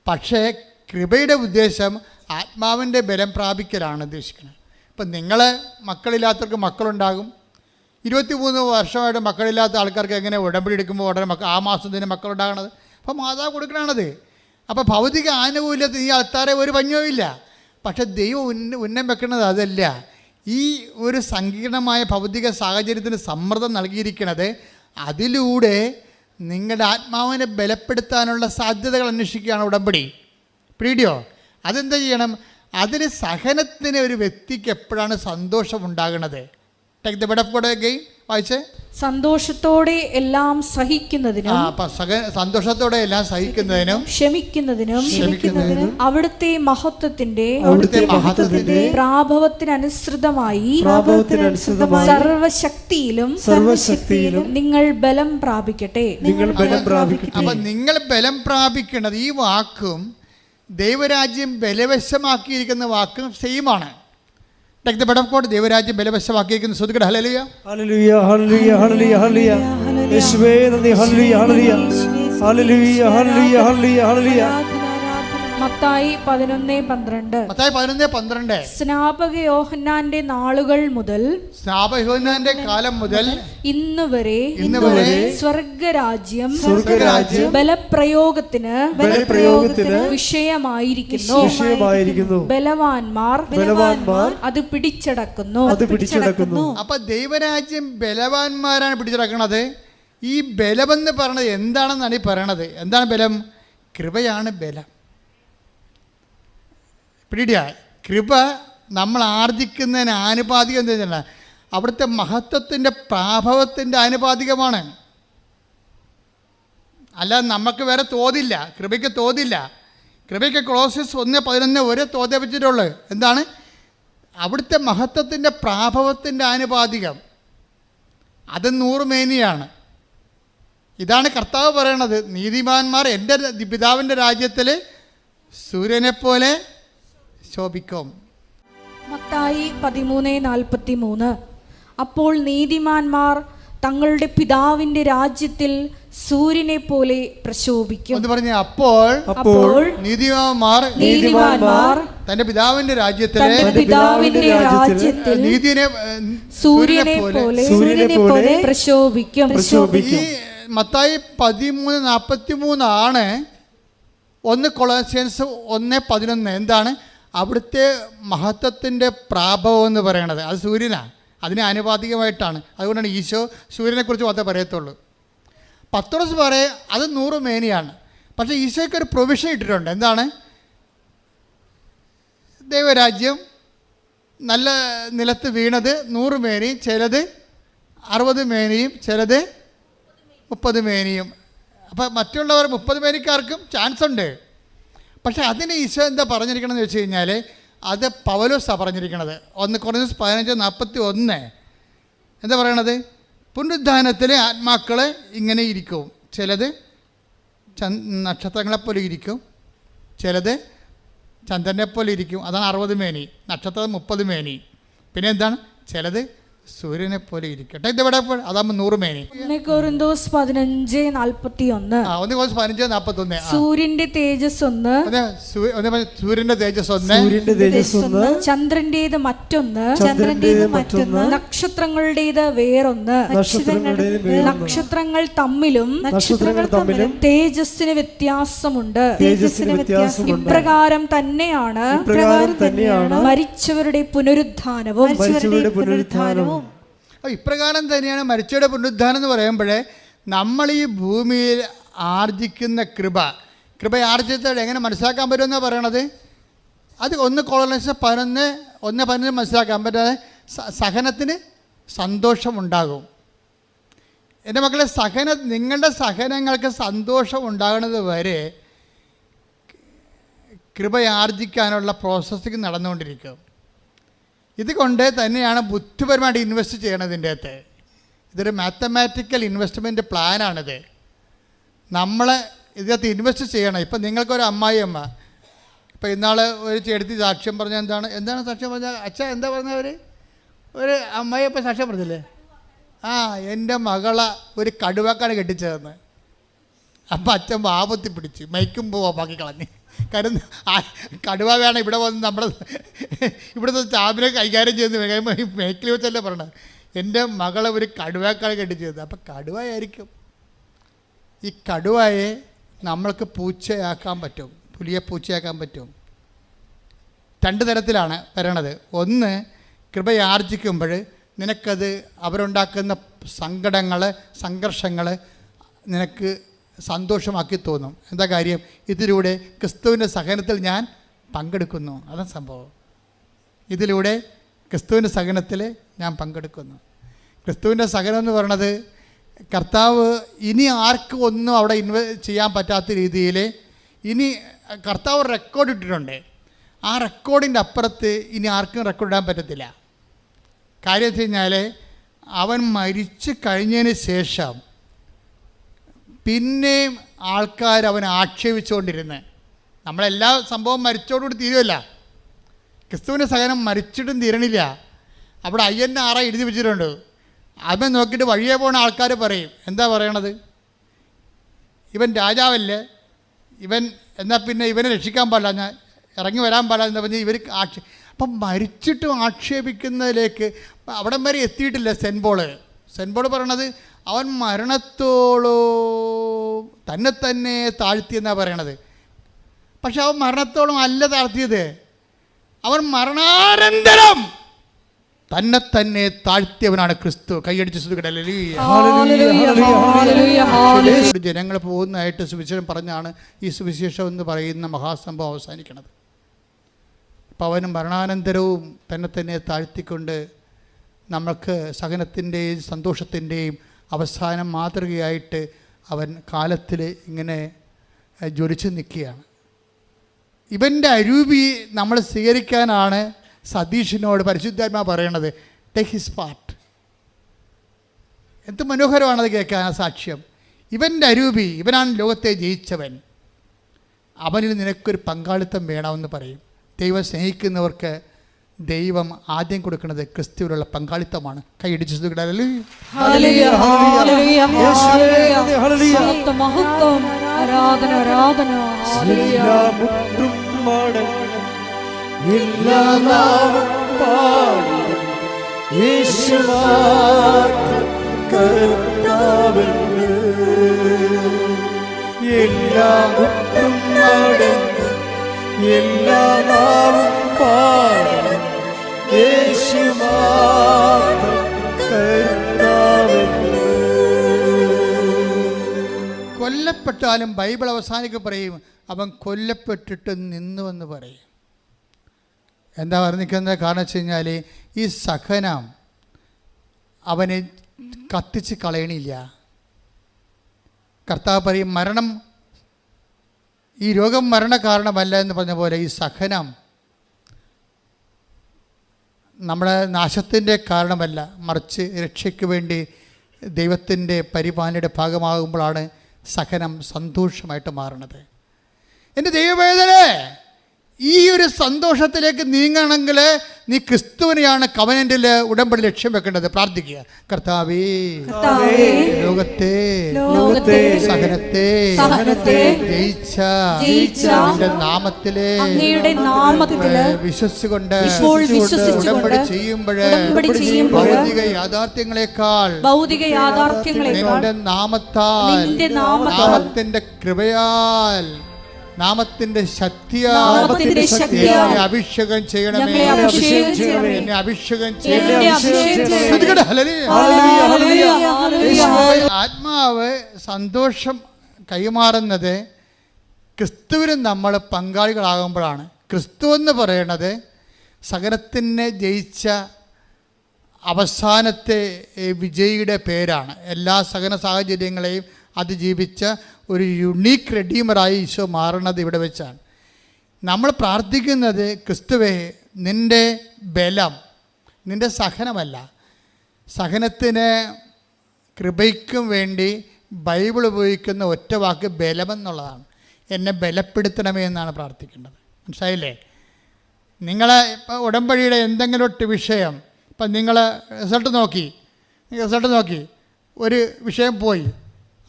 പക്ഷേ കൃപയുടെ ഉദ്ദേശം ആത്മാവിൻ്റെ ബലം പ്രാപിക്കലാണ് ഉദ്ദേശിക്കുന്നത്. ഇപ്പം നിങ്ങൾ മക്കളില്ലാത്തവർക്ക് മക്കളുണ്ടാകും. 23 വർഷമായിട്ട് മക്കളില്ലാത്ത ആൾക്കാർക്ക് എങ്ങനെ ഉടമ്പടി എടുക്കുമ്പോൾ ഉടനെ ആ മാസം തന്നെ മക്കളുണ്ടാകണത്? അപ്പോൾ മാതാവ് കൊടുക്കണത്. അപ്പോൾ ഭൗതിക ആനുകൂല്യത്തിൽ ഈ ആൾക്കാരെ ഒരു പഞ്ഞവുമില്ല. പക്ഷെ ദൈവം ഉന്നം വെക്കുന്നത് അതല്ല. ഈ ഒരു സങ്കീർണമായ ഭൗതിക സാഹചര്യത്തിന് സമ്മർദ്ദം നൽകിയിരിക്കുന്നത് അതിലൂടെ നിങ്ങളുടെ ആത്മാവിനെ ബലപ്പെടുത്താനുള്ള സാധ്യതകൾ അന്വേഷിക്കുകയാണ് ഉടമ്പടി. പിടിയോ? അതെന്താ ചെയ്യണം? അതിന് സഹനത്തിന് ഒരു വ്യക്തിക്ക് എപ്പോഴാണ് സന്തോഷം ഉണ്ടാകുന്നത്? Take the word of God again. വായിച്ചേ. സന്തോഷത്തോടെ എല്ലാം സഹിക്കുന്നതിനും സന്തോഷത്തോടെ എല്ലാം സഹിക്കുന്നതിനും ക്ഷമിക്കുന്നതിനും അവിടുത്തെ മഹത്വത്തിന്റെ പ്രാഭവത്തിനനുസൃതമായി സർവശക്തിയിലും നിങ്ങൾ ബലം പ്രാപിക്കട്ടെ. അപ്പൊ നിങ്ങൾ ബലം പ്രാപിക്കേണ്ടത് ഈ വാക്കും ദൈവരാജ്യം ബലവശമാക്കിയിരിക്കുന്ന വാക്കും സെയിമാണ്. Take the word of God. ദൈവരാജ്യം ബലവശമാക്കിയിരിക്കുന്ന ശ്രുതികട. ഹല്ലേലൂയ ഹല്ലേലൂയ ഹല്ലേലൂയ ഹല്ലേലൂയ ഹല്ലേലൂയ. യേശുവേ നന്ദി. ഹല്ലേലൂയ ഹല്ലേലൂയ ഹല്ലേലൂയ ഹല്ലേലൂയ ഹല്ലേലൂയ ഹല്ലേലൂയ. മത്തായി 11:12. സ്നാപക യോഹന്നാന്റെ നാളുകൾ മുതൽ സ്നാപകയോഹന്നാന്റെ കാലം മുതൽ ഇന്നുവരെ സ്വർഗരാജ്യം ബലപ്രയോഗത്തിന് വിഷയമായിരിക്കുന്നു. ബലവാന്മാർ അത് പിടിച്ചടക്കുന്നു. അപ്പൊ ദൈവരാജ്യം ബലവാന്മാരാണ് പിടിച്ചടക്കുന്നത്. ഈ ബലമെന്ന് പറയുന്നത് എന്താണെന്നാണ് ഈ പറയണത്. എന്താണ് ബലം? കൃപയാണ് ബലം. പിടിയ കൃപ നമ്മൾ ആർജിക്കുന്നതിന് ആനുപാതികം എന്താ വെച്ചാൽ അവിടുത്തെ മഹത്വത്തിൻ്റെ പ്രാഭവത്തിൻ്റെ ആനുപാതികമാണ്. അല്ലാതെ നമുക്ക് വേറെ തോതില്ല. കൃപയ്ക്ക് തോതില്ല. കൃപയ്ക്ക് കൊളോസ്യസ് 1:11 ഒരേ തോതേ വെച്ചിട്ടുള്ളൂ. എന്താണ്? അവിടുത്തെ മഹത്വത്തിൻ്റെ പ്രാഭവത്തിൻ്റെ ആനുപാതികം. അത് 100 മേനിയാണ്. ഇതാണ് കർത്താവ് പറയണത്. നീതിമാന്മാർ എൻ്റെ പിതാവിൻ്റെ രാജ്യത്തിൽ സൂര്യനെപ്പോലെ ശോഭിക്കും. മത്തായി 13:43. അപ്പോൾ നീതിമാന്മാർ തങ്ങളുടെ പിതാവിന്റെ രാജ്യത്തിൽ സൂര്യനെ പോലെ പ്രശോഭിക്കും എന്ന് പറഞ്ഞു. അപ്പോൾ നീതിമാന്മാർ തന്റെ പിതാവിന്റെ രാജ്യത്തിൽ നീതിനെ സൂര്യനെ പോലെ പ്രശോഭിക്കും. ഈ മത്തായി 13:43 ആണ് 1 കൊളോസ്യൻസ് 1:11. എന്താണ്? അവിടുത്തെ മഹത്വത്തിൻ്റെ പ്രാഭവം എന്ന് പറയണത് അത് സൂര്യനാണ്. അതിന് ആനുപാതികമായിട്ടാണ്. അതുകൊണ്ടാണ് ഈശോ സൂര്യനെക്കുറിച്ച് മാത്രമേ പറയത്തുള്ളൂ. പത്രോസ് പറയും അത് 100 മേനിയാണ്. പക്ഷേ ഈശോയ്ക്ക് ഒരു പ്രൊവിഷൻ ഇട്ടിട്ടുണ്ട്. എന്താണ്? ദൈവരാജ്യം നല്ല നിലത്ത് വീണത് 100 മേനിയും ചിലത് 60 മേനിയും ചിലത് 30 മേനിയും. അപ്പോൾ മറ്റുള്ളവർ 30 മേനിക്കാർക്കും ചാൻസ് ഉണ്ട്. പക്ഷേ അതിന് ഈശോ എന്താ പറഞ്ഞിരിക്കണമെന്ന് വെച്ച് കഴിഞ്ഞാൽ അത് പൗലോസാണ് പറഞ്ഞിരിക്കണത്. 1 കൊരിന്ത്യർ 15:41 എന്താ പറയണത്? പുനരുദ്ധാനത്തിലെ ആത്മാക്കൾ ഇങ്ങനെ ഇരിക്കും. ചിലത് നക്ഷത്രങ്ങളെപ്പോലെ ഇരിക്കും, ചിലത് ചന്ദ്രനെപ്പോലെ ഇരിക്കും. അതാണ് 60 മേനി. നക്ഷത്രം 30 മേനി. പിന്നെ എന്താണ്? ചിലത് സൂര്യനെ പോലെ ഇരിക്കട്ടെ. ഇതെവിടെ? അതാകുമ്പോൾ 100 മേനി. 1 കൊരിന്തോസ് 15:41. സൂര്യന്റെ തേജസ് ഒന്ന്, ചന്ദ്രന്റേത് മറ്റൊന്ന്, നക്ഷത്രങ്ങളുടേത് വേറൊന്ന്. നക്ഷത്രങ്ങൾ തമ്മിലും തേജസ്സിന് വ്യത്യാസമുണ്ട്. ഇപ്രകാരം തന്നെയാണ് മരിച്ചവരുടെ പുനരുദ്ധാനവും. ഇപ്രകാരം തന്നെയാണ് മരിച്ചവരുടെ പുനരുദ്ധാനം എന്ന് പറയുമ്പോഴേ നമ്മൾ ഈ ഭൂമിയിൽ ആർജിക്കുന്ന കൃപ ആർജിച്ചത് എങ്ങനെ മനസ്സിലാക്കാൻ പറ്റുമെന്നാണ് പറയണത്. അത് 1 കൊളോസ്യർ 11:11 മനസ്സിലാക്കാൻ പറ്റാതെ സഹനത്തിന് സന്തോഷമുണ്ടാകും. എൻ്റെ മക്കളെ, നിങ്ങളുടെ സഹനങ്ങൾക്ക് സന്തോഷം ഉണ്ടാകുന്നത് വരെ കൃപ ആർജിക്കാനുള്ള പ്രോസസ്സിങ് നടന്നുകൊണ്ടിരിക്കും. ഇതുകൊണ്ട് തന്നെയാണ് ബുദ്ധിപരമായിട്ട് ഇൻവെസ്റ്റ് ചെയ്യണതിൻ്റെ അകത്ത്. ഇതൊരു മാത്തമാറ്റിക്കൽ ഇൻവെസ്റ്റ്മെൻറ്റ് പ്ലാനാണിത്. നമ്മളെ ഇതിനകത്ത് ഇൻവെസ്റ്റ് ചെയ്യണം. ഇപ്പം നിങ്ങൾക്കൊരു അമ്മായിയമ്മ, ഇപ്പം ഇന്നാൾ ഒരു ചെടുത്തി സാക്ഷ്യം പറഞ്ഞാൽ എന്താണ് സാക്ഷ്യം പറഞ്ഞാൽ അച്ഛാ എന്താ പറഞ്ഞവർ ഒരു അമ്മായിയപ്പം സാക്ഷ്യം പറഞ്ഞില്ലേ? എൻ്റെ മകളെ ഒരു കടുവാക്കാണ് കെട്ടിച്ചതെന്ന്. അപ്പം അച്ഛൻ വാപത്തി പിടിച്ച് മൈക്കും പോവാ ബാക്കി കളഞ്ഞ്. കാരണം കടുവ വേണം ഇവിടെ വന്ന് നമ്മുടെ ഇവിടുത്തെ സ്റ്റാഫിനെ കൈകാര്യം ചെയ്യുന്ന മേക്കിൽ വെച്ചല്ലേ പറഞ്ഞത്. എൻ്റെ മകളെ ഒരു കടുവാക്കാണ് കെട്ടിച്ചത്. അപ്പം കടുവയായിരിക്കും. ഈ കടുവയെ നമ്മൾക്ക് പൂച്ചയാക്കാൻ പറ്റും, പുലിയെ പൂച്ചയാക്കാൻ പറ്റും. 2 തരത്തിലാണ് വരണത്. ഒന്ന്, കൃപയാർജിക്കുമ്പോൾ നിനക്കത് അവരുണ്ടാക്കുന്ന സങ്കടങ്ങൾ, സംഘർഷങ്ങൾ നിനക്ക് സന്തോഷമാക്കി തോന്നും. എന്താ കാര്യം? ഇതിലൂടെ ക്രിസ്തുവിൻ്റെ സഹനത്തിൽ ഞാൻ പങ്കെടുക്കുന്നു. അതാണ് സംഭവം. ഇതിലൂടെ ക്രിസ്തുവിൻ്റെ സഹനത്തിൽ ഞാൻ പങ്കെടുക്കുന്നു. ക്രിസ്തുവിൻ്റെ സഹനം എന്ന് പറയുന്നത് കർത്താവ് ഇനി ആർക്കും ഒന്നും അവിടെ ചെയ്യാൻ പറ്റാത്ത രീതിയിൽ ഇനി കർത്താവ് റെക്കോർഡ് ഇട്ടിട്ടുണ്ട്. ആ റെക്കോർഡിൻ്റെ അപ്പുറത്ത് ഇനി ആർക്കും റെക്കോർഡ് ഇടാൻ പറ്റത്തില്ല. കാര്യം വെച്ച് കഴിഞ്ഞാൽ അവൻ മരിച്ചു കഴിഞ്ഞതിന് ശേഷം പിന്നെയും ആൾക്കാർ അവനെ ആക്ഷേപിച്ചുകൊണ്ടിരുന്ന്, നമ്മളെല്ലാ സംഭവം മരിച്ചോടുകൂടി തീരുമല്ല. ക്രിസ്തുവിൻ്റെ സഹനം മരിച്ചിട്ടും തീരണില്ല. അവിടെ INR എഴുതി വെച്ചിട്ടുണ്ട്. അവൻ നോക്കിയിട്ട് വഴിയെ പോകുന്ന ആൾക്കാർ പറയും, എന്താ പറയണത്, ഇവൻ രാജാവല്ലേ, ഇവൻ എന്നാൽ പിന്നെ ഇവനെ രക്ഷിക്കാൻ പാടില്ല, ഞാൻ ഇറങ്ങി വരാൻ പാടില്ല എന്ന് പറഞ്ഞ് ഇവർ അപ്പം മരിച്ചിട്ടും ആക്ഷേപിക്കുന്നതിലേക്ക് അവിടം വരെ എത്തിയിട്ടില്ല സെൻറ്റ് പോൾ പറയണത് അവൻ മരണത്തോളോ തന്നെ താഴ്ത്തിയെന്നാണ് പറയണത്. പക്ഷെ അവൻ മരണത്തോളം അല്ല താഴ്ത്തിയത്, അവൻ മരണാനന്തരം തന്നെ താഴ്ത്തിയവനാണ് ക്രിസ്തു. കൈയടിച്ച് ജനങ്ങൾ പോകുന്നതായിട്ട് സുവിശേഷം പറഞ്ഞാണ് ഈ സുവിശേഷം എന്ന് പറയുന്ന മഹാസംഭവം അവസാനിക്കുന്നത്. അപ്പം അവന് മരണാനന്തരവും തന്നെ താഴ്ത്തിക്കൊണ്ട് നമ്മൾക്ക് സഹനത്തിൻ്റെയും സന്തോഷത്തിൻ്റെയും അവസാനം മാതൃകയായിട്ട് അവൻ കാലത്തിൽ ഇങ്ങനെ ജ്വലിച്ച് നിൽക്കുകയാണ്. ഇവൻ്റെ അരൂപി നമ്മൾ സ്വീകരിക്കാനാണ് സതീഷിനോട് പരിശുദ്ധാത്മാ പറയണത്, ടേക്ക് ഹിസ് പാർട്ട്. എന്ത് മനോഹരമാണത് കേൾക്കാൻ ആ സാക്ഷ്യം. ഇവൻ്റെ അരൂപി, ഇവനാണ് ലോകത്തെ ജയിച്ചവൻ, അവനിൽ നിനക്കൊരു പങ്കാളിത്തം വേണമെന്ന് പറയും. ദൈവം സ്നേഹിക്കുന്നവർക്ക് ദൈവം ആദ്യം കൊടുക്കുന്നത് ക്രിസ്തുവിലുള്ള പങ്കാളിത്തമാണ്. കൈയടിച്ചു കൊല്ലപ്പെട്ടാലും ബൈബിൾ അവസാനിക്ക് പറയും അവൻ കൊല്ലപ്പെട്ടിട്ട് നിന്നുവെന്ന് പറയും. എന്താ പറഞ്ഞിരിക്കുന്നത്? കാരണം വെച്ച് കഴിഞ്ഞാൽ ഈ സഹനം അവനെ കത്തിച്ച് കളയണില്ല. കർത്താവ് പറയും മരണം, ഈ രോഗം മരണ കാരണമല്ല എന്ന് പറഞ്ഞ പോലെ ഈ സഹനം നമ്മുടെ നാശത്തിൻ്റെ കാരണമല്ല, മറിച്ച് രക്ഷയ്ക്ക് വേണ്ടി ദൈവത്തിൻ്റെ പരിപാലനയുടെ ഭാഗമാകുമ്പോഴാണ് സഹനം സന്തോഷമായിട്ട് മാറണത്. എൻ്റെ ദൈവവേദനേ, ഈ ഒരു സന്തോഷത്തിലേക്ക് നീങ്ങണമെങ്കിൽ നീ ക്രിസ്തുവിനെയാണ് കവനന്റിൽ ഉടമ്പടി ലക്ഷ്യം വെക്കേണ്ടത്. പ്രാർത്ഥിക്കുക, കർത്താവേ ലോകത്തെ സഹനത്തെ ജയിച്ച നാമത്തിലെ വിശ്വസിച്ചുകൊണ്ട് ഉടമ്പടി ചെയ്യുമ്പോൾ ഭൗതിക യാഥാർത്ഥ്യങ്ങളെക്കാൾ നിന്റെ നാമത്താൽ, നാമത്തിന്റെ കൃപയാൽ, നാമത്തിന്റെ ശക്തിയാൽ അഭിഷേകം ചെയ്യണമേ, എന്നെ അഭിഷേകം ചെയ്യണമേ. ആത്മാവ് സന്തോഷം കൈമാറുന്നത് ക്രിസ്തുവിന് നമ്മൾ പങ്കാളികളാകുമ്പോഴാണ്. ക്രിസ്തു എന്ന് പറയണത് സകലത്തിനെ ജയിച്ച അവസാനത്തെ വിജയിയുടെ പേരാണ്. എല്ലാ സകല സാഹചര്യങ്ങളെയും അതിജീവിച്ച ഒരു യുണീക്ക് റെഡീമറായി ഈശോ മാറുന്നത് ഇവിടെ വെച്ചാണ്. നമ്മൾ പ്രാർത്ഥിക്കുന്നത് ക്രിസ്തുവേ നിൻ്റെ ബലം, നിൻ്റെ സഹനമല്ല, സഹനത്തിന് കൃപയ്ക്കും വേണ്ടി ബൈബിൾ ഉപയോഗിക്കുന്ന ഒറ്റ വാക്ക് ബലമെന്നുള്ളതാണ്. എന്നെ ബലപ്പെടുത്തണമേ എന്നാണ് പ്രാർത്ഥിക്കേണ്ടത്. മനസ്സിലായില്ലേ? നിങ്ങളെ ഇപ്പോൾ ഉടമ്പടിയുടെ എന്തെങ്കിലും ഒരു വിഷയം, ഇപ്പം നിങ്ങൾ റിസൾട്ട് നോക്കി ഒരു വിഷയം പോയി,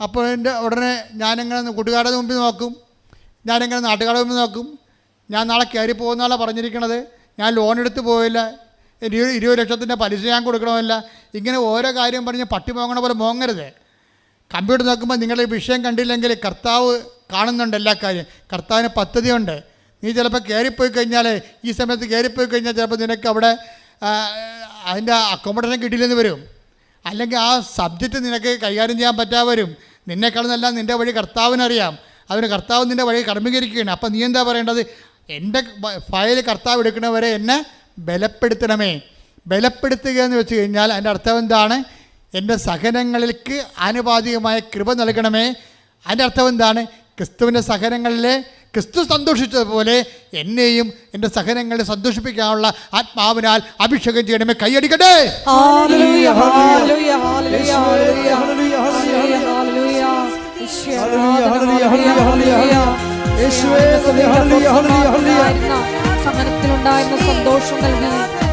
അപ്പോൾ എൻ്റെ ഉടനെ ഞാനിങ്ങനെ കൂട്ടുകാരുടെ മുമ്പിൽ നോക്കും, ഞാനിങ്ങനെ നാട്ടുകാരുടെ മുമ്പിൽ നോക്കും, ഞാൻ നാളെ കയറി പോകുന്നതാണ് പറഞ്ഞിരിക്കണത്, ഞാൻ ലോൺ എടുത്ത് പോയില്ല, 20 ലക്ഷത്തിൻ്റെ പലിശ ഞാൻ കൊടുക്കണമല്ല, ഇങ്ങനെ ഓരോ കാര്യം പറഞ്ഞ് പട്ടി മോങ്ങണ പോലെ മോങ്ങരുത്. കമ്പ്യൂട്ടർ നോക്കുമ്പോൾ നിങ്ങളുടെ വിഷയം കണ്ടില്ലെങ്കിൽ കർത്താവ് കാണുന്നുണ്ട് എല്ലാ കാര്യം. കർത്താവിന് പദ്ധതിയുണ്ട്. നീ ചിലപ്പോൾ കയറിപ്പോയി കഴിഞ്ഞാൽ, ഈ സമയത്ത് കയറിപ്പോയി കഴിഞ്ഞാൽ ചിലപ്പോൾ നിനക്ക് അവിടെ അതിൻ്റെ അക്കോമഡേഷൻ കിട്ടിയില്ലെന്ന് വരും, അല്ലെങ്കിൽ ആ സബ്ജക്റ്റ് നിനക്ക് കൈകാര്യം ചെയ്യാൻ പറ്റാതെ വരും. നിന്നെക്കാളുന്നെല്ലാം നിൻ്റെ വഴി കർത്താവിനറിയാം. അതിന് കർത്താവ് നിൻ്റെ വഴി ക്രമീകരിക്കുകയാണ്. അപ്പം നീ എന്താ പറയേണ്ടത്? എൻ്റെ ഫയൽ കർത്താവ് എടുക്കണവരെ എന്നെ ബലപ്പെടുത്തണമേ. ബലപ്പെടുത്തുക എന്ന് വെച്ച് കഴിഞ്ഞാൽ അതിൻ്റെ അർത്ഥം എന്താണ്? എൻ്റെ സഹനങ്ങൾക്ക് ആനുപാതികമായ കൃപ നൽകണമേ. അതിൻ്റെ അർത്ഥം എന്താണ്? ക്രിസ്തുവിൻ്റെ സഹനങ്ങളിലെ ക്രിസ്തു സന്തോഷിച്ചതുപോലെ എന്നെയും എൻ്റെ സഹനങ്ങളെ സന്തോഷിപ്പിക്കാനുള്ള ആത്മാവിനാൽ അഭിഷേകം ചെയ്യണമേ. കൈയടിക്കട്ടെ. സഹനത്തിലുണ്ടായിരുന്ന സന്തോഷം നൽകി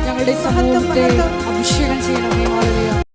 ഞങ്ങളുടെ സമൂഹത്തെ അഭിഷേകം ചെയ്യണമേ.